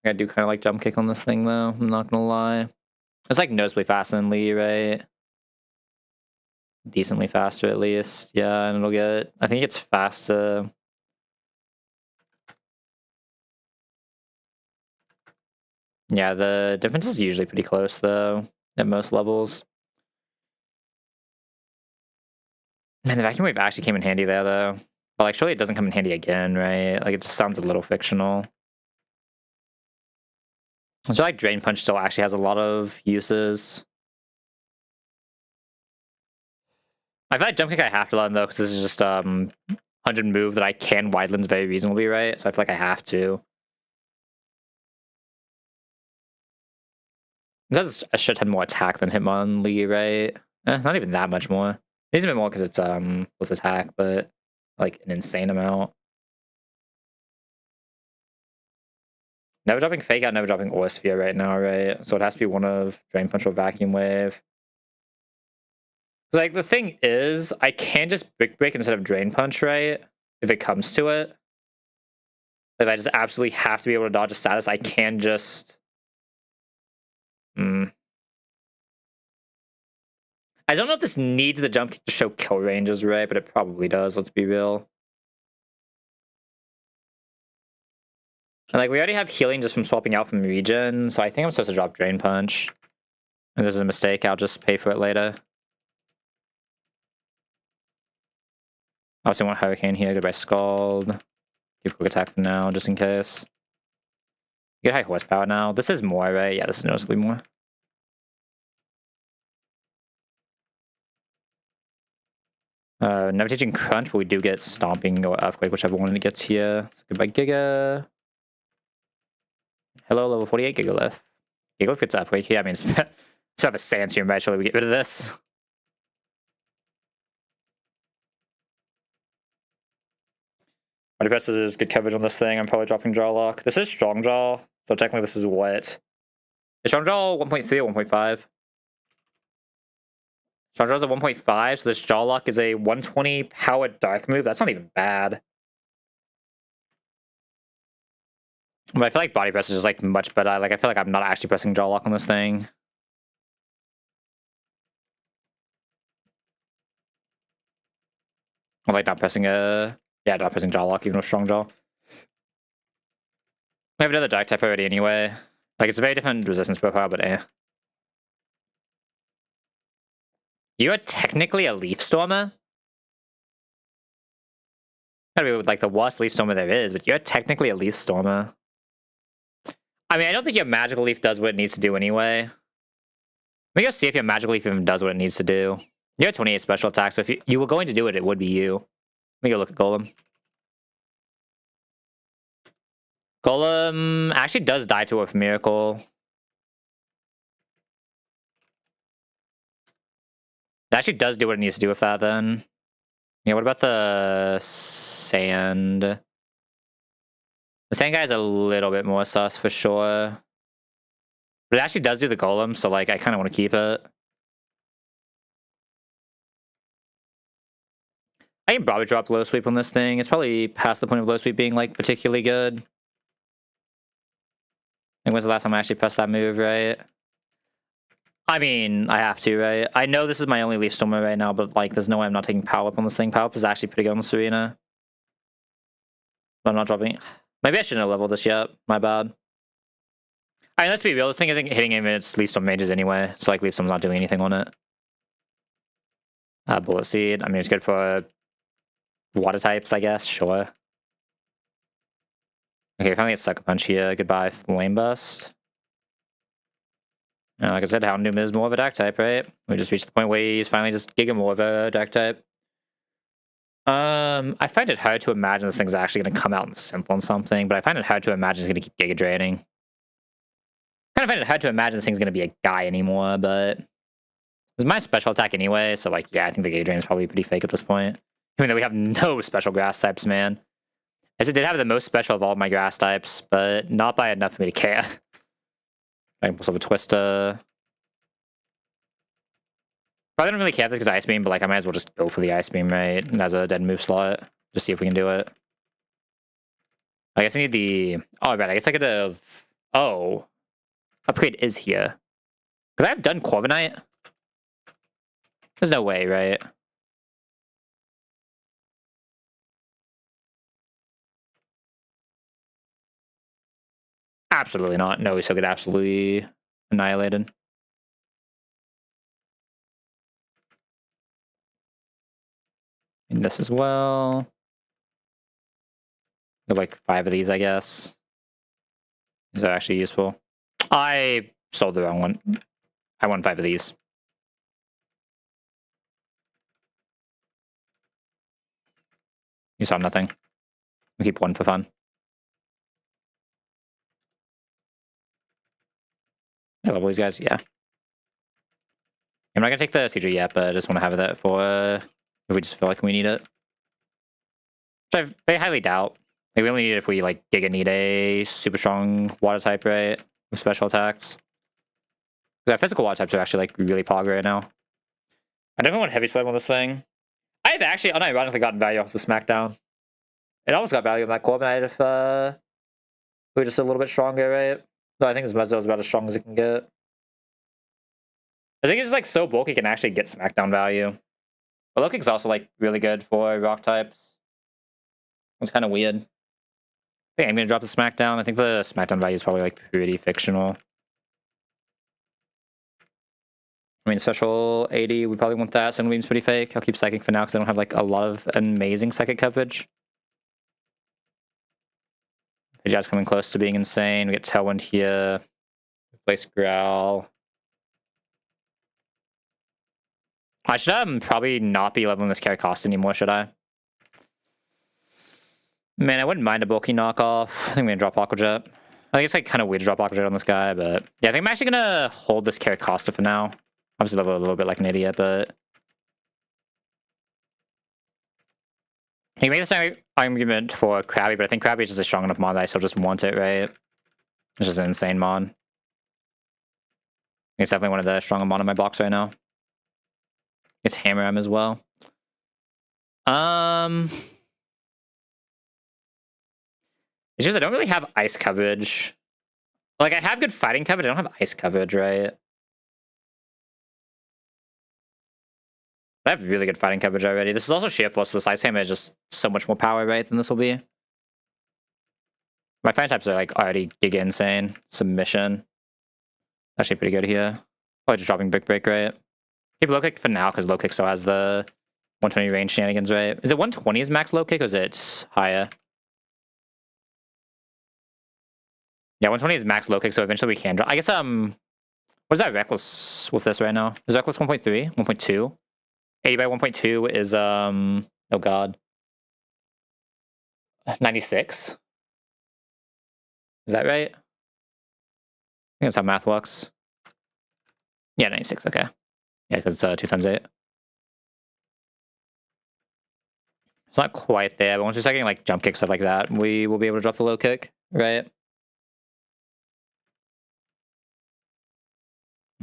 I do kind of like Jump Kick on this thing, though. I'm not gonna lie. It's like noticeably faster than Lee, right? Decently faster, at least. Yeah, and it'll get... I think it's faster... Yeah, the difference is usually pretty close, though, at most levels. Man, the Vacuum Wave actually came in handy there, though. But, like, surely it doesn't come in handy again, right? Like, it just sounds a little fictional. I feel like Drain Punch still actually has a lot of uses. I feel like Jump Kick I have to learn, though, because this is just 100 move that I can wide lens very reasonably, right? So I feel like I have to. It does a shit ton more attack than Hitmonlee, right? Not even that much more. It needs a bit more because it's with attack, but like an insane amount. Never dropping Fake Out, never dropping Aura Sphere right now, right? So it has to be one of Drain Punch or Vacuum Wave. Like, the thing is, I can just Brick Break instead of Drain Punch, right? If it comes to it. If I just absolutely have to be able to dodge a status, I can just... I don't know if this needs the jump kick to show kill ranges, right? But it probably does, let's be real. And like, we already have healing just from swapping out from regen, so I think I'm supposed to drop Drain Punch. If this is a mistake, I'll just pay for it later. Obviously, I want Hurricane here. Goodbye, Scald. Keep quick attack for now, just in case. Get high horsepower now. This is more, right? Yeah, this is noticeably more. Never teaching Crunch, but we do get Stomping or Earthquake, whichever one it gets here. So goodbye, Giga. Hello, level 48 Gigalith. Gigalith gets Earthquake here. I mean, it's sort of a Sandstorm, right? Surely we get rid of this. Body presses is good coverage on this thing. I'm probably dropping Jaw Lock. This is Strong Jaw, so technically this is what? Is Strong Jaw 1.3 or 1.5? Strong Jaw is a 1.5, so this Jaw Lock is a 120 powered Dark move. That's not even bad. But I feel like Body Press is just like much better. Like, I feel like I'm not actually pressing Jaw Lock on this thing. I like not pressing a... Yeah, not pressing Jaw Lock even with Strong Jaw. We have another Dark type already anyway. Like, it's a very different resistance profile, but eh. You are technically a Leaf Stormer? Gotta be like the worst Leaf Stormer there is, but you're technically a Leaf Stormer. I mean, I don't think your Magical Leaf does what it needs to do anyway. Let me go see if your Magical Leaf even does what it needs to do. You have 28 special attacks, so if you were going to do it, it would be you. Let me go look at Golem. Golem actually does die to a Miracle. It actually does do what it needs to do with that, then. Yeah, what about the Sand? The Sand guy is a little bit more sus, for sure. But it actually does do the Golem, so, like, I kind of want to keep it. I can probably drop Low Sweep on this thing. It's probably past the point of Low Sweep being, like, particularly good. I think when's the last time I actually pressed that move, right? I mean, I have to, right? I know this is my only Leaf Stormer right now, but, like, there's no way I'm not taking Power Up on this thing. Power Up is actually pretty good on this arena. But I'm not dropping... Maybe I shouldn't have leveled this yet. My bad. I mean, let's be real. This thing isn't hitting even its Leaf Storm mages anyway. So, like, Leaf Storm's not doing anything on it. Bullet Seed. I mean, it's good for water types, I guess. Sure. Okay, finally get Sucker Punch here. Goodbye, Flame Burst. Like I said, Houndoom is more of a Dark type, right? We just reached the point where he's finally just Giga more of a Dark type. I find it hard to imagine this thing's actually going to come out in Simple and something, but I find it hard to imagine it's going to keep Giga draining. Kind of find it hard to imagine this thing's going to be a guy anymore, but it's my special attack anyway, so like, yeah, I think the Giga drain is probably pretty fake at this point. Even though we have no special grass types, man. As it did have the most special of all of my grass types, but not by enough for me to care. I can pull up a Twister. Probably don't really care if this is Ice Beam, but like I might as well just go for the Ice Beam, right? And as a dead move slot. Just see if we can do it. I guess I need the... Oh, right, I guess I could have... Oh. Upgrade is here. Could I have done Corviknight? There's no way, right? Absolutely not. No, we still get absolutely annihilated. And this as well. Have like 5 of these, I guess. These are actually useful. I sold the wrong one. I want 5 of these. You saw nothing. We keep 1 for fun. I level these guys, yeah. I'm not gonna take the CG yet, but I just want to have that for if we just feel like we need it. Which I very highly doubt. Like, we only need it if we like Giga need a super strong water type, right? With special attacks. Because our physical water types are actually like really pog right now. I definitely want heavy slam on this thing. I've actually unironically gotten value off the Smackdown. It almost got value of that Corviknight if We're just a little bit stronger, right? No, I think this Mezzo is about as strong as it can get. I think it's just like so bulky it can actually get smackdown value. But low kick's also like really good for rock types. It's kind of weird. I think I'm gonna drop the smackdown. I think the smackdown value is probably like pretty fictional. I mean, special 80, we probably want that. Sunbeam's pretty fake. I'll keep psychic for now because I don't have like a lot of amazing psychic coverage. Jab's coming close to being insane. We get Tailwind here. Replace Growl. I should probably not be leveling this carry cost anymore, should I? Man, I wouldn't mind a bulky knockoff. I think I'm gonna drop Aqua Jet. I think it's like kind of weird to drop Aqua Jet on this guy, but yeah, I think I'm actually gonna hold this carry Costa for now. Obviously level a little bit like an idiot, but he made this argument for Krabby, but I think Krabby is just a strong enough mod that I still just want it, right? It's just an insane mod. It's definitely one of the stronger mod in my box right now. It's Hammer M as well. It's just I don't really have ice coverage. Like, I have good fighting coverage, I don't have ice coverage, right? I have really good fighting coverage already. This is also sheer force, so this ice hammer is just so much more power, right, than this will be. My fighting types are like already giga insane. Submission. Actually pretty good here. Probably just dropping Brick Break, right? Keep low kick for now, because low kick still has the 120 range shenanigans, right? Is it 120 is max low kick, or is it higher? Yeah, 120 is max low kick, so eventually we can drop. I guess, what is that Reckless with this right now? Is Reckless 1.3? 1.2? 80 by 1.2 is, oh god. 96? Is that right? I think that's how math works. Yeah, 96, okay. Yeah, because it's 2 times 8. It's not quite there, but once we start getting like jump kick, stuff like that, we will be able to drop the low kick, right?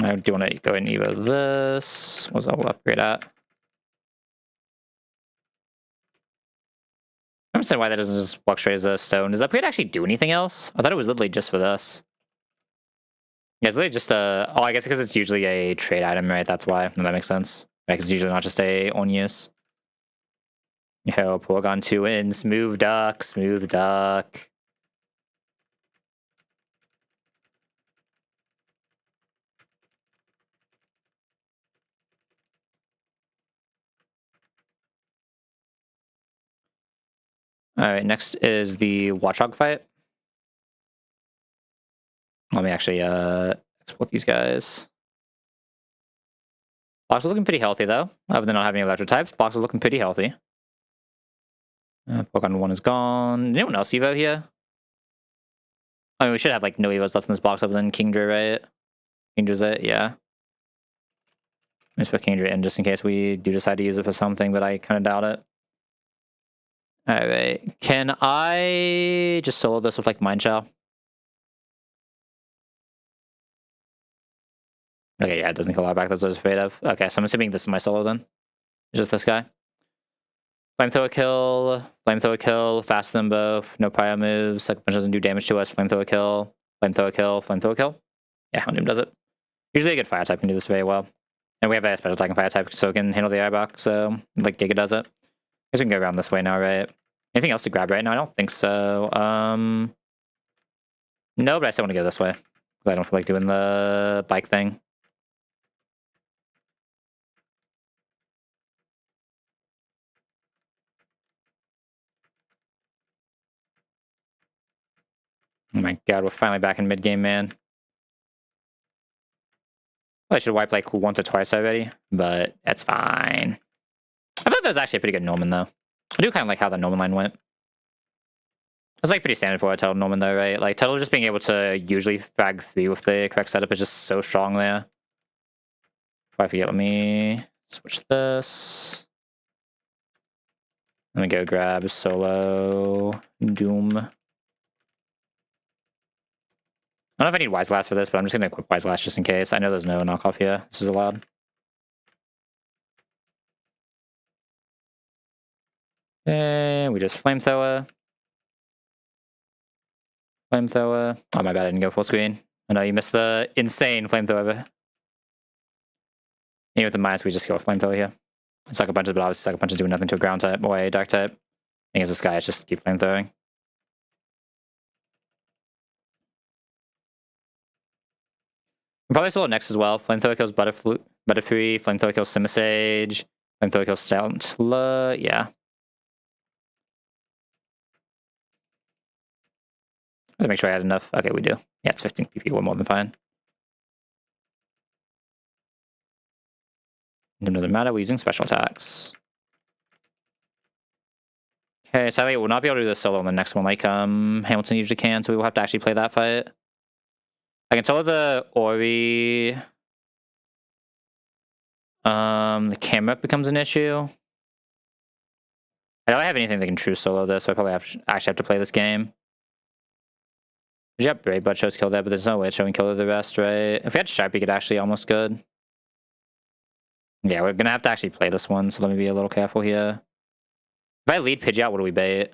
I do want to go ahead and evo this. What's that upgrade at? I don't understand why that doesn't just walk straight as a stone. Does that upgrade actually do anything else? I thought it was literally just for this. Yeah, it's literally just a... Oh, I guess because it's usually a trade item, right? That's why. No, that makes sense. Right, because it's usually not just a on use. Yo, Porygon 2 in. Smooth duck. Smooth duck. Alright, next is the Watchdog fight. Let me actually export these guys. Box is looking pretty healthy, though. Other than not having electro types, box is looking pretty healthy. Pokemon 1 is gone. Anyone else Evo here? I mean, we should have, like, no Evos left in this box other than Kingdra, right? Kingdra's it, yeah. Let's put Kingdra in just in case we do decide to use it for something, but I kind of doubt it. Alright, can I just solo this with, like, Mind Shell? Okay, yeah, it doesn't kill our back, that's what I was afraid of. Okay, so I'm assuming this is my solo then. It's just this guy. Flamethrower kill, faster than both, no prior moves, Sucker Punch doesn't do damage to us, flamethrower kill, flamethrower kill, flamethrower kill. Yeah, Houndoom does it. Usually a good fire type can do this very well. And we have a special attacking fire type, so it can handle the airbox, so like Giga does it. I guess we can go around this way now, right? Anything else to grab right now? I don't think so. No, but I still want to go this way. Because I don't feel like doing the bike thing. Oh my god, we're finally back in mid-game, man. I should wipe like once or twice already, but that's fine. I thought that was actually a pretty good Norman, though. I do kind of like how the Norman line went. It's like pretty standard for a Turtle Norman, though, right? Like, Turtle just being able to usually frag 3 with the correct setup is just so strong there. Before I forget, let me switch this. Let me go grab Solo Doom. I don't know if I need Wise Glass for this, but I'm just going to equip Wise Glass just in case. I know there's no knockoff here. This is allowed. And we just Flamethrower. Flamethrower. Oh, my bad, I didn't go full screen. I know you missed the insane flamethrower. Even with the minus, we just go with flamethrower here. Sucker punches, but obviously sucker punches do nothing to a ground type or a dark type. Thing is, this guy is just keep flamethrowing. Probably solo next as well. Flamethrower kills Butterfree, Flamethrower kills Simisage, Flamethrower kills Stantler. Yeah. Let's make sure I had enough. Okay, we do. Yeah, it's 15 PP. We're more than fine. It doesn't matter. We're using special attacks. Okay, sadly, we'll not be able to do this solo on the next one like Hamilton usually can, so we will have to actually play that fight. I can solo the Ori. The camera becomes an issue. I don't have anything that can true solo this, so I probably actually have to play this game. Yep, Brave Butt shows kill that, but there's no way it's showing kill the rest, right? If we had Sharpie, it actually almost good. Yeah, we're gonna have to actually play this one, so let me be a little careful here. If I lead Pidgeot, what do we bait?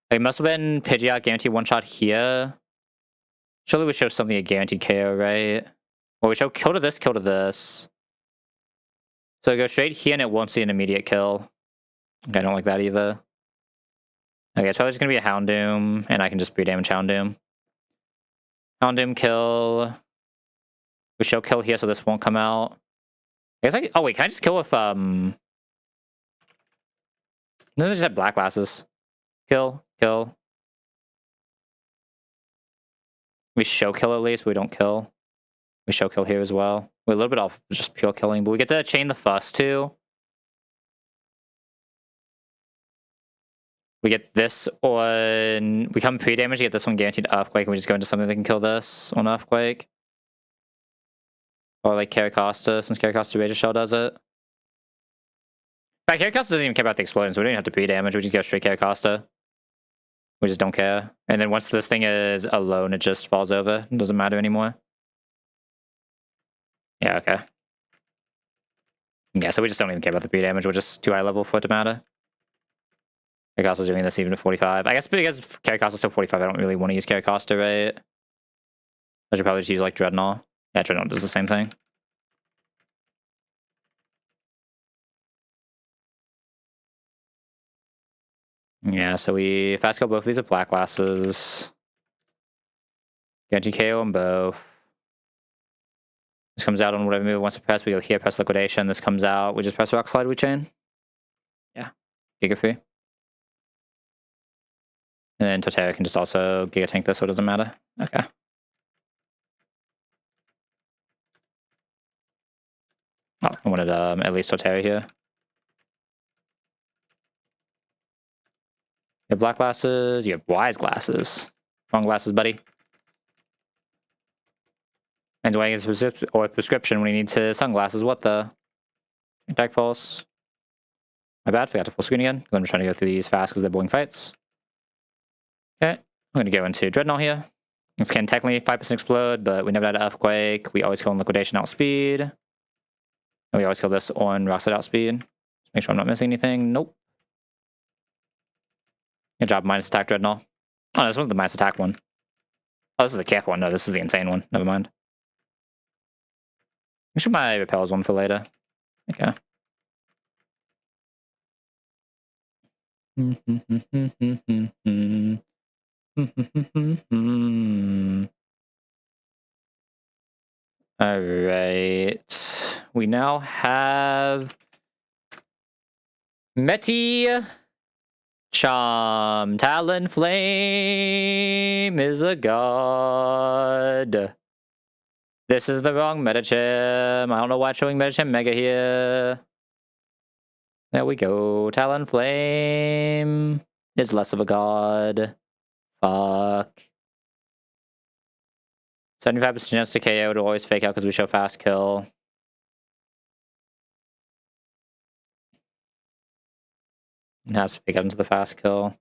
It must have been Pidgeot guaranteed one shot here. Surely we show something a guaranteed KO, right? Well, we show kill to this, kill to this. So we go straight here and it won't see an immediate kill. Okay, I don't like that either. Okay, it's probably just gonna be a Houndoom, and I can just pre-damage Houndoom. Houndoom kill. We show kill here, so this won't come out. I guess oh wait, can I just kill with No, they just have black glasses. Kill, kill. We show kill at least, but we don't kill. We show kill here as well. We're a little bit off just pure killing, but we get to chain the fuss too. We get this on... We come pre-damage, get this one guaranteed Earthquake, and we just go into something that can kill this on Earthquake. Or like Caracosta, since Caracosta Razor Shell does it. In fact, Caracosta doesn't even care about the explosion, so we don't even have to pre-damage, we just go straight Caracosta. We just don't care. And then once this thing is alone, it just falls over. It doesn't matter anymore. Yeah, okay. Yeah, so we just don't even care about the pre-damage, we're just too high level for it to matter. Caracosta's doing this even at 45. I guess because Caracosta's still 45, I don't really want to use Caracosta, right? I should probably just use like Dreadnought. Yeah, Dreadnought does the same thing. Yeah, so we fast kill both of these with black glasses. Guarantee KO on both. This comes out on whatever move it wants to press. We go here, press liquidation. This comes out. We just press rock slide, we chain. Yeah, Giga free. And then Torterra can just also Giga tank this, so it doesn't matter. Okay. Oh, I wanted at least Torterra here. You have black glasses. You have wise glasses. Wrong glasses, buddy. And doing his prescription when he needs his sunglasses. What the? Attack pulse. My bad, forgot to full screen again. I'm just trying to go through these fast because they're boring fights. Okay, I'm going to go into Dreadnought here. This can technically 5% explode, but we never had an Earthquake. We always kill on Liquidation outspeed. And we always kill this on Rockslide outspeed. Just make sure I'm not missing anything. Nope. Good job, minus attack Dreadnought. Oh, this wasn't the minus attack one. Oh, this is the careful one. No, this is the insane one. Never mind. Make sure my repels one for later. Okay. Alright. We now have Meti Charm. Talonflame is a god. This is the wrong Metacham. I don't know why it's showing Metacham Mega here. There we go. Talonflame is less of a god. Fuck. 75% chance to KO to always fake out because we show fast kill. It has to fake out into the fast kill.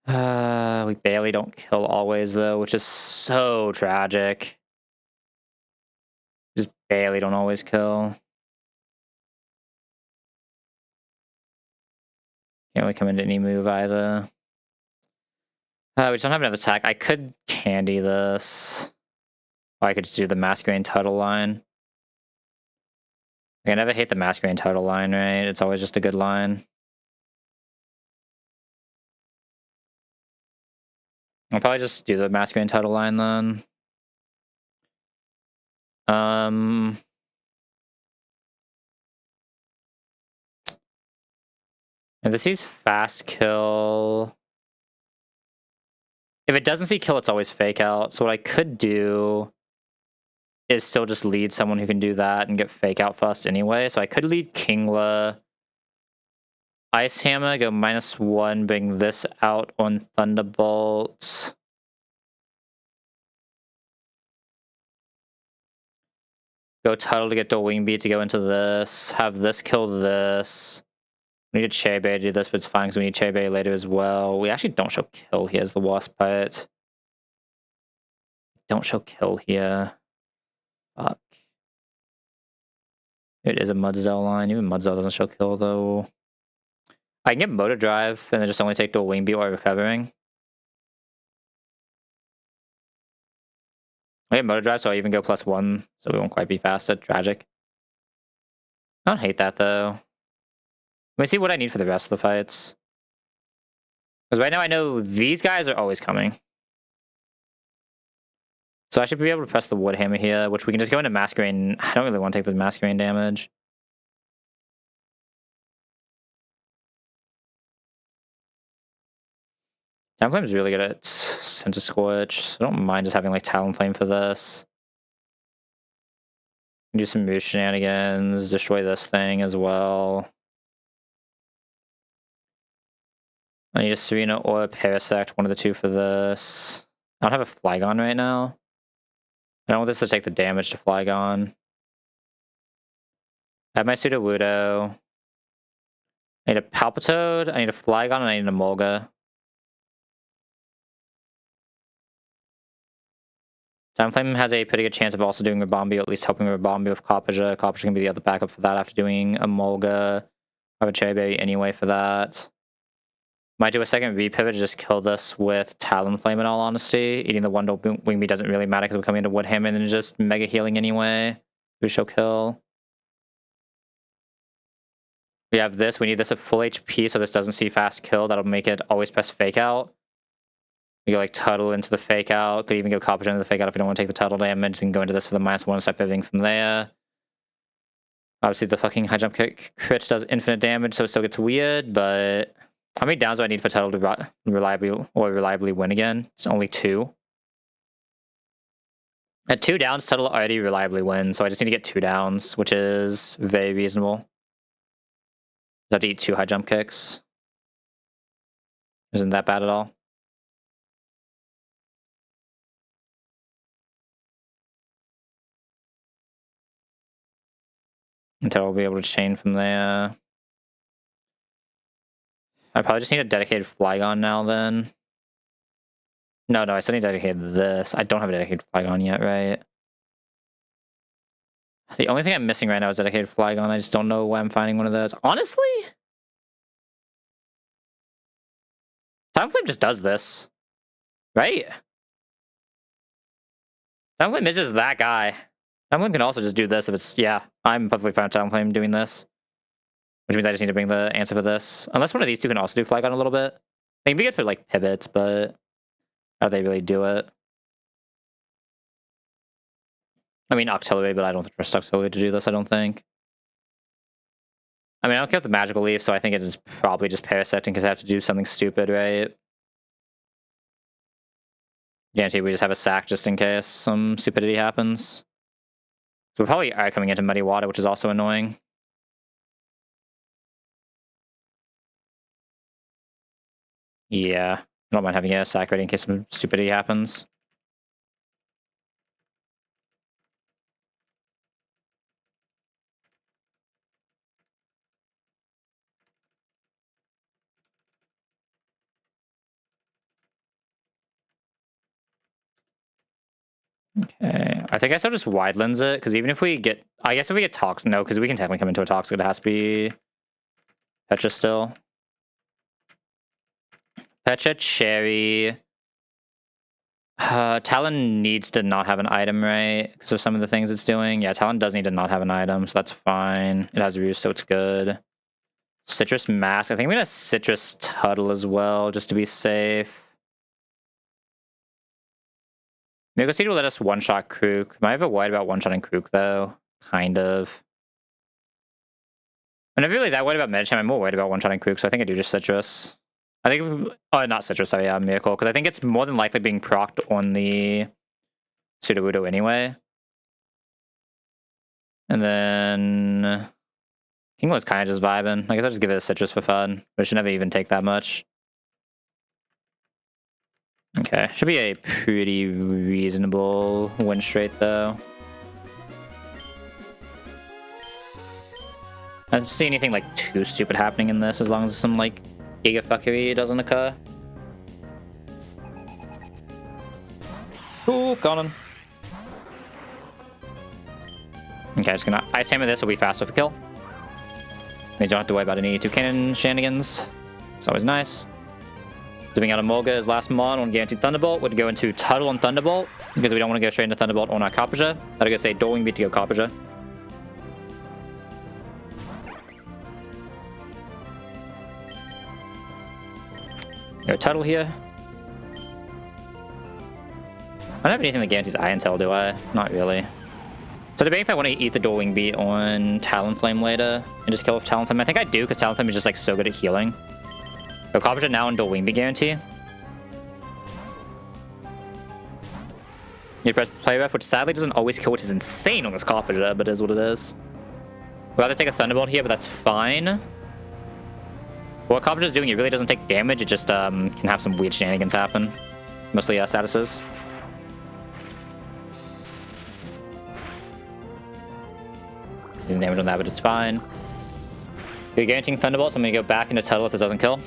We barely don't kill always though, which is so tragic. Just barely don't always kill. Can't really come into any move either. We just don't have enough attack. I could candy this. Or I could just do the Masquerade Tuttle line. I never hate the Masquerade Tuttle line, right? It's always just a good line. I'll probably just do the Masquerade Tuttle line then. If this sees fast kill... If it doesn't see kill, it's always fake out. So what I could do is still just lead someone who can do that and get fake out first anyway. So I could lead Kingla, Ice Hammer, go -1, bring this out on Thunderbolt. Go Tuttle to get the Wing Beat to go into this. Have this kill this. We need a Cherry Berry to do this, but it's fine because we need Cherry Berry later as well. We actually don't show kill here as the worst part. Don't show kill here. Fuck. It is a Mudsdale line. Even Mudsdale doesn't show kill though. I can get Motor Drive and then just only take the Wing Beat while recovering. I get Motor Drive, so I even go +1, so we won't quite be faster. Tragic. I don't hate that though. Let me see what I need for the rest of the fights. Because right now I know these guys are always coming. So I should be able to press the Wood Hammer here, which we can just go into Masquerade. I don't really want to take the Masquerade damage. Talonflame's really good at Sense of Scorch, so I don't mind just having like Talonflame for this. Do some Moose shenanigans, destroy this thing as well. I need a Serena or a Parasect, one of the two for this. I don't have a Flygon right now. I don't want this to take the damage to Flygon. I have my Sudowoodo. I need a Palpitoad, I need a Flygon, and I need a Molga. Talonflame has a pretty good chance of also doing Ribombee, or at least helping Ribombee with Copperja. Copperja can be the other backup for that after doing a Molga. I have a Cherry Berry anyway for that. Might do a second repivot to just kill this with Talonflame in all honesty. Eating the Wing Beat doesn't really matter because we're coming into Wood Hammer and just Mega Healing anyway. We shall kill. We have this. We need this at full HP so this doesn't see fast kill. That'll make it always press Fake Out. We go like Tuttle into the Fake Out. Could even go Copperja into the Fake Out if we don't want to take the Tuttle damage. Then go into this for the -1 and start pivoting from there. Obviously the fucking High Jump Kick crit does infinite damage so it still gets weird, but... How many downs do I need for Tuttle to reliably win again? It's only 2. At 2 downs, Tuttle already reliably wins, so I just need to get 2 downs, which is very reasonable. I have to eat 2 high jump kicks. Isn't that bad at all. Until I'll be able to chain from there. I probably just need a dedicated Flygon now then. No, I still need to dedicate this. I don't have a dedicated Flygon yet, right? The only thing I'm missing right now is dedicated Flygon. I just don't know why I'm finding one of those. Honestly? Talonflame just does this. Right? Talonflame is just that guy. Talonflame can also just do this if it's... Yeah, I'm perfectly fine with Talonflame doing this. Which means I just need to bring the answer for this. Unless one of these two can also do Flygon a little bit. They can be good for, like, pivots, but... How do they really do it? I mean, Octillery, but I don't trust Octillery to do this, I don't think. I mean, I don't care with the Magical Leaf, so I think it is probably just Parasecting because I have to do something stupid, right? Guarantee we just have a sack just in case some stupidity happens. So we probably are coming into Muddy Water, which is also annoying. Yeah, I don't mind having a sack ready in case some stupidity happens. Okay, I think I still just wide lens it, because even if we get... I guess if we get Toxic... No, because we can technically come into a Toxic, it has to be Petra still. Fetch a cherry. Talon needs to not have an item, right? Because of some of the things it's doing. Yeah, Talon does need to not have an item, so that's fine. It has Roost, so it's good. Citrus Mask. I think I'm gonna Citrus Tuttle as well, just to be safe. Miracle Seed will let us one-shot Krook. Am I ever worried about one-shotting Krook, though? Kind of. I'm never really that worried about Medicham. I'm more worried about one-shotting Krook, so I think I do just Citrus. I think, oh, not Citrus, sorry, yeah, Miracle, because I think it's more than likely being procced on the Sudowoodo anyway. And then Kinglet's kind of just vibing. I guess I'll just give it a Citrus for fun, but it should never even take that much. Okay, should be a pretty reasonable win straight, though. I don't see anything, like, too stupid happening in this, as long as some, like, gigafuckery doesn't occur. Ooh, gone. Okay, just gonna Ice Hammer this, will be faster for kill. You don't have to worry about any 2-cannon shenanigans. It's always nice. Zooming out of Mulga as last mon on Guaranteed Thunderbolt. Would go into Tuttle on Thunderbolt, because we don't want to go straight into Thunderbolt on our Carpager. I'd go say Dorwing Beat to go Carpager. Go Tuttle here. I don't have anything that guarantees Iron Tail, do I? Not really. So debating if I want to eat the Dorwing Beat on Talonflame later and just kill with Talonflame. I think I do, because Talonflame is just like so good at healing. So Carpager now on Dorwing Beat guarantee. You press play ref, which sadly doesn't always kill, which is insane on this Carpager, but it is what it is. We'll have to take a Thunderbolt here, but that's fine. What Carpager's doing, it really doesn't take damage, it just can have some weird shenanigans happen. Mostly statuses. Using damage on that, but it's fine. You're guaranteeing Thunderbolt, so I'm gonna go back into Tuttle if this doesn't kill.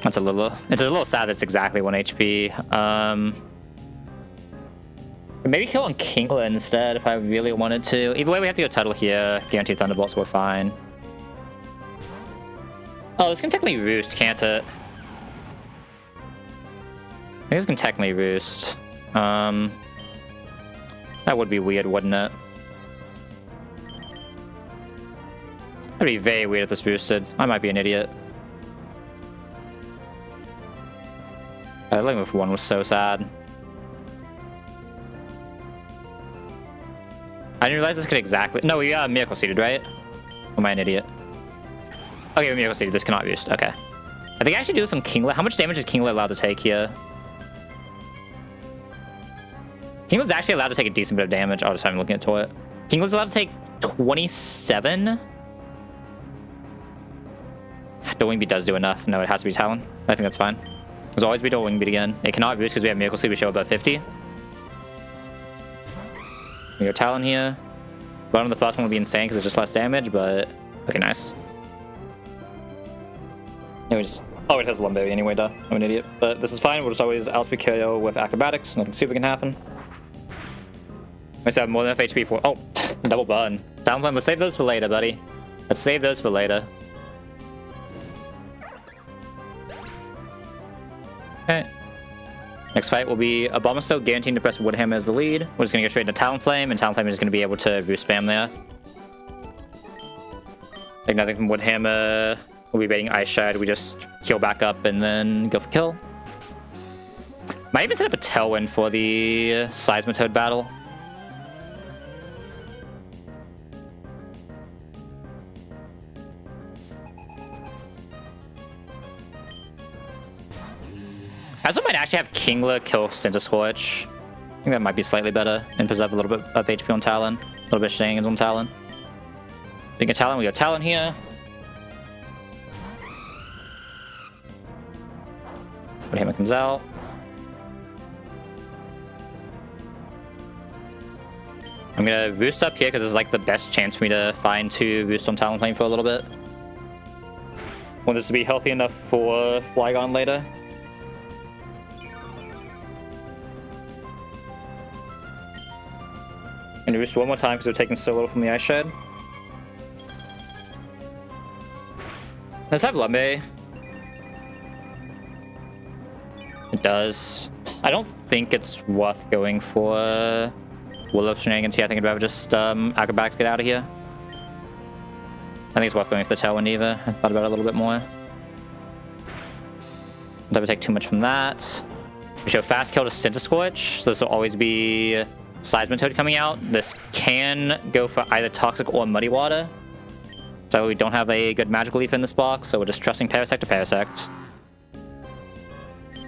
It's a little sad that it's exactly 1 HP. Maybe kill on Kingler instead if I really wanted to. Either way, we have to go Tuttle here. Guaranteed Thunderbolt, so we're fine. Oh, this can technically Roost, can't it? I think this can technically Roost. That would be weird, wouldn't it? That'd be very weird if this roosted. I might be an idiot. Living with 1 was so sad. I didn't realize this could exactly... No, we Miracle Seeded, right? Or am I an idiot? Okay, we Miracle Seeded. This cannot roost. Okay. I think I should do some Kinglet. How much damage is Kinglet allowed to take here? Kinglet's actually allowed to take a decent bit of damage. Oh, just I'm looking at it. Kinglet's allowed to take 27? Dorwing Beat does do enough. No, it has to be Talon. I think that's fine. There's always be Dorwing Beat again. It cannot boost because we have Miracle Seed. We show above 50. We go Talon here. Bottom of the first one would be insane because it's just less damage, but okay, nice. Anyways, oh, it has Lumberry anyway, duh. I'm an idiot. But this is fine. We'll just always outspeed KO with Acrobatics. Nothing stupid can happen. I still have more than enough HP for... Oh, double burn. Talonflame, let's save those for later, buddy. Let's save those for later. Okay. Next fight will be Abomasnow, guaranteeing to press Woodhammer as the lead. We're just going to go straight into Talonflame, and Talonflame is going to be able to boost spam there. Like nothing from Woodhammer. We'll be baiting Ice Shard. We just heal back up and then go for kill. Might even set up a Tailwind for the Seismitoad battle. I also might actually have Kingler kill Scorch. I think that might be slightly better and preserve a little bit of HP on Talon. A little bit of shenanigans on Talon. We get Talon, we go Talon here. Woodhammer comes out. I'm gonna boost up here because it's like the best chance for me to find 2 boost on Talonflame for a little bit. Want this to be healthy enough for Flygon later. And boost one more time because we're taking so little from the Ice Shed. Let's have Lumberry. It does. I don't think it's worth going for Willow shenanigans here. I think I'd rather just acrobatics get out of here. I think it's worth going for the Tailwind Eva. I thought about it a little bit more. Never take too much from that. We show fast kill to Scorch, so this will always be Seismitoad coming out. This can go for either Toxic or Muddy Water. So we don't have a good Magical Leaf in this box, so we're just trusting Parasect to Parasect.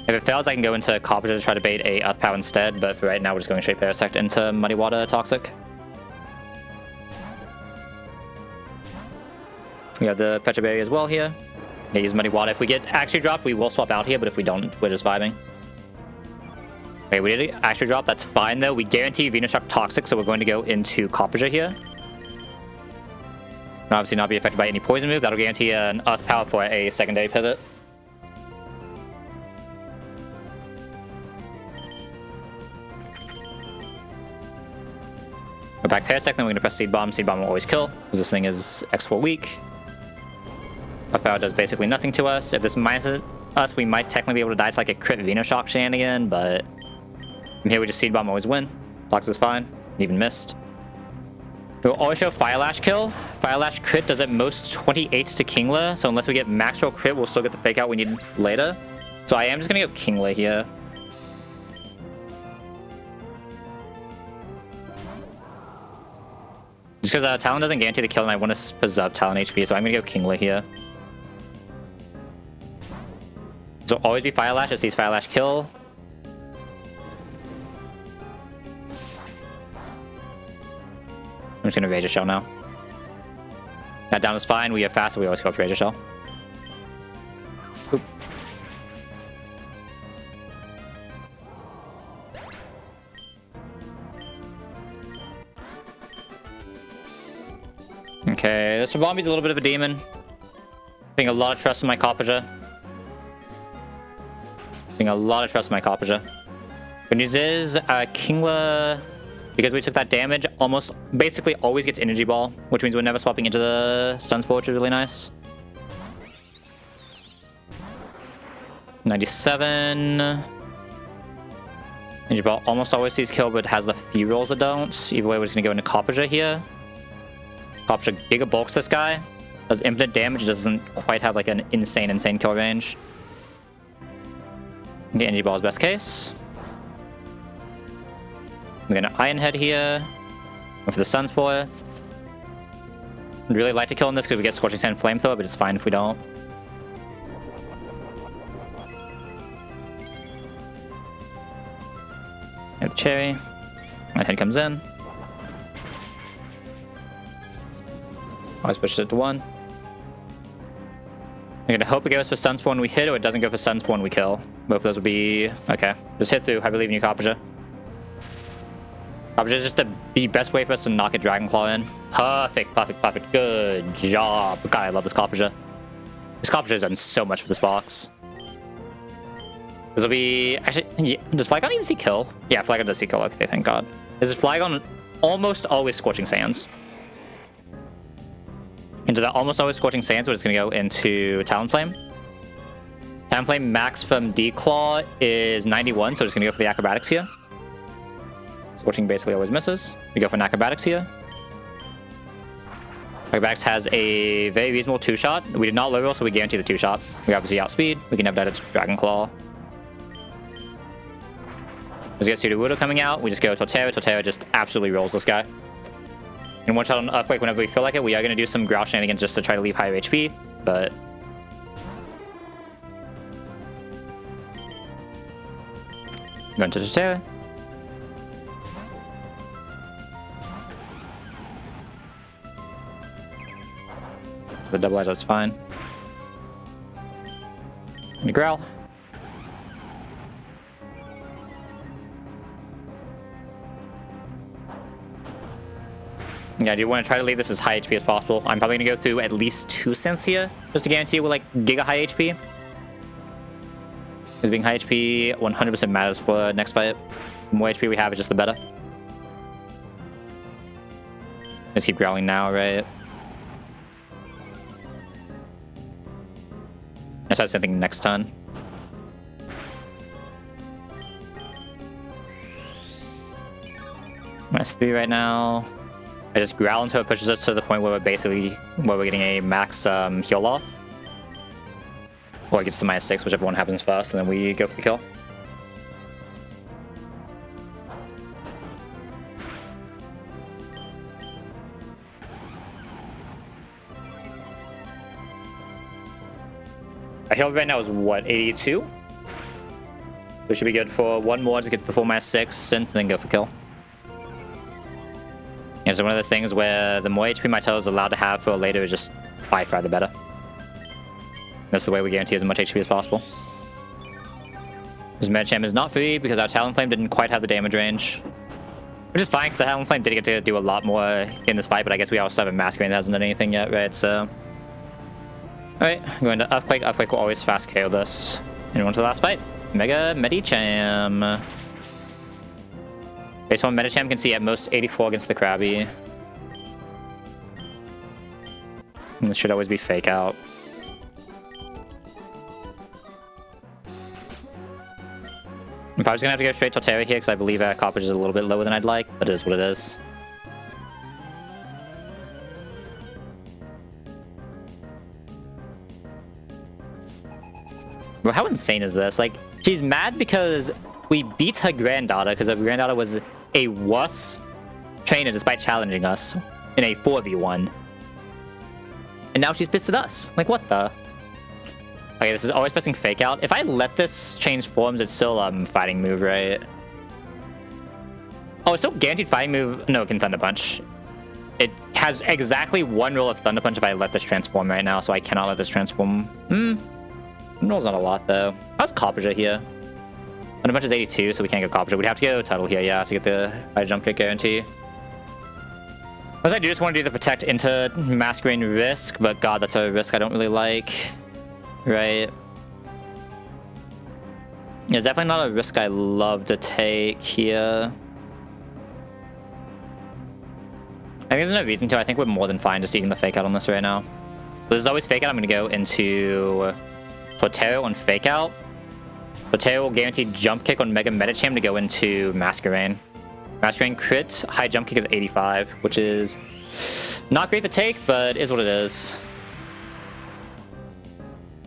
If it fails, I can go into Copper to try to bait a Earth Power instead, but for right now, we're just going straight Parasect into Muddy Water Toxic. We have the Petra Berry as well here. They use Muddy Water. If we get Actually Drop, we will swap out here, but if we don't, we're just vibing. Okay, we did Actually Drop. That's fine, though. We guarantee Venoshock Toxic, so we're going to go into Copper here. And obviously not be affected by any poison move. That'll guarantee an Earth Power for a secondary pivot. Go back Parasect, then we're going to press Seed Bomb. Seed Bomb will always kill, because this thing is X4 weak. Earth Power does basically nothing to us. If this minuses us, we might technically be able to die to like a crit Venoshock shenanigan, but from here we just Seed Bomb, always win. Tox is fine, even missed. We'll always show Fire Lash kill. Fire Lash crit does at most 28 to Kingler, so unless we get max roll crit, we'll still get the fake out we need later. So I am just going to go Kingler here. Just because Talon doesn't guarantee the kill and I want to preserve Talon HP, so I'm going to go Kingler here. So always be Fire Lash, it sees Fire Lash kill. I'm just going to Razor Shell now. That down is fine, we have fast, so we always go up to Razor Shell. Oop. Okay, this Rabambi's a little bit of a demon. Putting a lot of trust in my Copperja. Putting a lot of trust in my Copperja. Good news is, Kingler, because we took that damage, almost basically always gets Energy Ball, which means we're never swapping into the Stun Spore, which is really nice. 97. Energy Ball almost always sees kill, but has the few rolls that don't. Either way, we're just going to go into Copperja here. Copperja Giga Bulks this guy. Does infinite damage, doesn't quite have like an insane kill range. Get Energy Ball is best case. I'm gonna Iron Head here. Go for the Stun Spore. I'd really like to kill him this because we get Scorching Sand Flamethrower, but it's fine if we don't. Have the Cherry. Iron Head comes in. Always pushes it to 1. I'm gonna hope it goes for Stun Spore when we hit, or it doesn't go for Stun Spore when we kill. Both of those would be... Okay. Just hit through. I believe in you, Copperja. Copperja is just the best way for us to knock a Dragon Claw in. Perfect, perfect, perfect. Good job. God, I love this Copperja. This Copperja has done so much for this box. This will be... Actually, yeah, does Flygon even see kill? Yeah, Flygon does see kill. Okay, thank God. This is Flygon almost always Scorching Sands. Into that almost always Scorching Sands, we're just going to go into Talonflame. Talonflame max from D-Claw is 91, so we're just going to go for the Acrobatics here. Scorching basically always misses. We go for an Acrobatics here. Acrobatics has a very reasonable 2-shot. We did not low roll, so we guarantee the 2-shot. We obviously outspeed. We can have that at Dragon Claw. Let's get Sudowoodo coming out. We just go Torterra. Torterra just absolutely rolls this guy. And one shot on Earthquake whenever we feel like it. We are going to do some Growl shenanigans just to try to leave higher HP, but... Going to Torterra. The double edge, that's fine. And Growl. Yeah, I do want to try to leave this as high HP as possible. I'm probably going to go through at least 2 cents here, just to guarantee we're like giga high HP. Because being high HP 100% matters for next fight. The more HP we have, it's just the better. Let's keep growling now, right? I start something next turn. -3 right now. I just growl until it pushes us to the point where we're getting a max heal off. Or it gets to -6, whichever one happens first, and then we go for the kill. Our heal right now is what, 82? We should be good for one more to get to the full -6 synth, and then go for kill. It's one of the things where the more HP my turtle is allowed to have for later is just by far the better. That's the way we guarantee as much HP as possible. This Medicham is not free because our Talonflame didn't quite have the damage range. Which is fine because the Talonflame did get to do a lot more in this fight, but I guess we also have a Masquerade that hasn't done anything yet, right? So... Alright, going to Earthquake. Earthquake will always fast KO this. And on to the last fight. Mega Medicham. Base 1 Medicham can see at most 84 against the Krabby. And this should always be fake out. I'm probably just gonna have to go straight Torterra here because I believe our coppage is a little bit lower than I'd like, but it is what it is. Bro, how insane is this? Like, she's mad because we beat her granddaughter because her granddaughter was a worse trainer despite challenging us in a 4v1. And now she's pissed at us. Like, what the? Okay, this is always pressing fake out. If I let this change forms, it's still fighting move, right? Oh, it's still guaranteed fighting move. No, it can Thunder Punch. It has exactly one roll of Thunder Punch if I let this transform right now, so I cannot let this transform. Roll's not a lot, though. How's Copperja here? Thunder Punch is 82, so we can't get Copperja. We'd have to go Tuttle here, yeah, to get the high jump kick guarantee. Because I do just want to do the Protect into Masquerade risk, but god, that's a risk I don't really like. Right. It's definitely not a risk I love to take here. I think there's no reason to. I think we're more than fine just eating the fake out on this right now. But there's always fake out. I'm going to go into Torterra on fake out. Torterra will guarantee jump kick on Mega Medicham to go into Masquerade. Masquerade crit, high jump kick is 85, which is not great to take, but is what it is.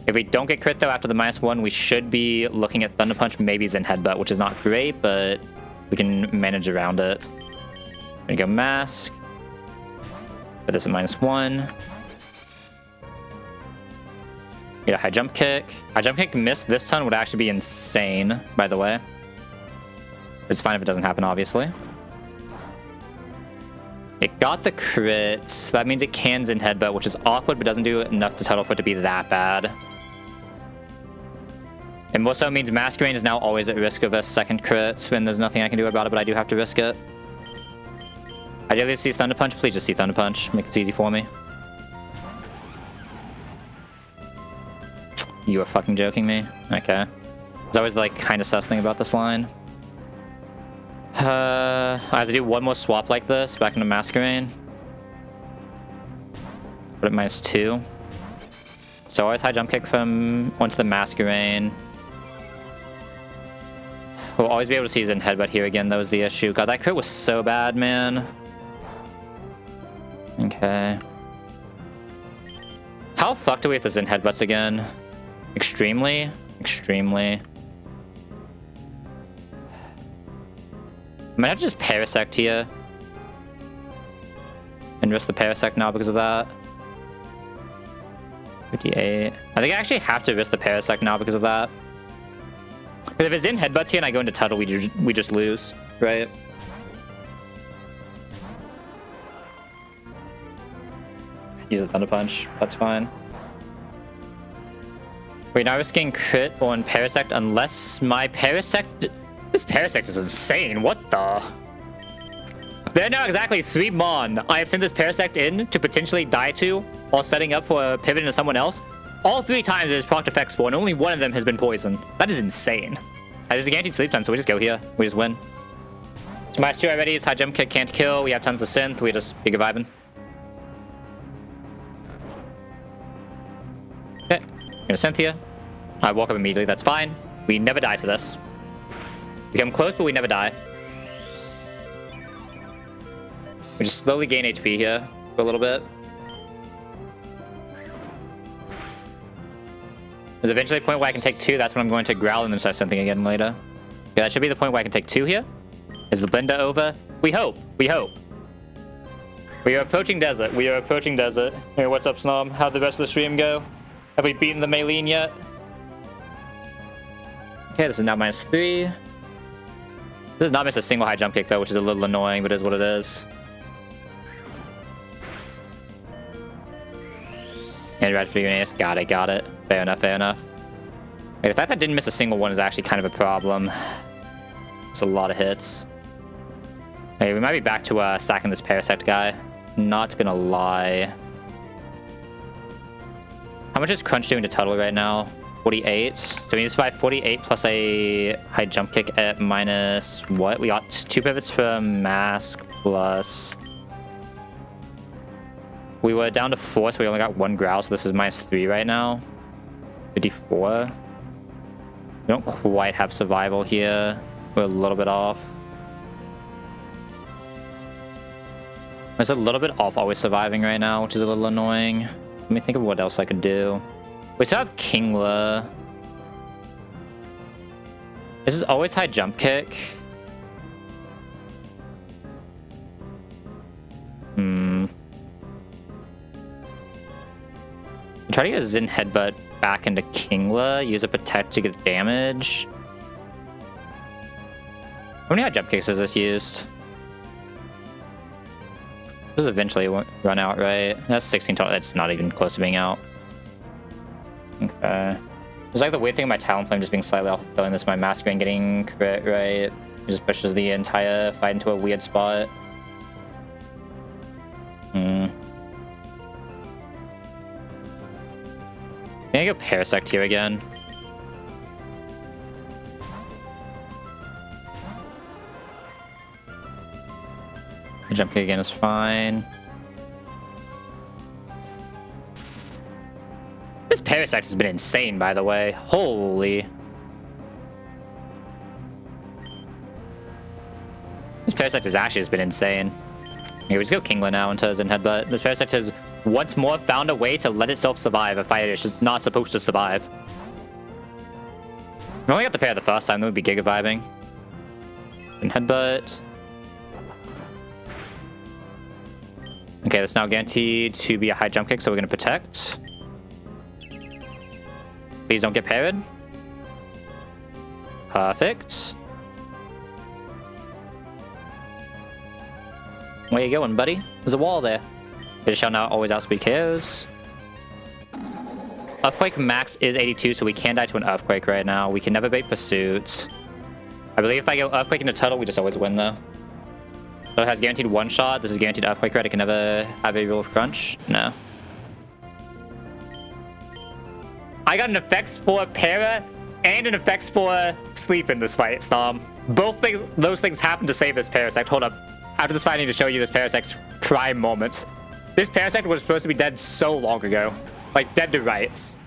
If we don't get crit though after the -1, we should be looking at Thunder Punch, maybe Zen Headbutt, which is not great, but we can manage around it. I'm gonna go Mask. Put this at -1. Get a high jump kick. High jump kick missed this turn would actually be insane, by the way. It's fine if it doesn't happen, obviously. It got the crit. So that means it can Zen Headbutt, which is awkward, but doesn't do enough to total for it to be that bad. It also means Masquerade is now always at risk of a second crit, when there's nothing I can do about it, but I do have to risk it. Ideally, see Thunder Punch. Please just see Thunder Punch. Make this easy for me. You are fucking joking me? Okay. There's always, like, kind of sus thing about this line. I have to do one more swap like this, back into Masquerade. Put it -2. So always high jump kick from onto the Masquerade. We'll always be able to see Zen Headbutt here again, that was the issue. God, that crit was so bad, man. Okay. How fucked are we with the Zen Headbutts again? Extremely? Extremely. I might have to just Parasect here. And risk the Parasect now because of that. 58. I think I actually have to risk the Parasect now because of that. Because if it's in Headbutts here and I go into Tuttle, we just lose, right? Use a Thunder Punch. That's fine. Wait, now we're risking crit on Parasect unless my Parasect... This Parasect is insane. What the? There are now exactly 3 Mon I have sent this Parasect in to potentially die to while setting up for a pivot into someone else. All 3 times it has proc effect spawn, only one of them has been poisoned. That is insane. There's a guaranteed sleep time, so we just go here. We just win. So my 2 already, it's high jump kick, can't kill. We have tons of synth, we just be vibing. Okay, gonna synth here. I walk up immediately, that's fine. We never die to this. We come close, but we never die. We just slowly gain HP here for a little bit. There's eventually a point where I can take 2. That's when I'm going to growl and then start something again later. Okay, that should be the point where I can take 2 here. Is the blender over? We hope. We hope. We are approaching desert. We are approaching desert. Hey, what's up, Snom? How'd the rest of the stream go? Have we beaten the Maylene yet? Okay, this is now -3. This does not miss a single high jump kick, though, which is a little annoying, but it is what it is. And red for Uranus. Got it, got it. Fair enough, fair enough. Okay, the fact that I didn't miss a single one is actually kind of a problem. It's a lot of hits. Okay, we might be back to sacking this Parasect guy. Not gonna lie. How much is Crunch doing to total right now? 48. So we need to survive 48 plus a high jump kick at minus what? We got 2 pivots from Mask plus... We were down to 4, so we only got 1 growl, so this is -3 right now. 54. We don't quite have survival here. We're a little bit off. It's a little bit off always surviving right now, which is a little annoying. Let me think of what else I could do. We still have Kingler. This is always high jump kick. Try to get a Zin Headbutt back into Kingler. Use a Protect to get damage. How many high jump kicks has this used? This is eventually run out, right? That's 16 total. That's not even close to being out. Okay. It's like the weird thing of my Talonflame just being slightly off filling this, my Masquerade getting crit, right? It just pushes the entire fight into a weird spot. Can I go Parasect here again? Jump kick again is fine. This Parasect has been insane, by the way. Holy. This Parasect has actually just been insane. Okay, we just go Kingler now into Zen Headbutt. This Parasect has once more found a way to let itself survive a fight it's just not supposed to survive. We only got the pair the first time, that would be Giga vibing. Zen Headbutt. Okay, that's now guaranteed to be a high jump kick, so we're going to protect. Please don't get parried. Perfect. Where you going, buddy? There's a wall there. It shall now always outspeed KOs. Earthquake max is 82, so we can die to an Earthquake right now. We can never bait Pursuit. I believe if I go Earthquake into Turtle, we just always win, though. So it has guaranteed 1 shot. This is guaranteed Earthquake, right? It can never have a rule of Crunch. No. I got an Effect Spore Para and an Effect Spore Sleep in this fight, Snom. Both things, those things happen to save this Parasect. Hold up. After this fight, I need to show you this Parasect's prime moments. This Parasect was supposed to be dead so long ago. Like, dead to rights.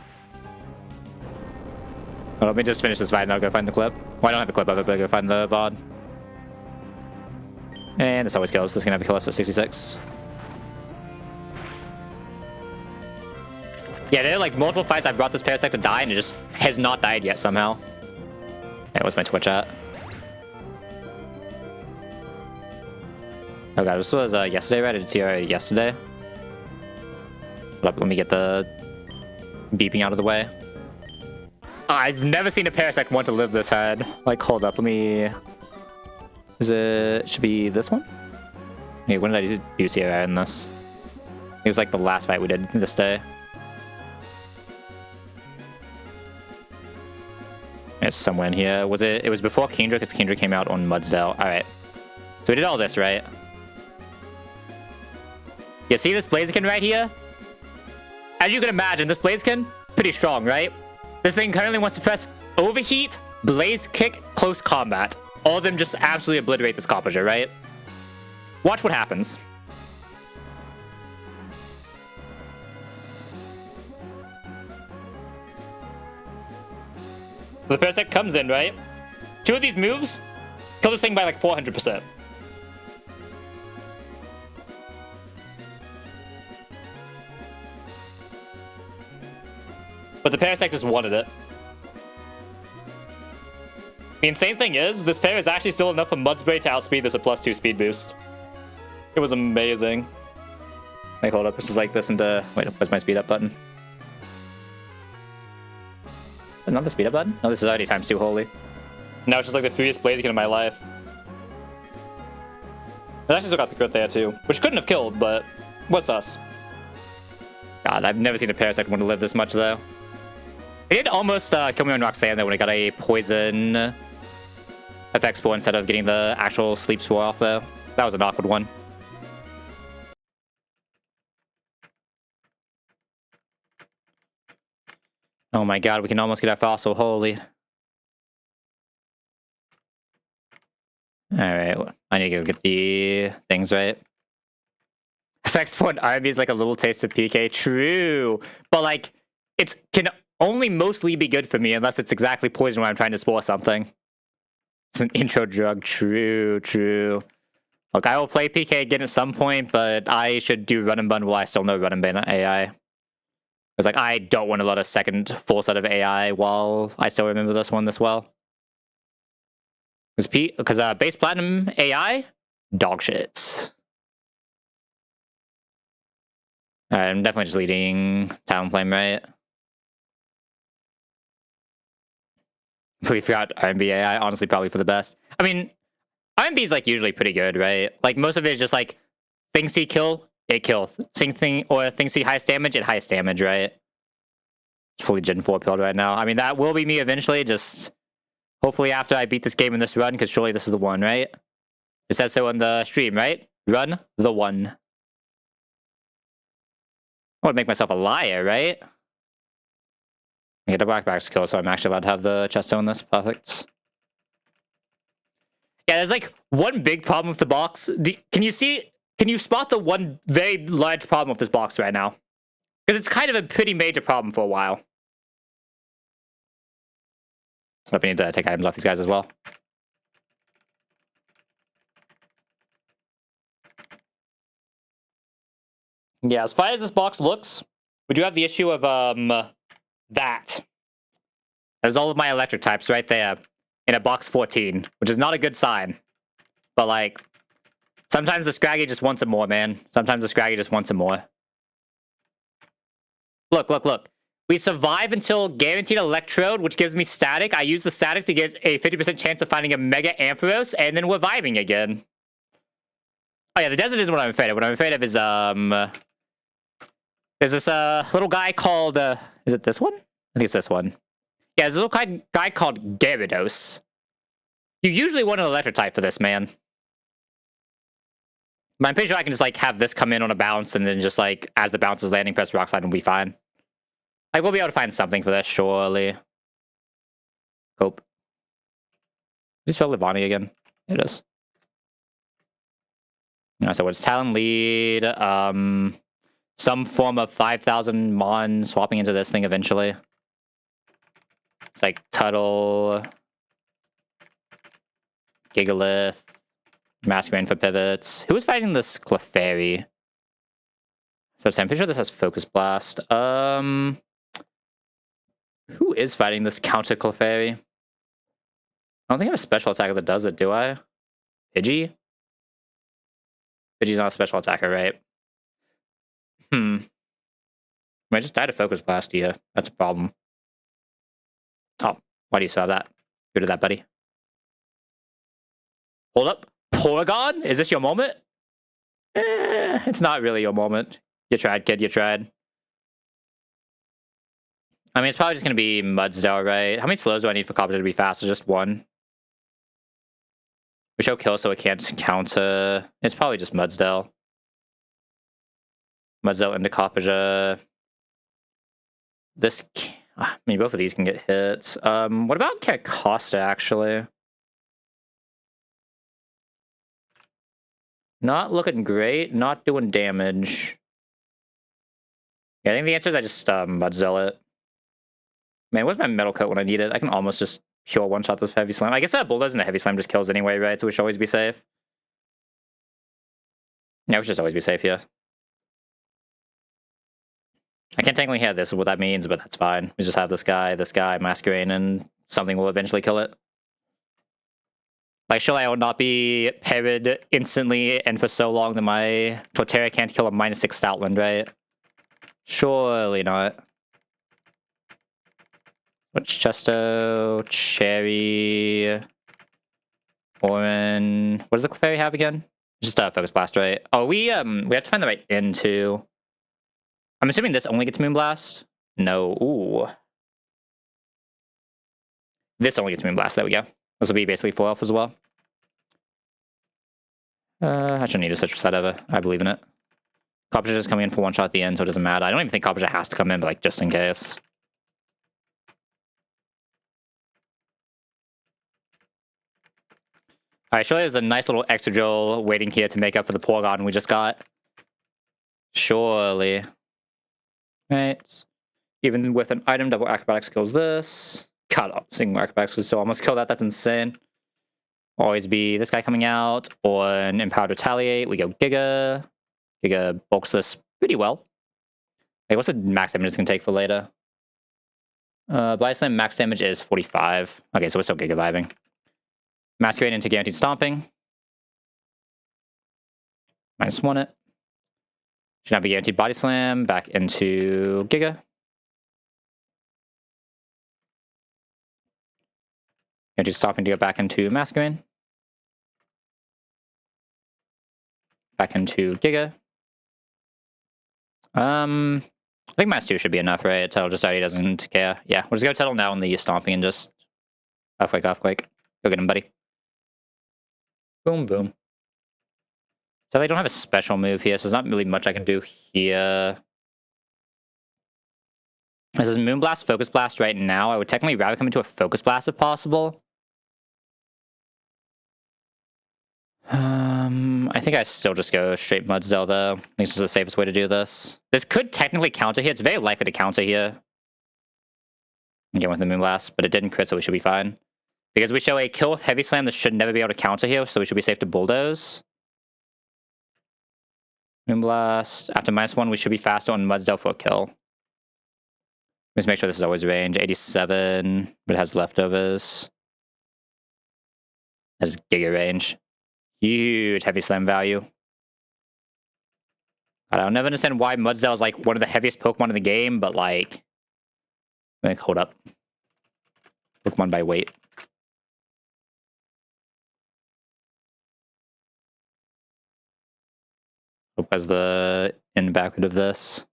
Well, let me just finish this fight and I'll go find the clip. Well, I don't have the clip of it, but I'll go find the VOD. And this always kills. This is going to have a kill us at 66. Yeah, there are like multiple fights I brought this Parasect to die and it just has not died yet somehow. Hey, what's my Twitch at? Oh god, this was yesterday, right? I did see her yesterday. Hold up, let me get the beeping out of the way. I've never seen a Parasect want to live this head. Like, hold up, let me... Is it... Should be this one? Hey, when did I do CRI in this? It was like the last fight we did this day. It's somewhere in here. Was it? It was before Kingdra, because Kingdra came out on Mudsdale. Alright. So we did all this, right? You see this Blaziken right here? As you can imagine, this Blaziken, pretty strong, right? This thing currently wants to press Overheat, Blaze Kick, Close Combat. All of them just absolutely obliterate this Coppager, right? Watch what happens. The Parasect comes in, right? 2 of these moves kill this thing by like 400%. But the Parasect just wanted it. The insane thing is, this pair is actually still enough for Mudspray to outspeed this a +2 speed boost. It was amazing. Like, hold up, this is like this into... Wait, where's my speed up button? Not the speed up button? No, this is already ×2 holy. Now it's just like the freest Blaziken in my life. I actually still got the crit there too, which couldn't have killed, but what's us? God, I've never seen a Parasect want to live this much though. It did almost kill me on Roxanne though when I got a poison effect spore instead of getting the actual sleep spore off though. That was an awkward one. Oh my god, we can almost get our fossil, holy. Alright, I need to go get the things right. Effects point RB is like a little taste of PK, true. But like, it can only mostly be good for me unless it's exactly poison when I'm trying to spore something. It's an intro drug, true, true. Look, I will play PK again at some point, but I should do Run and Bun while I still know Run and Bun AI. Because like, I don't want to let a second full set of AI while I still remember this one this well. Because base platinum AI, dog shit. Alright, I'm definitely just leading Talonflame, right? Completely forgot RMB AI, honestly probably for the best. I mean, RMB is like usually pretty good, right? Like most of it is just like things see kill, it kills. Things see highest damage, it highest damage, right? Fully Gen 4 pilled right now. I mean, that will be me eventually, just hopefully after I beat this game in this run, because surely this is the one, right? It says so on the stream, right? Run the one. I want to make myself a liar, right? I get a black back skill, so I'm actually allowed to have the chest on this. Perfect. Yeah, there's like one big problem with the box. Can you spot the one very large problem with this box right now? Because it's kind of a pretty major problem for a while. Hope I need to take items off these guys as well. Yeah, as far as this box looks, we do have the issue of that. There's all of my electric types right there in a box 14, which is not a good sign. But like, sometimes the Scraggy just wants it more, man. Sometimes the Scraggy just wants it more. Look, look, look. We survive until guaranteed electrode, which gives me static. I use the static to get a 50% chance of finding a Mega Ampharos, and then we're vibing again. Oh yeah, the desert is what I'm afraid of. What I'm afraid of is, there's this, little guy called, is it this one? I think it's this one. Yeah, there's a little guy called Gyarados. You usually want an electric type for this, man. But I'm pretty sure I can just, like, have this come in on a bounce, and then just, like, as the bounce is landing, press Rock Slide and we'll be fine. Like, we'll be able to find something for this, surely. Cope. Did you spell Livani again? It is. So it's Talon lead, some form of 5,000 Mon swapping into this thing eventually. It's like Tuttle, Gigalith, Masquerain for pivots. Who is fighting this Clefairy? So I'm pretty sure this has Focus Blast. Who is fighting this counter Clefairy? I don't think I have a special attacker that does it, do I? Pidgey? Pidgey's not a special attacker, right? I just died of Focus Blast here. That's a problem. Oh, why do you still have that? Get rid of that, buddy. Hold up. Porygon? Is this your moment? It's not really your moment. You tried, kid. You tried. I mean, it's probably just going to be Mudsdale, right? How many slows do I need for Copperajah to be fast? It's just one. We show kill so it can't counter. It's probably just Mudsdale. Mudsdale into Copperajah. This... I mean, both of these can get hits. What about Carcosta, actually? Not looking great. Not doing damage. Yeah, I think the answer is I just Mudsdale it. Man, where's my Metal Coat when I need it? I can almost just pure one-shot this Heavy Slam. I guess that Bulldoze and the Heavy Slam just kills anyway, right? So we should always be safe. Yeah, we should just always be safe, yeah. I can't technically hear this is what that means, but that's fine. We just have this guy, Masquerade, and something will eventually kill it. Like, surely I will not be parried instantly and for so long that my Torterra can't kill a -6 Stoutland, right? Surely not. Which Chesto, Cherry, Orin. What does the Clefairy have again? Just a Focus Blast, right? Oh, we have to find the right end too. I'm assuming this only gets Moonblast. No, ooh. This only gets Moonblast. There we go. This will be basically 4-elf as well. I shouldn't need to switch for that ever. I believe in it. Copper's just coming in for one shot at the end, so it doesn't matter. I don't even think Copper has to come in, but like just in case. Alright, surely there's a nice little extra drill waiting here to make up for the poor garden we just got. Surely. Right. Even with an item, double acrobatics kills this. God, single acrobatics would still almost kill that. That's insane. Always be this guy coming out, or an Empowered Retaliate. We go Giga. Giga bulks this pretty well. Hey, what's the max damage it's going to take for later? Body Slam max damage is 45. Okay, so we're still Giga vibing. Masquerade into Guaranteed Stomping. -1 it. Should not be Guaranteed Body Slam. Back into Giga. Guaranteed Stomping to go back into Masquerade. Back into Giga. I think -2 should be enough, right? Tuttle just already doesn't care. Yeah, we'll just go Tuttle now on the Stomping and just... Offquake. Go get him, buddy. Boom, boom. So I don't have a special move here, so there's not really much I can do here. This is Moonblast, Focus Blast right now. I would technically rather come into a Focus Blast if possible. I think I still just go straight Mudsdale though. I think it's just the safest way to do this. This could technically counter here. It's very likely to counter here. Again with the Moonblast, but it didn't crit, so we should be fine. Because we show a kill with Heavy Slam that should never be able to counter here, so we should be safe to Bulldoze. Moonblast. After -1, we should be faster on Mudsdale for a kill. Let's make sure this is always range. 87, but it has leftovers. Has Giga range. Huge Heavy Slam value. I'll never understand why Mudsdale is like one of the heaviest Pokemon in the game, but like... hold up. Pokemon by weight. Hope has the in backward of this.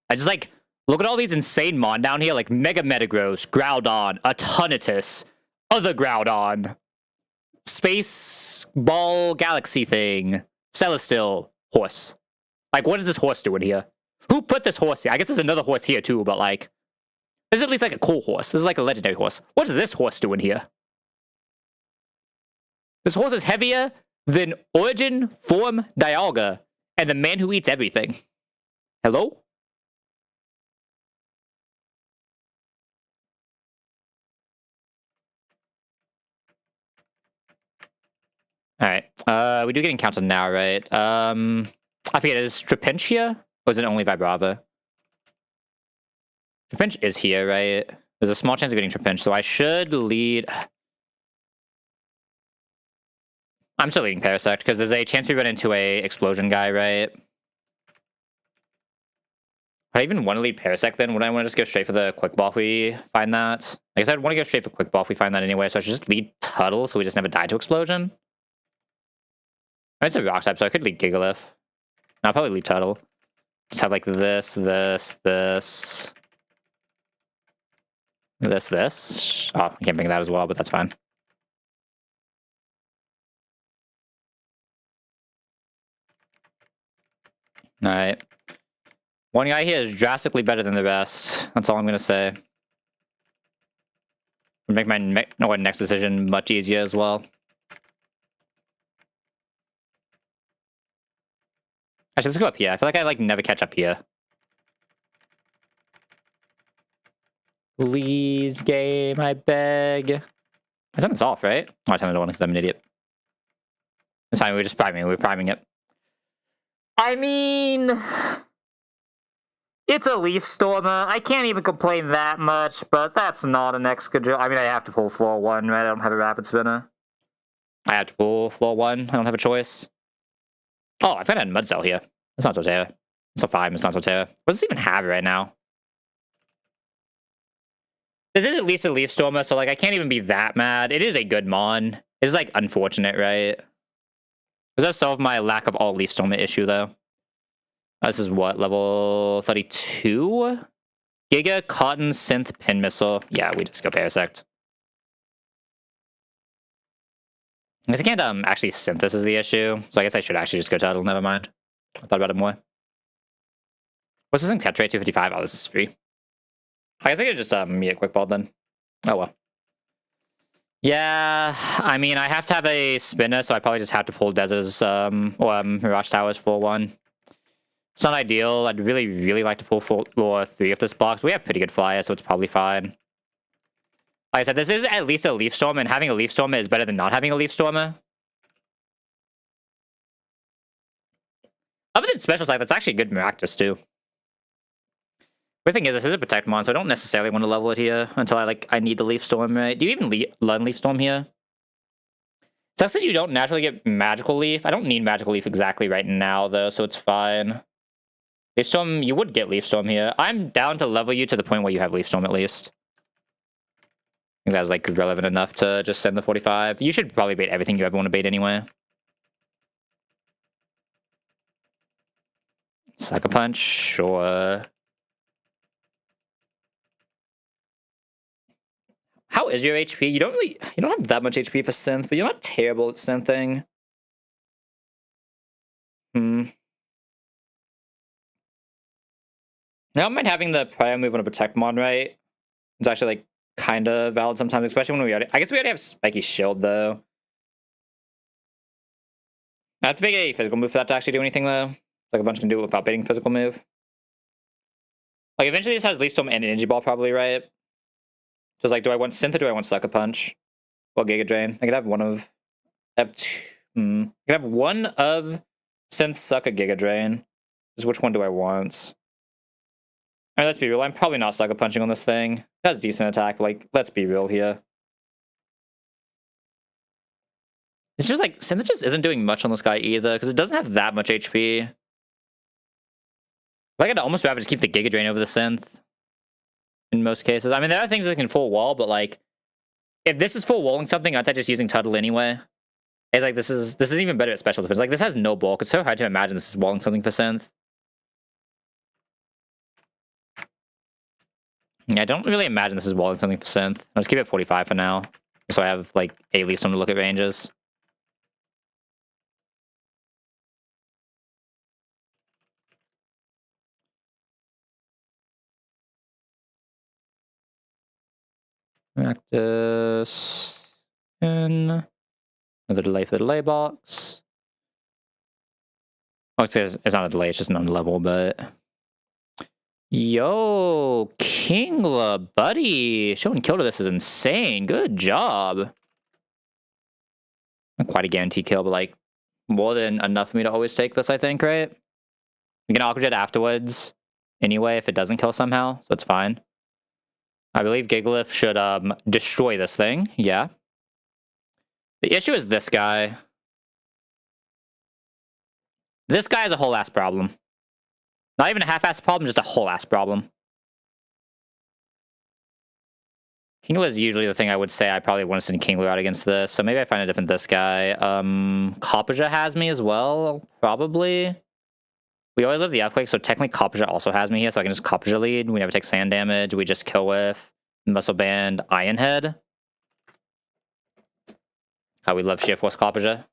I just like... Look at all these insane Mon down here, like Mega Metagross, Groudon, Eternatus, other Groudon, Space Ball Galaxy thing, Celestial, Horse. Like, what is this horse doing here? Who put this horse here? I guess there's another horse here too, but like, this is at least like a cool horse. This is like a legendary horse. What is this horse doing here? This horse is heavier than Origin, Form, Dialga, and the man who eats everything. Hello? Alright, we do get encountered now, right? I forget, is Trapinch here? Or is it only Vibrava? Trapinch is here, right? There's a small chance of getting Trapinch, so I should lead... I'm still leading Parasect, because there's a chance we run into a Explosion guy, right? Would I even want to lead Parasect then? Would I want to just go straight for the Quick Ball if we find that? I guess I'd want to go straight for Quick Ball if we find that anyway, so I should just lead Tuttle so we just never die to Explosion. It's a rock type, so I could lead Gigalith. No, I'll probably lead Tuttle. Just have like this. Oh, I can't bring that as well, but that's fine. Alright. One guy here is drastically better than the rest. That's all I'm going to say. Would make my next decision much easier as well. Actually, let's go up here. I feel like I like never catch up here. Please, game, I beg. I turned this off, right? Oh, I turned it on because I'm an idiot. It's fine, we were just priming. We were priming it. I mean... It's a Leaf Stormer. I can't even complain that much, but that's not an Excadrill. I mean, I have to pull floor 1, right? I don't have a Rapid Spinner. I have to pull floor 1. I don't have a choice. Oh, I found a Mud Cell here. It's not Torterra. It's a 5. It's not Torterra. What does it even have right now? This is at least a Leaf Stormer, so like I can't even be that mad. It is a good Mon. It's like unfortunate, right? Does that solve my lack of all Leaf Stormer issue though? This is what, level 32? Giga, Cotton, Synth, Pin Missile. Yeah, we just go Parasect. I guess I can't actually Synth, this is the issue. So I guess I should actually just go Turtle, never mind. I thought about it more. What's this in catch rate? 255? Oh, this is free. I guess I could just meet a quick ball then. Oh well. Yeah, I mean, I have to have a spinner, so I probably just have to pull Dez's Rush Towers for 1. It's not ideal. I'd really, really like to pull floor 3 of this box. We have pretty good flyers, so it's probably fine. Like I said, this is at least a Leaf Storm, and having a Leaf Stormer is better than not having a Leaf Stormer. Other than special type, that's actually good Maractus too. Weird thing is, this is a Protect Mon, so I don't necessarily want to level it here until I need the Leaf Storm, right? Do you even learn Leaf Storm here? Sucks that you don't naturally get Magical Leaf. I don't need Magical Leaf exactly right now, though, so it's fine. Leaf Storm, you would get Leaf Storm here. I'm down to level you to the point where you have Leaf Storm at least. I think that's like relevant enough to just send the 45. You should probably bait everything you ever want to bait anyway. Sucker Punch, sure. How is your HP? You don't have that much HP for Synth, but you're not terrible at Synthing. Now I mind having the prior move on a Protect Mon, right? It's actually like kind of valid sometimes, especially when I guess we already have Spiky Shield though. I have to make a physical move for that to actually do anything though. Like a bunch can do it without baiting physical move. Like eventually this has Leaf Storm and Energy Ball probably, right? So it's like, do I want Synth or do I want Sucker Punch? Well, Giga Drain. I could have one of... I could have one of Synth, Sucker, Giga Drain. Just which one do I want? Alright, let's be real. I'm probably not Sucker Punching on this thing. It has decent attack, but like, let's be real here. It's just like, Synth just isn't doing much on this guy either, because it doesn't have that much HP. Like, I'd almost rather just keep the Giga Drain over the Synth. In most cases. I mean, there are things that can full wall, but like, if this is full walling something, aren't I just using Tuttle anyway? It's like, this is even better at special defense. Like, this has no bulk. It's so hard to imagine this is walling something for Synth. Yeah, I don't really imagine this is walling something for Synth. I'll just keep it 45 for now. So I have, like, at least some to look at ranges. Practice. And another delay for the delay box. Oh, it's not a delay, it's just an level, but... Yo, Kingla, buddy. Showing kill to this is insane. Good job. Not quite a guaranteed kill, but like more than enough for me to always take this, I think, right? We can Aqua Jet afterwards anyway if it doesn't kill somehow, so it's fine. I believe Gigalith should destroy this thing, yeah. The issue is this guy. This guy has a whole ass problem. Not even a half-ass problem, just a whole-ass problem. Kingler is usually the thing I would say I probably want to send Kingler out against this, so maybe I find a different this guy. Copperja has me as well, probably. We always live the Earthquake, so technically Copperja also has me here, so I can just Copperja lead. We never take sand damage, we just kill with Muscle Band, Iron Head. How we love Sheer Force Copperja.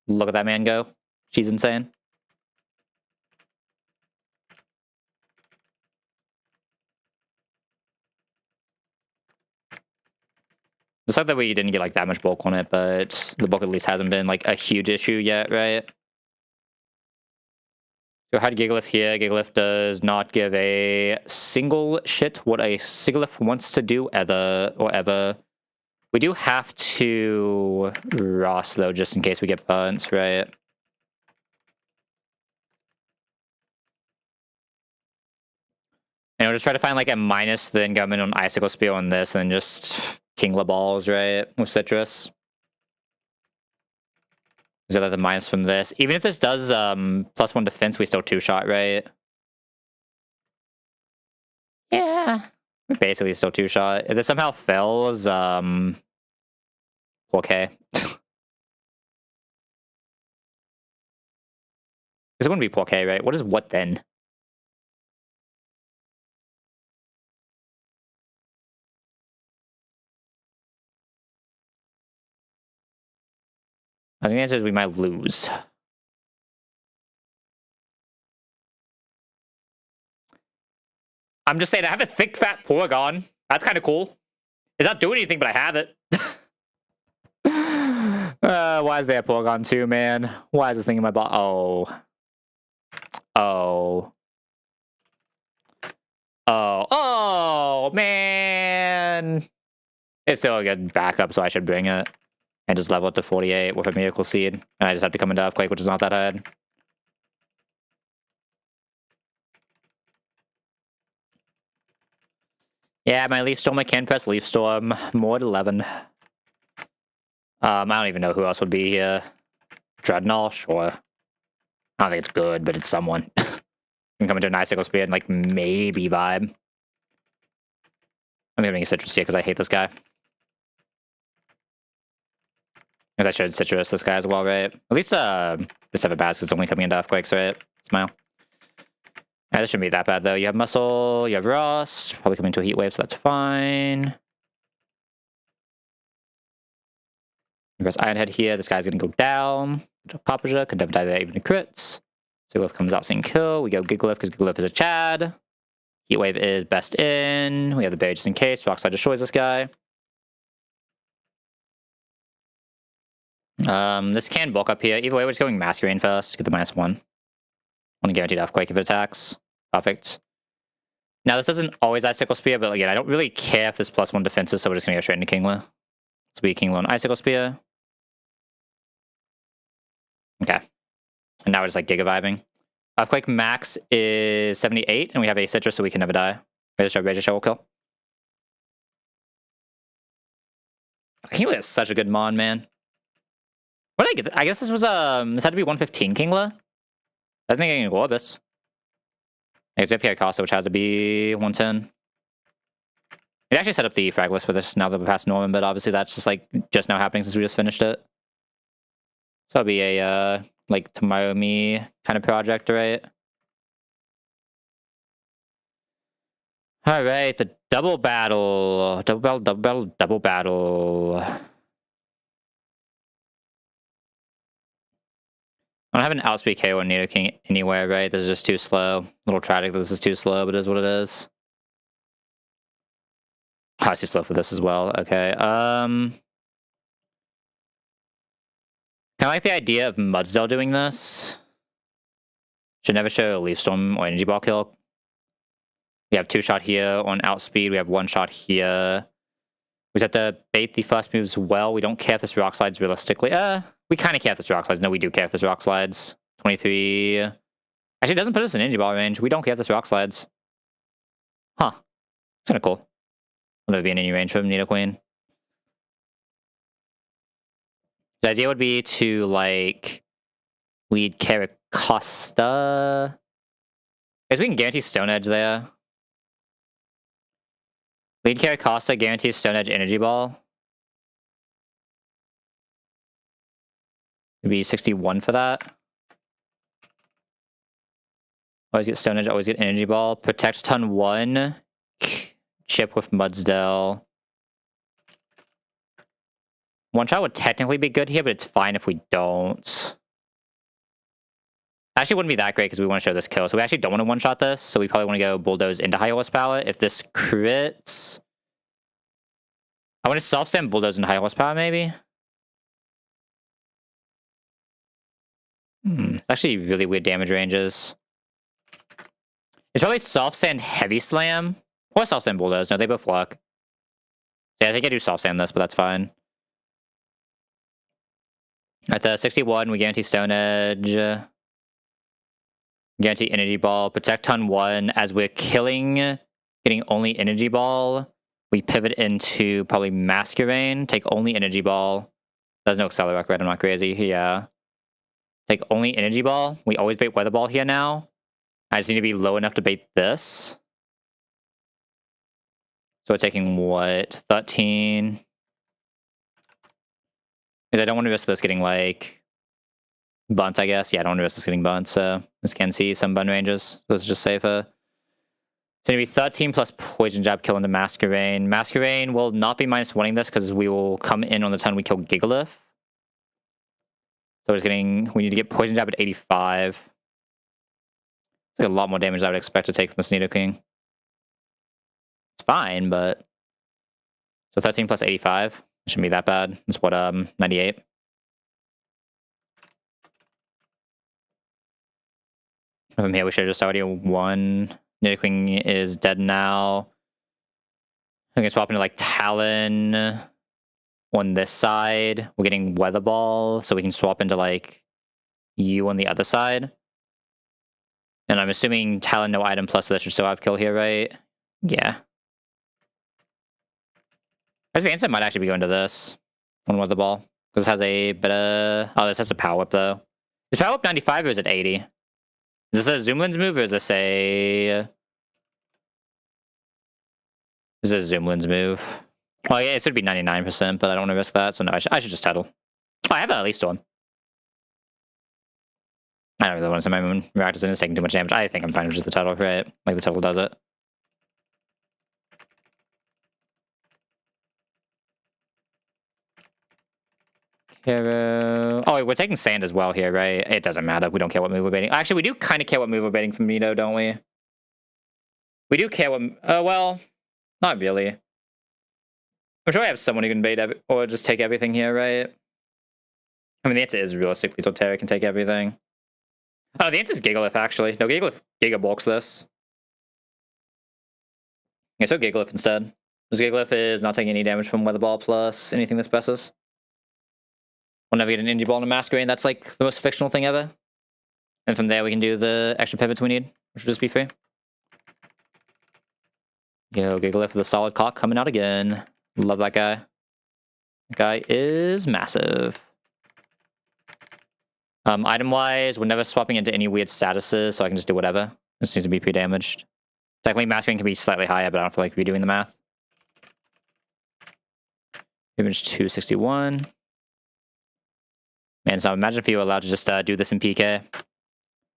Look at that man go. She's insane. The fact that we didn't get like that much bulk on it, but the bulk at least hasn't been like a huge issue yet, right? So how to Gigalith here? Gigalith does not give a single shit what a Sigalith wants to do ever. We do have to Ross though, just in case we get burnt, right? And we'll just try to find like a minus, then Government on Icicle Spear on this, and then just Kingler Balls, right? With Citrus. Is that the minus from this? Even if this does +1 defense, we still 2-shot, right? Yeah. We're basically still 2-shot. If this somehow fails, okay. This wouldn't be 4K, right? What is what then? I think the answer is we might lose. I'm just saying, I have a thick, fat Porygon. That's kind of cool. It's not doing anything, but I have it. Why is there a Porygon too, man? Why is this thing in my bot? Oh. Oh. Oh. Oh, man. It's still a good backup, so I should bring it. And just level it to 48 with a Miracle Seed. And I just have to come into Earthquake, which is not that hard. Yeah, my Leaf Storm, I can press Leaf Storm. More at 11. I don't even know who else would be here. Dreadnought, sure. I don't think it's good, but it's someone. You can come into an Icicle Spear and, like, maybe vibe. I'm giving a Citrus here because I hate this guy. Because I showed Citrus this guy as well, right? At least, this type of basket's only coming into Earthquakes, right? Smile. Yeah, this shouldn't be that bad, though. You have Muscle, you have Rust. Probably coming into a Heat Wave, so that's fine. You press Iron Head here. This guy's going to go down. Papaja could never die there, even in crits. Sigilyph comes out saying kill. We go Gigalith because Gigalith is a Chad. Heat Wave is best in. We have the Berry just in case. Rockslide destroys this guy. This can bulk up here. Either way, we're just going Masquerain first. Get the -1. Want to guaranteed Earthquake if it attacks. Perfect. Now, this doesn't always Icicle Spear, but again, I don't really care if this +1 defense is, so we're just going to go straight into Kingler. So we Kingler on Icicle Spear. Okay. And now we're just like Giga vibing. Earthquake max is 78, and we have a Citrus, so we can never die. Razor Shell will kill. Kingler is such a good mon, man. What did I get? I guess this was this had to be 115 Kingler. I think I can go Orbis. I guess we have here Casa, which had to be 110. We actually set up the frag list for this now that we're past Norman, but obviously that's just like just now happening since we just finished it. So it'll be a like tomorrow me kind of project, right? All right, the double battle. Double battle. I don't have an outspeed KO on Nidoking anywhere, right? This is just too slow. A little tragic that this is too slow, but it is what it is. Oh, it's too slow for this as well. Okay. Kind of like the idea of Mudsdale doing this. Should never show a Leaf Storm or Energy Ball kill. We have 2-shot here on outspeed. We have 1-shot here. We just have to bait the first moves well. We don't care if this Rock Slides realistically. We kind of care if this Rock Slides. No, we do care if this Rock Slides. 23. Actually, it doesn't put us in Energy Ball range. We don't care if this Rock Slides. Huh. It's kind of cool. Will never be in any range from Nidoqueen. The idea would be to, like, lead Caracosta. Because we can guarantee Stone Edge there. Lead Caracosta guarantees Stone Edge Energy Ball. It'd be 61 for that. Always get Stone Edge, always get Energy Ball. Protect Ton 1. Chip with Mudsdale. 1-shot would technically be good here, but it's fine if we don't. Actually, wouldn't be that great because we want to show this kill. So we actually don't want to 1-shot this. So we probably want to go Bulldoze into High Horsepower. If this crits... I want to Soft Sand Bulldoze into High Horsepower, maybe? Actually, really weird damage ranges. It's probably Soft Sand Heavy Slam. Or Soft Sand Bulldoze. No, they both work. Yeah, I think I do Soft Sand this, but that's fine. At the 61, we guarantee Stone Edge. Guarantee Energy Ball. Protect Ton 1 as we're killing getting only Energy Ball. We pivot into probably Masquerain, take only Energy Ball. There's no Accelerate, right? I'm not crazy. Yeah. Take only Energy Ball. We always bait Weather Ball here now. I just need to be low enough to bait this. So we're taking what? 13. Because I don't want to risk this getting like bunt, I guess. Yeah, I don't want to risk this getting bunt, so this can see some bun ranges. So this is just safer. So it'll be 13 plus Poison Jab kill into Masquerain. Masquerain will not be -1ing this because we will come in on the turn we kill Gigalith. So we're just getting, we need to get Poison Jab at 85. It's like a lot more damage I would expect to take from this Nidoking. It's fine, but so 13 plus 85 shouldn't be that bad. It's what 98. From here we should have just already won. Nidoking is dead now. We can swap into like Talon on this side. We're getting Weather Ball, so we can swap into like you on the other side. And I'm assuming Talon no item plus this should still have kill here, right? Yeah. I think Ansem might actually be going to this on Weather Ball. Because this has a better... Oh, this has a Power Whip though. Is Power Whip 95 or is it 80? Is this a Zoomlin's move or is this a... This is a Zoomlin's move. Oh yeah, it should be 99%, but I don't want to risk that, so no, I should just Tuttle. Oh, I have at least one. I don't really want to send my Moon Reactors in, it's taking too much damage. I think I'm fine with just the Tuttle, right? Like the Tuttle does it. Hero. Oh, wait, we're taking Sand as well here, right? It doesn't matter. We don't care what move we're baiting. Actually, we do kind of care what move we're baiting from Nido, don't we? We do care what... well, not really. I'm sure I have someone who can bait or just take everything here, right? I mean, the answer is realistically Torterra can take everything. Oh, the answer is Gigalith, actually. No, Gigalith Giga bulks this. Yeah, so Gigalith instead. Because Gigalith is not taking any damage from Weather Ball plus anything this presses. We'll never get an Energy Ball and a Masquerain. That's like the most fictional thing ever. And from there we can do the extra pivots we need, which will just be free. Yo, Gigalith with a solid cock coming out again. Love that guy. That guy is massive. Item-wise, we're never swapping into any weird statuses, so I can just do whatever. This needs to be pre-damaged. Technically, Masquerain can be slightly higher, but I don't feel like we're doing the math. Damage 261. Man, so imagine if you were allowed to just do this in PK.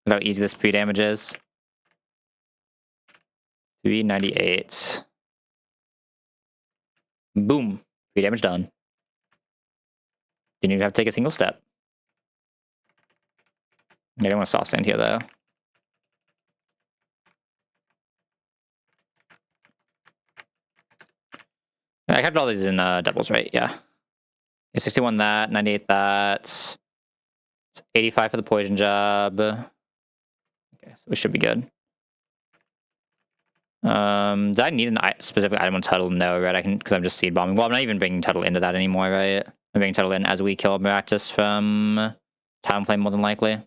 Look how easy this pre-damage is. 398. Boom. Pre-damage done. Didn't even have to take a single step. I don't want to soft sand here, though. I kept all these in doubles, right? Yeah. 61 that, 98 that. 85 for the Poison Jab. Okay, so we should be good. Did I need a specific item on Tuttle? No, right? I can, because I'm just seed bombing. Well, I'm not even bringing Tuttle into that anymore, right? I'm bringing Tuttle in as we kill Maractus from Talonflame, more than likely.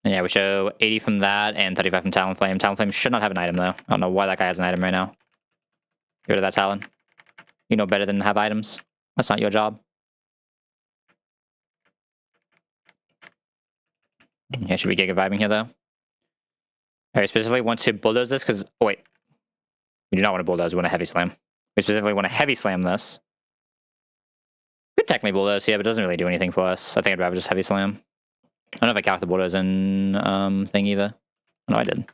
And yeah, we show 80 from that and 35 from Talonflame. Talonflame should not have an item, though. I don't know why that guy has an item right now. Get rid of that Talon. You know better than to have items. That's not your job. Yeah, should be Giga vibing here, though. I specifically want to bulldoze this because... Oh, wait. We do not want to bulldoze. We want to heavy slam. We specifically want to heavy slam this. Could technically bulldoze here, but it doesn't really do anything for us. I think I'd rather just heavy slam. I don't know if I calc the bulldoze in thing either. No, I did.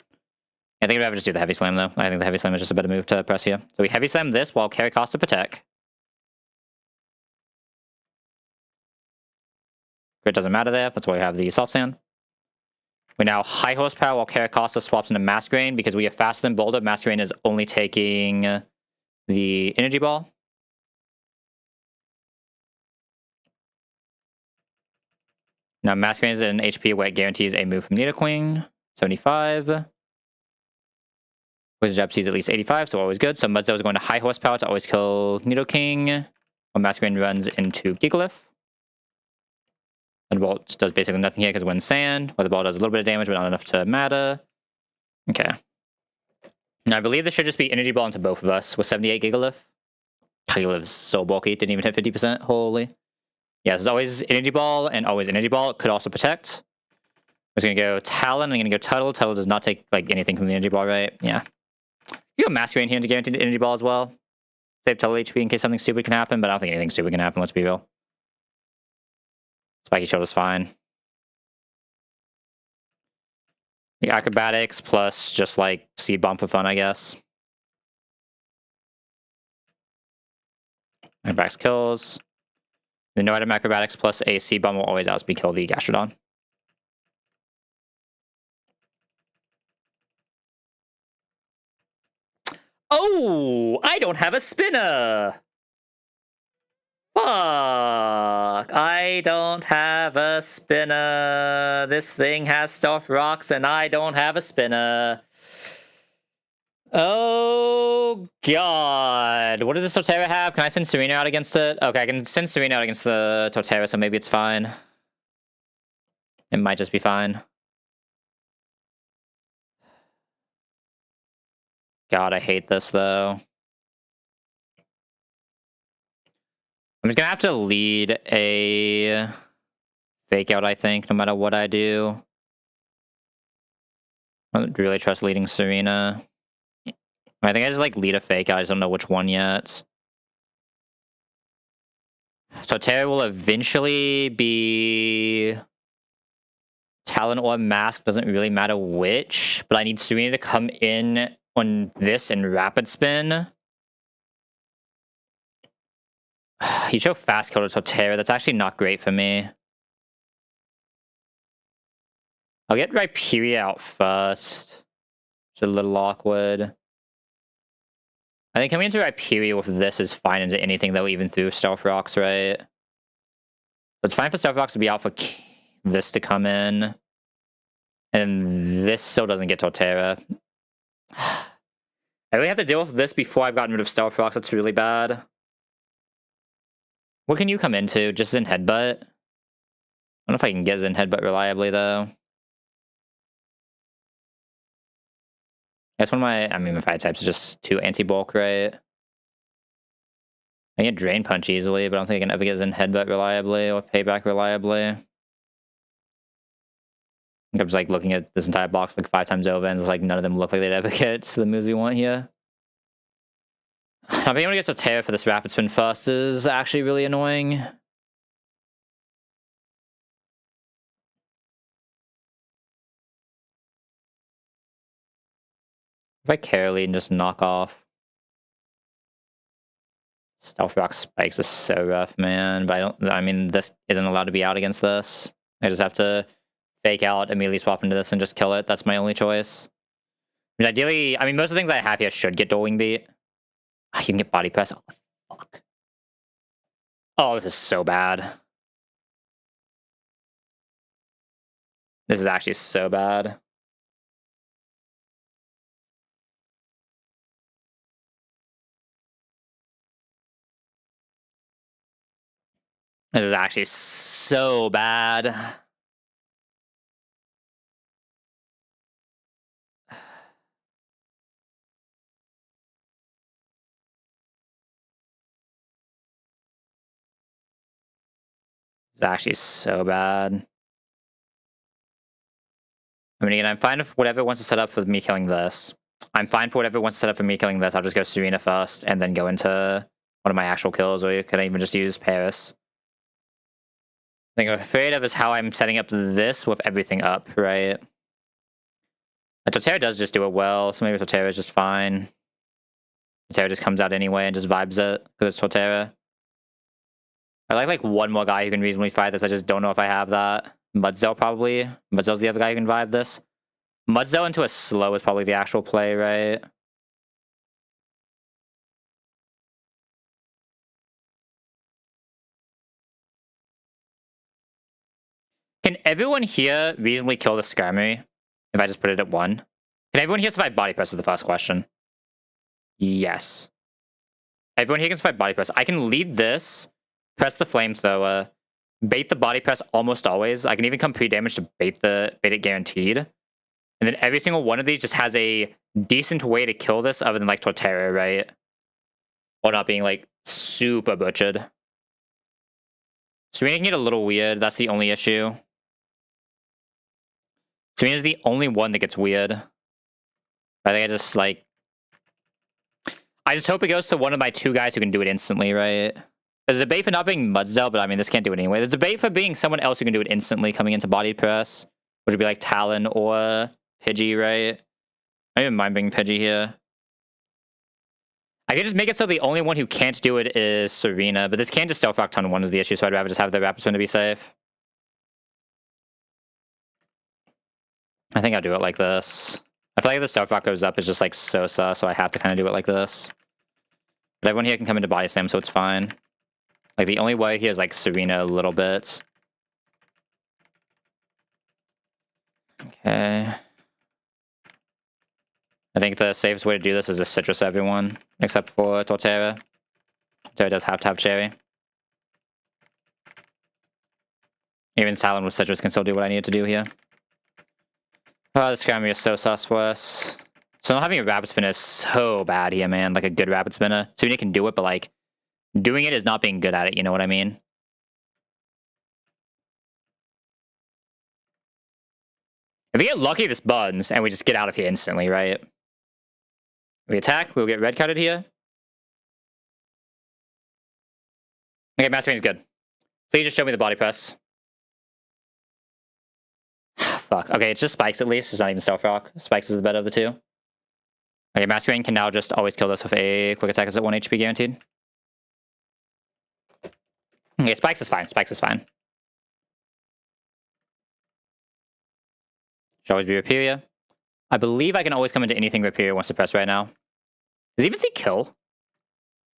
I think I'd rather just do the heavy slam, though. I think the heavy slam is just a better move to press here. So we heavy slam this while carry cost to protect. It doesn't matter there. That's why we have the soft sand. We now high horsepower while Caracosta swaps into Masquerain because we are faster than Boulder. Masquerain is only taking the energy ball. Now Masquerain is an HP where it guarantees a move from Nidoking. 75. Poison Jab sees at least 85, so always good. So Muzzo is going to high horsepower to always kill Nidoking. While Masquerain runs into Gigalith. The ball does basically nothing here because when sand, where the ball does a little bit of damage but not enough to matter. Okay. Now, I believe this should just be energy ball into both of us with 78 gigalith. Gigalith is so bulky, it didn't even hit 50%. Holy. Yeah, there's always energy ball and always energy ball. It could also protect. I'm just gonna go Talon. I'm gonna go Tuttle. Tuttle does not take like anything from the energy ball, right? Yeah. You go Masquerade in here to guarantee the energy ball as well. Save Tuttle HP in case something stupid can happen, but I don't think anything stupid can happen. Let's be real. Spiky Shoulder's fine. The acrobatics plus just like seed bomb for fun, I guess. Acrobatics kills. The no item acrobatics plus a seed bomb will always outspeed kill the Gastrodon. Oh, I don't have a spinner. Fuck. I don't have a spinner. This thing has stuff rocks and I don't have a spinner. Oh, God. What does this Torterra have? Can I send Serena out against it? Okay, I can send Serena out against the Torterra, so maybe it's fine. It might just be fine. God, I hate this, though. I'm just gonna have to lead a fake out, I think, no matter what I do. I don't really trust leading Serena. I think I just like lead a fake out. I just don't know which one yet. So Terra will eventually be Talon or Mask. Doesn't really matter which. But I need Serena to come in on this and rapid spin. You show fast kill to Torterra. That's actually not great for me. I'll get Rhyperior out first. It's a little awkward. I think coming into Rhyperior with this is fine into anything though, even through Stealth Rocks, right? So it's fine for Stealth Rocks to be out for this to come in. And this still doesn't get Torterra. I really have to deal with this before I've gotten rid of Stealth Rocks. That's really bad. What can you come into? Just Zen Headbutt? I don't know if I can get Zen Headbutt reliably, though. That's one of my... I mean, my fire types is just 2 anti-bulk, right? I can get Drain Punch easily, but I don't think I can ever get Zen Headbutt reliably or Payback reliably. I think I'm just, like, looking at this entire box, like, 5 times over, and it's like, none of them look like they'd ever get the moves we want here. Not being able to get Torterra for this rapid spin first is actually really annoying. If I care lead and just knock off. Stealth Rock Spikes is so rough, man. But I mean, this isn't allowed to be out against this. I just have to fake out, immediately swap into this, and just kill it. That's my only choice. I mean, ideally, I mean, most of the things I have here should get Dueling Beat. You can get Body Press. Oh, fuck. Oh, this is so bad. This is actually so bad. This is actually so bad. It's actually so bad. I mean, again, I'm fine if whatever wants to set up for me killing this. I'm fine for whatever wants to set up for me killing this. I'll just go Serena first and then go into one of my actual kills, or you could even just use Paris. I think I'm afraid of is how I'm setting up this with everything up, right? And Torterra does just do it well, so maybe Torterra is just fine. Torterra just comes out anyway and just vibes it, because it's Torterra. I like one more guy who can reasonably fight this. I just don't know if I have that. Mudsdale probably. Mudsdale's the other guy who can vibe this. Mudsdale into a slow is probably the actual play, right? Can everyone here reasonably kill the Skirmy if I just put it at 1? Can everyone here survive Body Press is the first question. Yes. Everyone here can survive Body Press. I can lead this, press the Flamethrower, bait the Body Press almost always. I can even come pre-damage to bait it guaranteed. And then every single one of these just has a decent way to kill this other than like Torterra, right? While not being like super butchered. Serena can get a little weird. That's the only issue. Serena's the only one that gets weird. I think I just hope it goes to one of my two guys who can do it instantly, right? There's a debate for not being Mudsdale, but I mean, this can't do it anyway. There's a debate for being someone else who can do it instantly coming into body press, which would be like Talon or Pidgey, right? I don't even mind being Pidgey here. I could just make it so the only one who can't do it is Serena, but this can't just Stealth Rock Ton 1 is the issue, so I'd rather just have the Rapid Spin to be safe. I think I'll do it like this. I feel like if the Stealth Rock goes up, it's just like so sus, so I have to kind of do it like this. But everyone here can come into Body Slam, so it's fine. Like, the only way here is, like, Serena a little bit. Okay. I think the safest way to do this is to Citrus everyone, except for Torterra. Torterra does have to have Cherry. Even Talon with Citrus can still do what I need to do here. Oh, this Scrammy is so sus for us. So not having a Rapid Spinner is so bad here, man. Like, a good Rapid Spinner. Serena can do it, but, like, doing it is not being good at it, you know what I mean? If we get lucky, this buns, and we just get out of here instantly, right? We attack, we'll get red carded here. Okay, Master is good. Please just show me the body press. Fuck. Okay, it's just Spikes at least. It's not even Stealth Rock. Spikes is the better of the two. Okay, Masquerade can now just always kill this with a quick attack. Is at 1 HP guaranteed? Okay, Spikes is fine. Spikes is fine. Should always be Rapiria. I believe I can always come into anything Rapiria wants to press right now. Does it even see kill?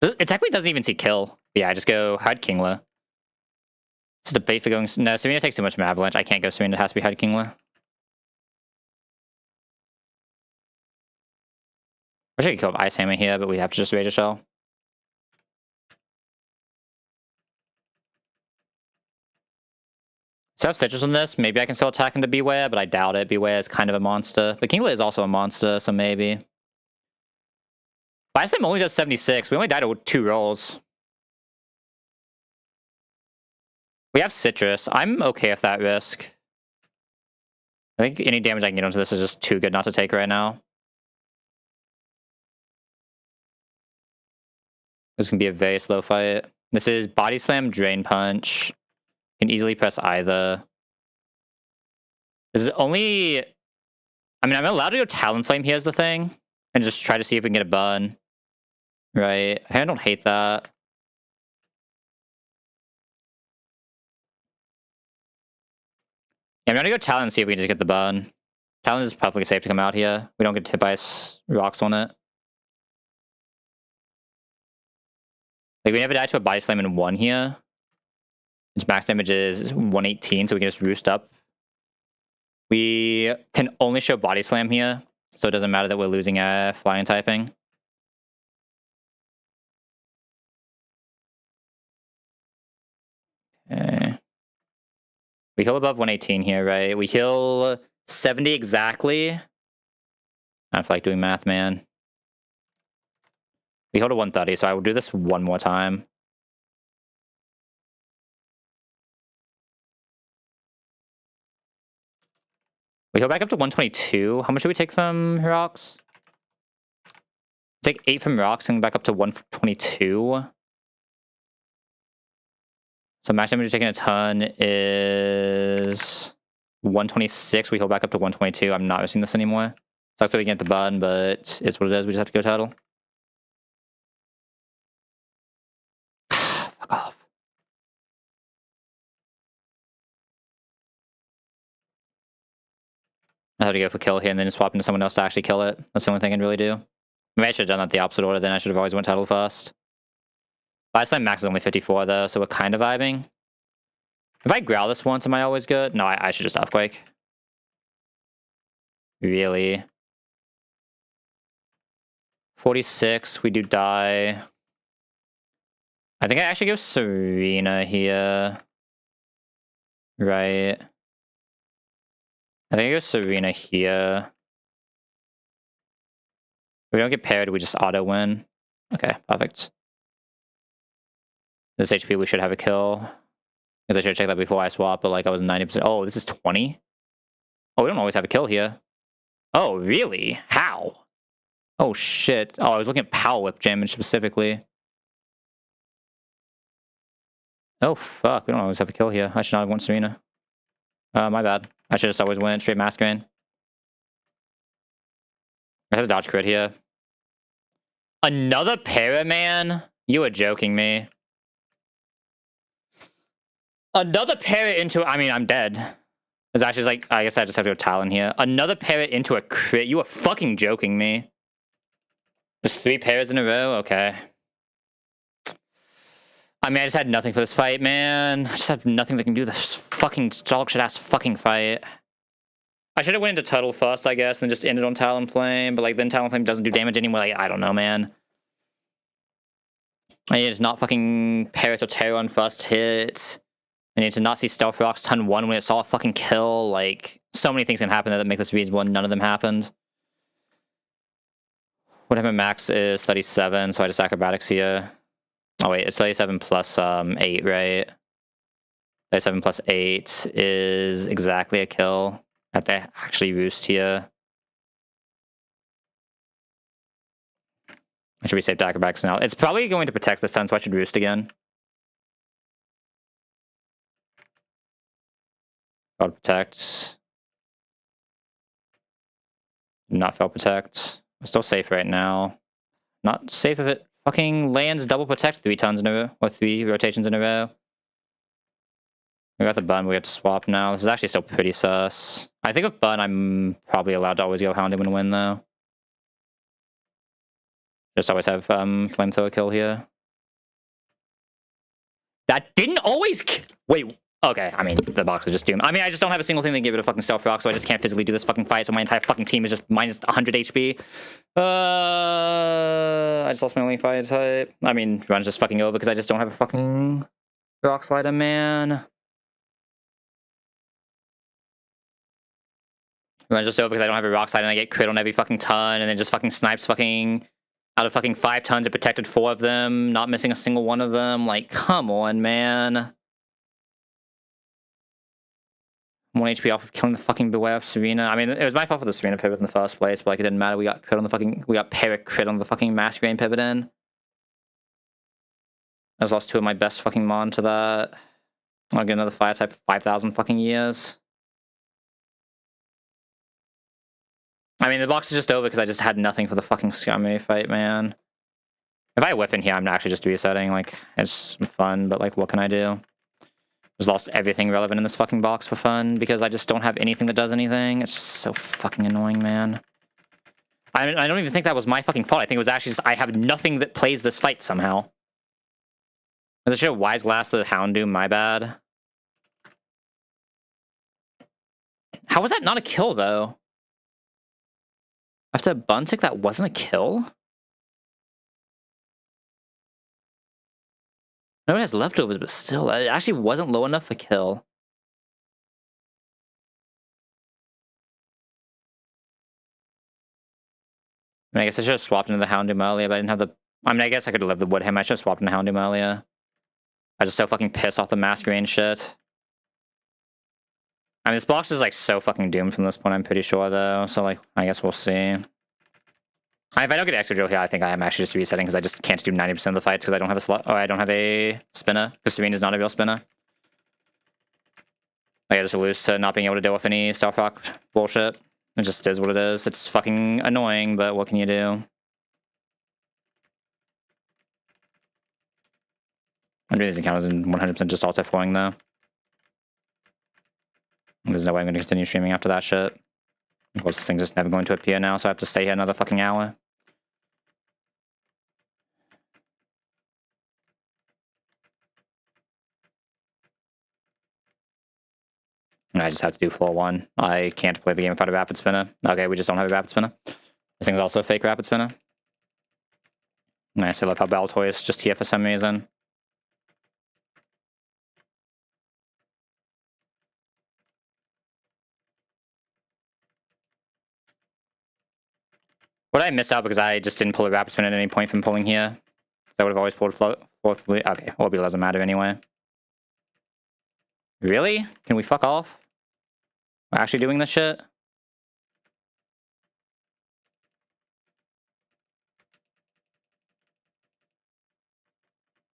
It technically doesn't even see kill. But yeah, I just go Hard Kingler. It's a debate for going... No, Serena takes too much from Avalanche. I can't go Serena. It has to be Hard Kingler. I wish I could kill Ice Hammer here, but we have to just Rage a Shell. So I have Citrus on this. Maybe I can still attack into Beware, but I doubt it. Beware is kind of a monster. But Kingler is also a monster, so maybe. Ice Hammer only does 76. We only died to 2 rolls. We have Citrus. I'm okay with that risk. I think any damage I can get onto this is just too good not to take right now. This can be a very slow fight. This is Body Slam, Drain Punch. Can easily press either. This is only... I mean, I'm allowed to go Talonflame here is the thing. And just try to see if we can get a bun. Right. I kind of don't hate that. Yeah, I'm gonna go Talon and see if we can just get the bun. Talon is perfectly safe to come out here. We don't get hit by rocks on it. Like, we never die to a Body Slam in 1 here. Its max damage is 118, so we can just roost up. We can only show Body Slam here, so it doesn't matter that we're losing flying typing. Okay. We heal above 118 here, right? We heal 70 exactly. I don't feel like doing math, man. We heal to 130, so I will do this one more time. We heal back up to 122. How much do we take from rocks? Take 8 from rocks and back up to 122. So max damage taking a ton is 126. We heal back up to 122. I'm not missing this anymore. Sucks that we can get the button, but it's what it is. We just have to go title. Fuck off. I have to go for kill here and then just swap into someone else to actually kill it. That's the only thing I can really do. Maybe I should have done that the opposite order, then I should have always went title first. Last time max is only 54 though, so we're kind of vibing. If I growl this once, am I always good? No, I should just Earthquake. Really? 46, we do die. I think I actually go Serena here. Right. I think it's Serena here. If we don't get paired, we just auto win. Okay, perfect. This HP, we should have a kill. Because I should have checked that before I swap, but like I was 90%. Oh, this is 20? Oh, we don't always have a kill here. Oh, really? How? Oh, shit. Oh, I was looking at power whip damage specifically. Oh, fuck. We don't always have a kill here. I should not have won Serena. My bad. I should just always win straight Masquerade. I have a dodge crit here. Another para, man? You are joking me. Another para into... I mean, I'm dead. It's actually like... I guess I just have to go Talon here. Another para into a crit? You are fucking joking me. Just 3 pairs in a row? Okay. I mean, I just had nothing for this fight, man. I just have nothing that can do this fucking dog shit ass fucking fight. I should have went into Turtle first, I guess, and then just ended on Talonflame, but like then Talonflame doesn't do damage anymore. Like, I don't know, man. I need to not fucking Parrot or Terror on first hit. I need to not see Stealth Rocks turn 1 when it saw a fucking kill. Like, so many things can happen that make this reasonable, and none of them happened. Whatever max is 37, so I just acrobatics here. Oh wait, it's 37 plus 8, right? 37 plus 8 is exactly a kill. I have to actually roost here. I should be safe to acrobatics now. It's probably going to protect this time, so I should roost again. God protect. Not fail protect. I'm still safe right now. Not safe if it fucking lands double protect 3 turns in a row, or 3 rotations in a row. We got the bun, we have to swap now. This is actually still pretty sus. I think with bun, I'm probably allowed to always go Houndoom and win, though. Just always have flamethrower kill here. That didn't always... Wait, okay, I mean, the box is just doomed. I mean, I just don't have a single thing that can get rid of fucking Stealth Rock, so I just can't physically do this fucking fight, so my entire fucking team is just minus 100 HP. I just lost my only fight type. I mean, run's just fucking over because I just don't have a fucking Rock Slider, man. Run's just over because I don't have a Rock Slide and I get crit on every fucking ton and then just fucking snipes fucking out of fucking 5 tons. It protected 4 of them, not missing a single one of them. Like, come on, man. 1 HP off of killing the fucking Beware of Serena. I mean, it was my fault for the Serena pivot in the first place, but like it didn't matter. We got crit on the fucking... We got Parrot crit on the fucking Masquerade pivot in. I just lost 2 of my best fucking Mon to that. I'll get another fire type for 5,000 fucking years. I mean, the box is just over because I just had nothing for the fucking Scummy fight, man. If I whiff in here, I'm actually just resetting. Like, it's fun, but like, what can I do? Just lost everything relevant in this fucking box for fun because I just don't have anything that does anything. It's just so fucking annoying, man. I don't even think that was my fucking fault. I think it was actually just I have nothing that plays this fight somehow. I should have Wise Glass the Houndoom, my bad. How was that not a kill, though? After a bun tick, that wasn't a kill? No one has leftovers, but still, it actually wasn't low enough for kill. I mean, I guess I should have swapped into the Houndoom earlier, but I didn't have the... I mean, I guess I could have lived the Woodham. I should have swapped into Houndoom earlier. I was just so fucking pissed off the Masquerade shit. I mean, this box is, like, so fucking doomed from this point, I'm pretty sure, though. So, like, I guess we'll see. If I don't get extra drill here, I think I am actually just resetting because I just can't do 90% of the fights because I don't have a slot. Oh, I don't have a spinner because Serena's not a real spinner. Like, I just lose to not being able to deal with any Stealth Rock bullshit. It just is what it is. It's fucking annoying, but what can you do? I'm doing these encounters in 100% just auto-flowing, though. There's no way I'm going to continue streaming after that shit. Of course, this thing's just never going to appear now, so I have to stay here another fucking hour. And I just have to do floor 1. I can't play the game without a Rapid Spinner. Okay, we just don't have a Rapid Spinner. This thing's also a fake Rapid Spinner. Nice, I love how Baltoy is just here for some reason. What did I miss out because I just didn't pull a rapid spin at any point from pulling here? I would have always pulled fourth. Okay, orbital doesn't matter anyway. Really? Can we fuck off? We're actually doing this shit?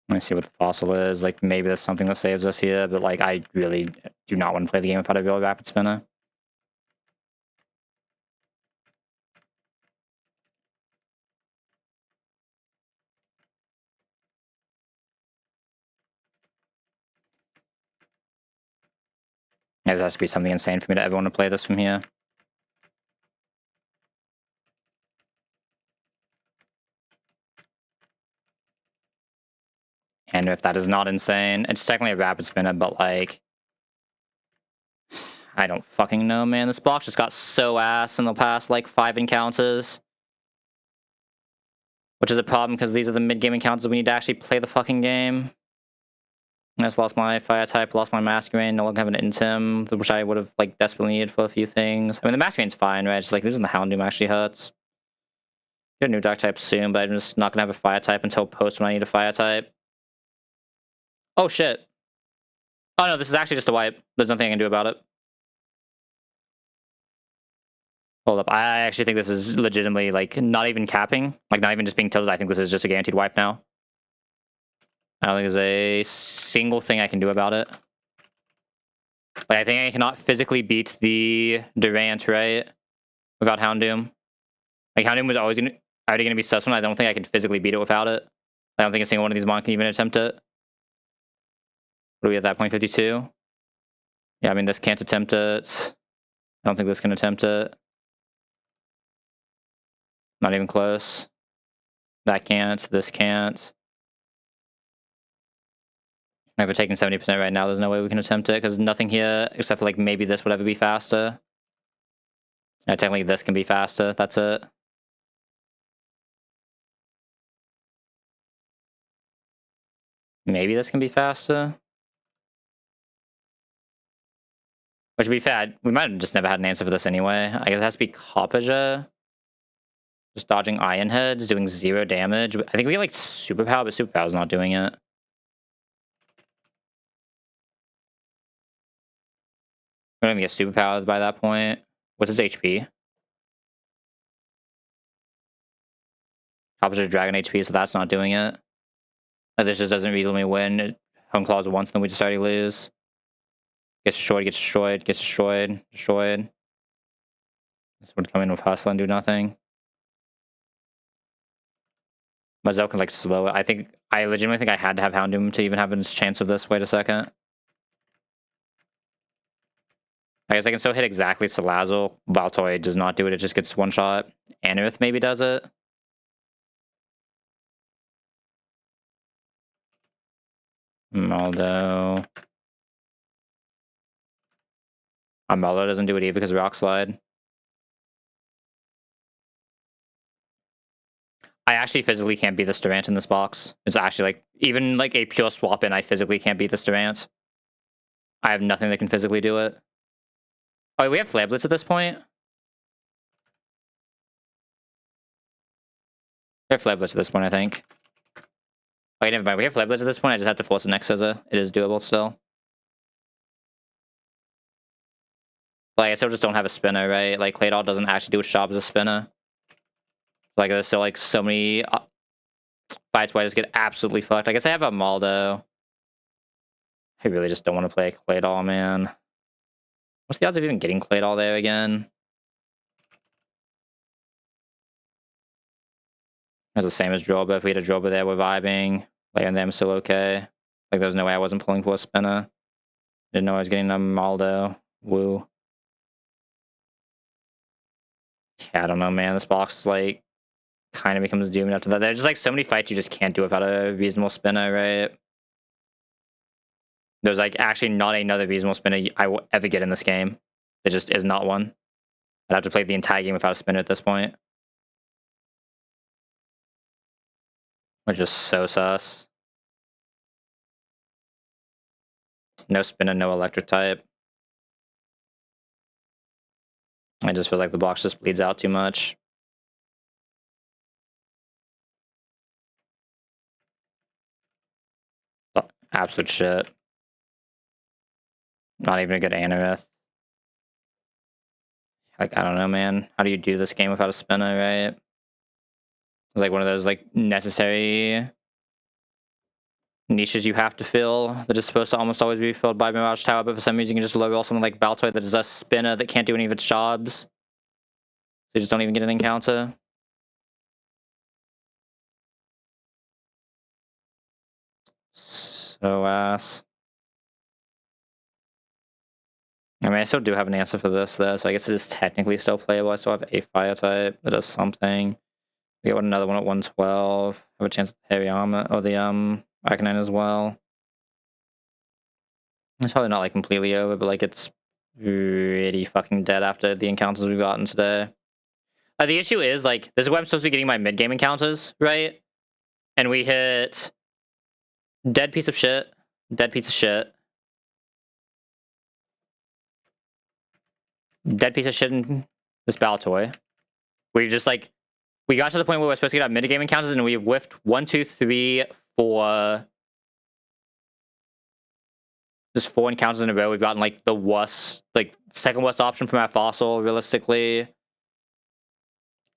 Let me see what the fossil is. Like, maybe there's something that saves us here, but, like, I really do not want to play the game without a real rapid spinner. Yeah, this has to be something insane for me to ever want to play this from here. And if that is not insane, it's technically a rapid spinner, but, like, I don't fucking know, man. This block just got so ass in the past, like, 5 encounters. Which is a problem, because these are the mid-game encounters we need to actually play the fucking game. I just lost my fire type, lost my masquerade, no longer have an intim, which I would have, like, desperately needed for a few things. I mean, the masquerade's fine, right? Just, like, losing the Houndoom actually hurts. Get a new dark type soon, but I'm just not gonna have a fire type until post when I need a fire type. Oh, shit. Oh, no, this is actually just a wipe. There's nothing I can do about it. Hold up. I actually think this is legitimately, like, not even capping. Like, not even just being tilted. I think this is just a guaranteed wipe now. I don't think there's a single thing I can do about it. Like, I think I cannot physically beat the Durant, right? Without Houndoom. Like, Houndoom was already gonna be sus one. I don't think I can physically beat it without it. I don't think a single one of these mon can even attempt it. What are we at that point? 52? Yeah, I mean, this can't attempt it. I don't think this can attempt it. Not even close. That can't. This can't. If we're taking 70% right now, there's no way we can attempt it, because nothing here, except for, like, maybe this would ever be faster. Yeah, technically this can be faster. That's it. Maybe this can be faster. Which, to be fair, we might have just never had an answer for this anyway. I guess it has to be Coppager. Just dodging Iron Heads, doing 0 damage. I think we get, like, Superpower, but Superpower's not doing it. We don't even get Superpowered by that point. What's his HP? Coppager Dragon HP, so that's not doing it. Like, this just doesn't reasonably win. Home Claws once, then we just already lose. Gets destroyed, gets destroyed, gets destroyed, destroyed. This would come in with Hustle and do nothing. Mazel can, like, slow it. I legitimately think I had to have Houndoom to even have a chance of this. Wait a second. I guess I can still hit exactly Salazzle. Baltoy does not do it, it just gets one shot. Anorith maybe does it. Maldo. Maldo doesn't do it either because Rock Slide. I actually physically can't beat this Durant in this box. It's actually, like, even, like, a pure swap in, I physically can't beat this Durant. I have nothing that can physically do it. Oh, we have Flare Blitz at this point? We have Flare Blitz at this point, I think. Okay, never mind. We have Flare Blitz at this point. I just have to force the next scissor. It is doable still. Like, I still just don't have a spinner, right? Like, Claydol doesn't actually do its job as a spinner. Like, there's still, like, so many fights where I just get absolutely fucked. I guess I have a Maldo. I really just don't want to play Claydol, man. What's the odds of even getting Claydol there again? It's the same as Droba. If we had a Droba there, we're vibing. Like, and them still okay. Like, there's no way I wasn't pulling for a spinner. Didn't know I was getting a Maldo. Woo. Yeah, I don't know, man. This box, like, kind of becomes doomed after that. There's just, like, so many fights you just can't do without a reasonable spinner, right? There's, like, actually not another reasonable spinner I will ever get in this game. There just is not one. I'd have to play the entire game without a spinner at this point. Which is so sus. No spinner, no electric type. I just feel like the box just bleeds out too much. Absolute shit. Not even a good Anorith. Like, I don't know, man. How do you do this game without a spinner, right? It's like one of those, like, necessary niches you have to fill that is supposed to almost always be filled by Mirage Tower, but for some reason you can just low roll someone like Baltoy that is a spinner that can't do any of its jobs. They just don't even get an encounter. So ass. I mean, I still do have an answer for this, though, so I guess it is technically still playable. I still have a fire type that does something. We get another one at 112. Have a chance at the heavy armor, or the Arcanine as well. It's probably not like completely over, but like it's pretty fucking dead after the encounters we've gotten today. The issue is like this is where I'm supposed to be getting my mid game encounters, right? And we hit dead piece of shit, dead piece of shit, dead piece of shit in this Baltoy. We've just like we got to the point where we're supposed to get our mid game encounters, and we've whiffed 1, 2, 3, 4. Just 4 encounters in a row. We've gotten like the worst, like second worst option from our fossil, realistically.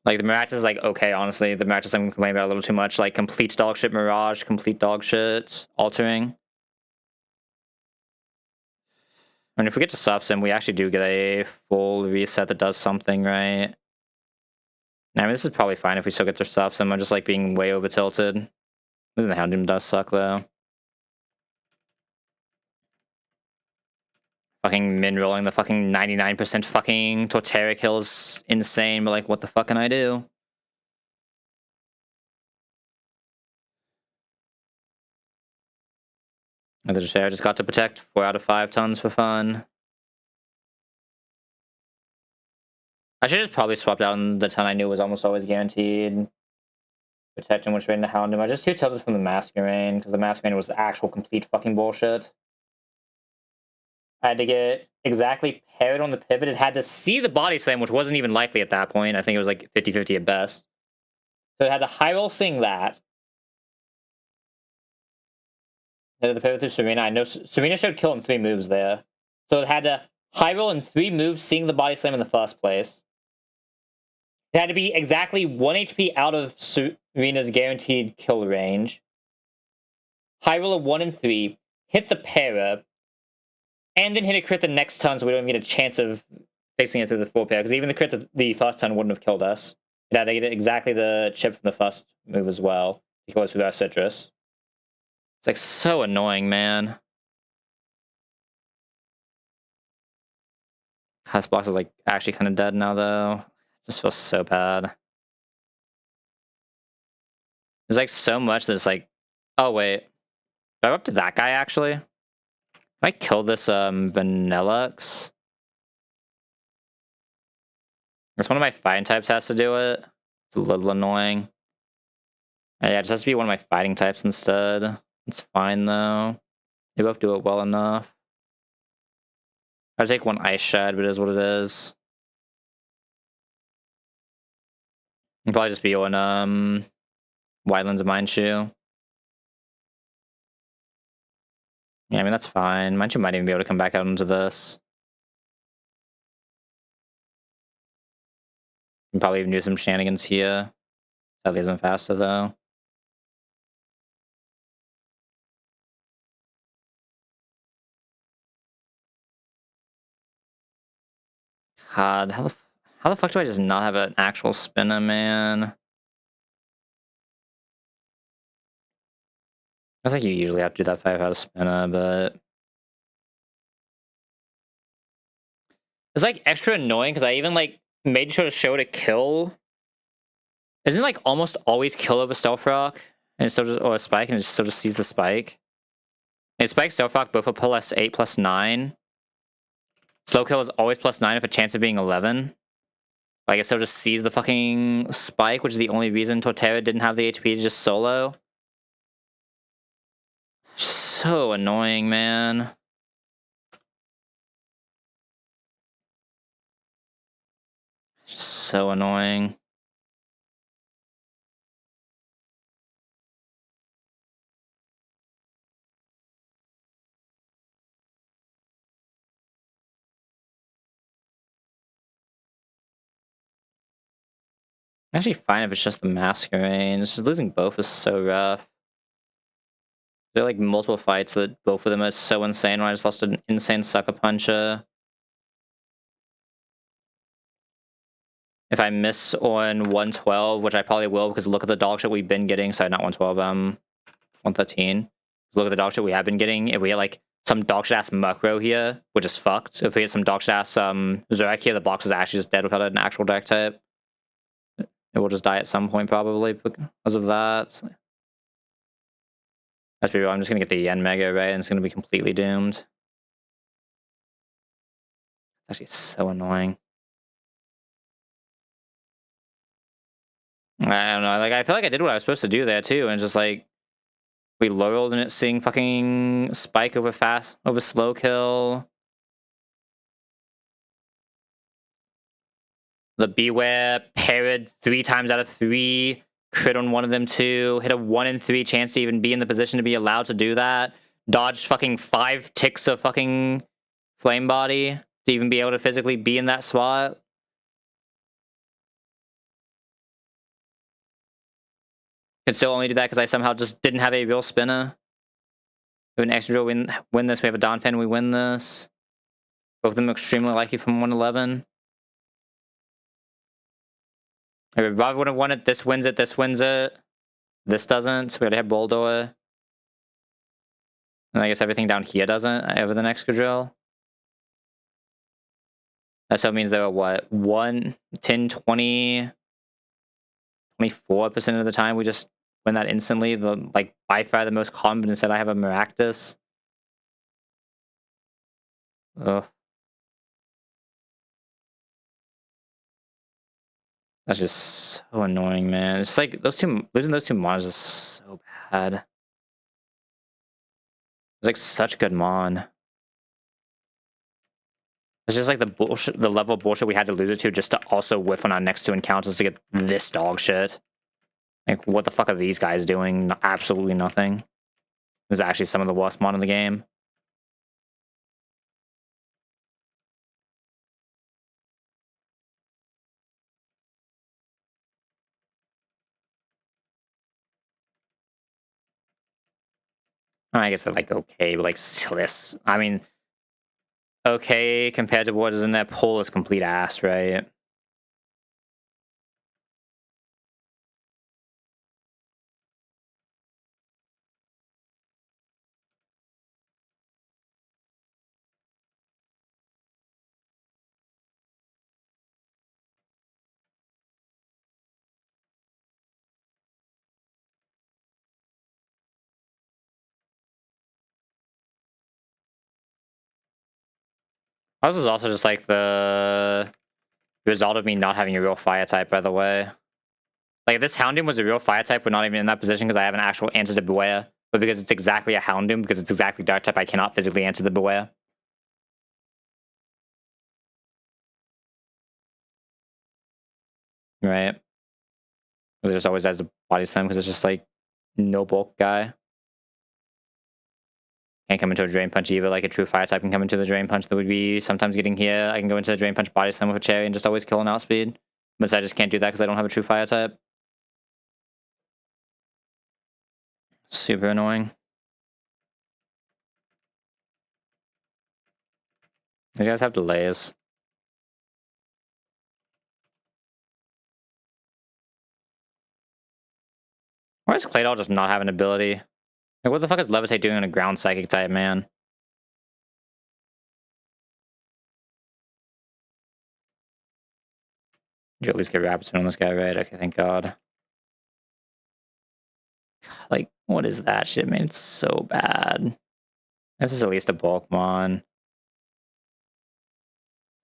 Like the Miraculous is like okay, honestly. The Miraculous I'm complaining about a little too much. Like complete dog shit Mirage, complete dog shit altering. And if we get to Surf Sim, we actually do get a full reset that does something, right? I mean, this is probably fine if we still get to Surf Sim. I'm just like being way over tilted. This the Houndoom does suck though. Fucking min rolling the fucking 99% fucking Torterra kills insane, but like what the fuck can I do? I just got to protect 4 out of 5 tons for fun. I should have probably swapped out on the ton I knew was almost always guaranteed. Protecting which rain to hound him. I just too tilted from the Masquerain, because the Masquerain was actual complete fucking bullshit. I had to get exactly paired on the pivot. It had to see the body slam, which wasn't even likely at that point. I think it was like 50-50 at best. So it had to high roll seeing that. And the pivot through Serena. I know Serena showed kill in 3 moves there. So it had to high roll in 3 moves, seeing the body slam in the first place. It had to be exactly 1 HP out of Serena's guaranteed kill range. High roll a 1 and 3. Hit the para. And then hit a crit the next turn so we don't even get a chance of fixing it through the 4 pair. Because even the crit the first turn wouldn't have killed us. It had to get exactly the chip from the first move as well. Because with our citrus. It's like so annoying, man. Box is like actually kind of dead now though. This feels so bad. There's like so much that's like, oh wait. Do I go up to that guy actually? Can I kill this Vanillux? Guess one of my fighting types has to do it. It's a little annoying. Yeah, it just has to be one of my fighting types instead. It's fine though. They both do it well enough. I take 1 Ice Shad, but it is what it is. It'll probably just be on Wildland's Mind Shoe. Yeah, I mean that's fine. Mind Shoe might even be able to come back out into this. Can probably even do some shenanigans here. Sadly isn't faster though. God, how the fuck do I just not have an actual spinner, man? I think you usually have to do that 5 out of spinner, but it's like extra annoying because I even like made sure to show it a kill. Isn't it like almost always kill over Stealth Rock and it still just or a spike and it still just sees the spike? And spike Stealth Rock both a +8 +9. Slow kill is always +9 with a chance of being 11. I guess it just sees the fucking spike, which is the only reason Torterra didn't have the HP to just solo. So annoying, man. So annoying. Actually fine if it's just the Masquerade. Just losing both is so rough. There are like multiple fights that both of them are so insane when I just lost an insane sucker puncher. If I miss on 112, which I probably will because look at the dog shit we've been getting. Sorry, not 112, 113. Look at the dog shit we have been getting. If we get like some dog shit ass Murkrow here, we're just fucked. If we get some dog shit ass Zurek here, the box is actually just dead without an actual deck type. It will just die at some point probably because of that. Let's be real, I'm just gonna get the Yen Mega, right? And it's gonna be completely doomed. It's actually so annoying. I don't know, like I feel like I did what I was supposed to do there too, and just like we low rolled and it seeing fucking spike over slow kill. The Beware parried 3 times out of 3. Crit on one of them too. Hit a 1 in 3 chance to even be in the position to be allowed to do that. Dodged fucking 5 ticks of fucking Flame Body to even be able to physically be in that spot. Could still only do that because I somehow just didn't have a real spinner. We have an extra drill, win this. We have a Donphan, we win this. Both of them extremely likely from 111. Rob would have won it. This wins it. This wins it. This doesn't. So we gotta have Boldor. And I guess everything down here doesn't over the next drill. That so means there are what? 1, 10, 20, 24% of the time we just win that instantly. The like by far the most common instead I have a Maractus. Ugh. That's just so annoying, man. It's like losing those two mons is so bad. It's like such good mon. It's just like the bullshit, the level of bullshit we had to lose it to just to also whiff on our next 2 encounters to get this dog shit. Like, what the fuck are these guys doing? Absolutely nothing. This is actually some of the worst mon in the game. I guess they're like okay, but like still this. I mean, okay compared to what is in that pool is complete ass, right? This is also just like the result of me not having a real fire type, by the way. Like, if this Houndoom was a real fire type, we're not even in that position because I have an actual answer to Beware. But because it's exactly a Houndoom, because it's exactly Dark type, I cannot physically answer the Beware. Right? It just always has the body slam because it's just like no bulk guy. Can't come into a Drain Punch either, like a true fire type can come into the Drain Punch that would be sometimes getting here. I can go into the Drain Punch body slam with a Cherry and just always kill an outspeed. But I just can't do that because I don't have a true fire type. Super annoying. These guys have delays. Why does Claydol just not have an ability? Like, what the fuck is Levitate doing on a ground psychic type, man? Did you at least get Rapids on this guy, right? Okay, thank God. Like, what is that shit, man? It's so bad. This is at least a bulk mon.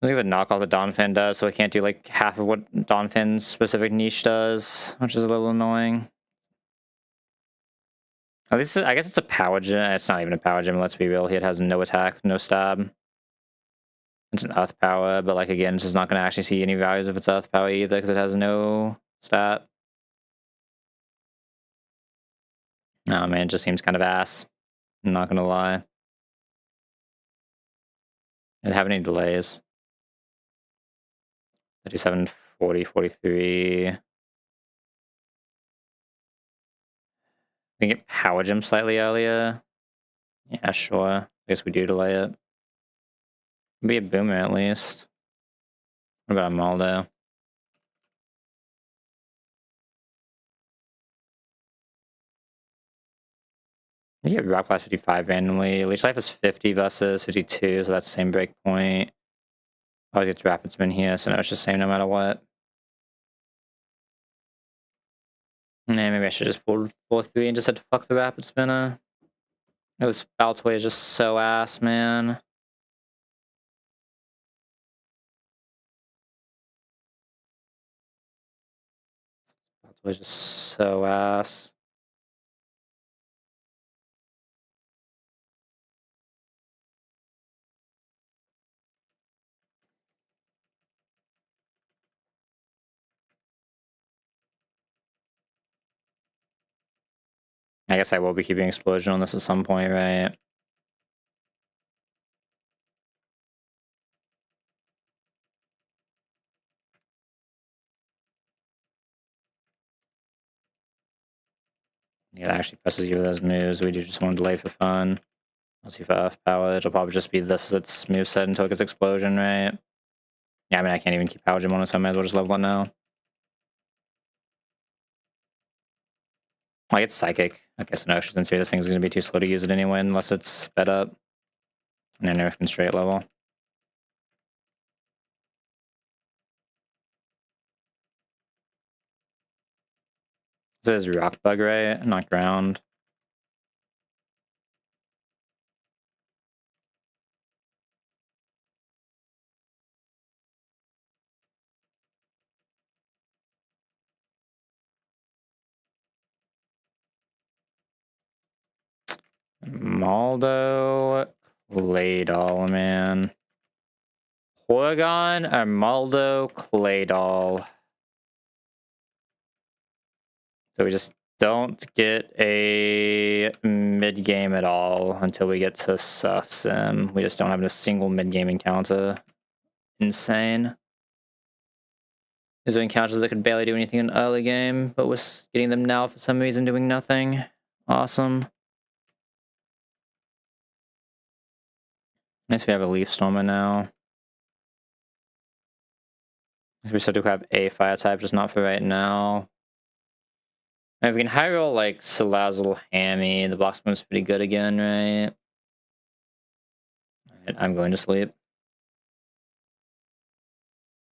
I think the knockoff that Donphan does, so I can't do like half of what Donphan's specific niche does, which is a little annoying. At least, I guess it's a power gem. It's not even a power gem, let's be real. It has no attack, no stab. It's an earth power, but like again, it's just not going to actually see any values of its earth power either because it has no stat. Oh man, it just seems kind of ass. I'm not going to lie. Didn't have any delays. 37, 40, 43. We can get Power Gym slightly earlier. Yeah, sure. I guess we do delay it. Be a Boomer at least. What about a Maldo? You get Rock Blast 55 randomly. Leech Life is 50 versus 52, so that's the same break point. Always gets Rapid Spin here, so no, it's just the same no matter what. Nah, maybe I should just pull 4-3 and just had to fuck the Rapid Spinner. It was Baltoy is just so ass, man. Baltoy is just so ass. I guess I will be keeping Explosion on this at some point, right? Yeah, that actually presses you with those moves. We do just want to delay for fun. Let's see if I have power. It'll probably just be this as its moveset until it gets Explosion, right? Yeah, I mean, I can't even keep Power Gym on it, so I might as well just level it now. I get Psychic. Okay, so no extra since this thing's going to be too slow to use it anyway unless it's sped up. And then nerf can straight level. This is Rock Bug, right? Not Ground. Maldo, Claydol, man. Porygon or Maldo, Claydol. So we just don't get a mid-game at all until we get to Surf Sim. We just don't have a single mid-game encounter. Insane. Is there encounters that could barely do anything in early game, but we're getting them now for some reason doing nothing? Awesome. Nice we have a Leaf Stormer now. We still do have a fire type, just not for right now. And if we can high roll like Salazzle, Hammy, the box move's pretty good again, right? Alright, I'm going to sleep.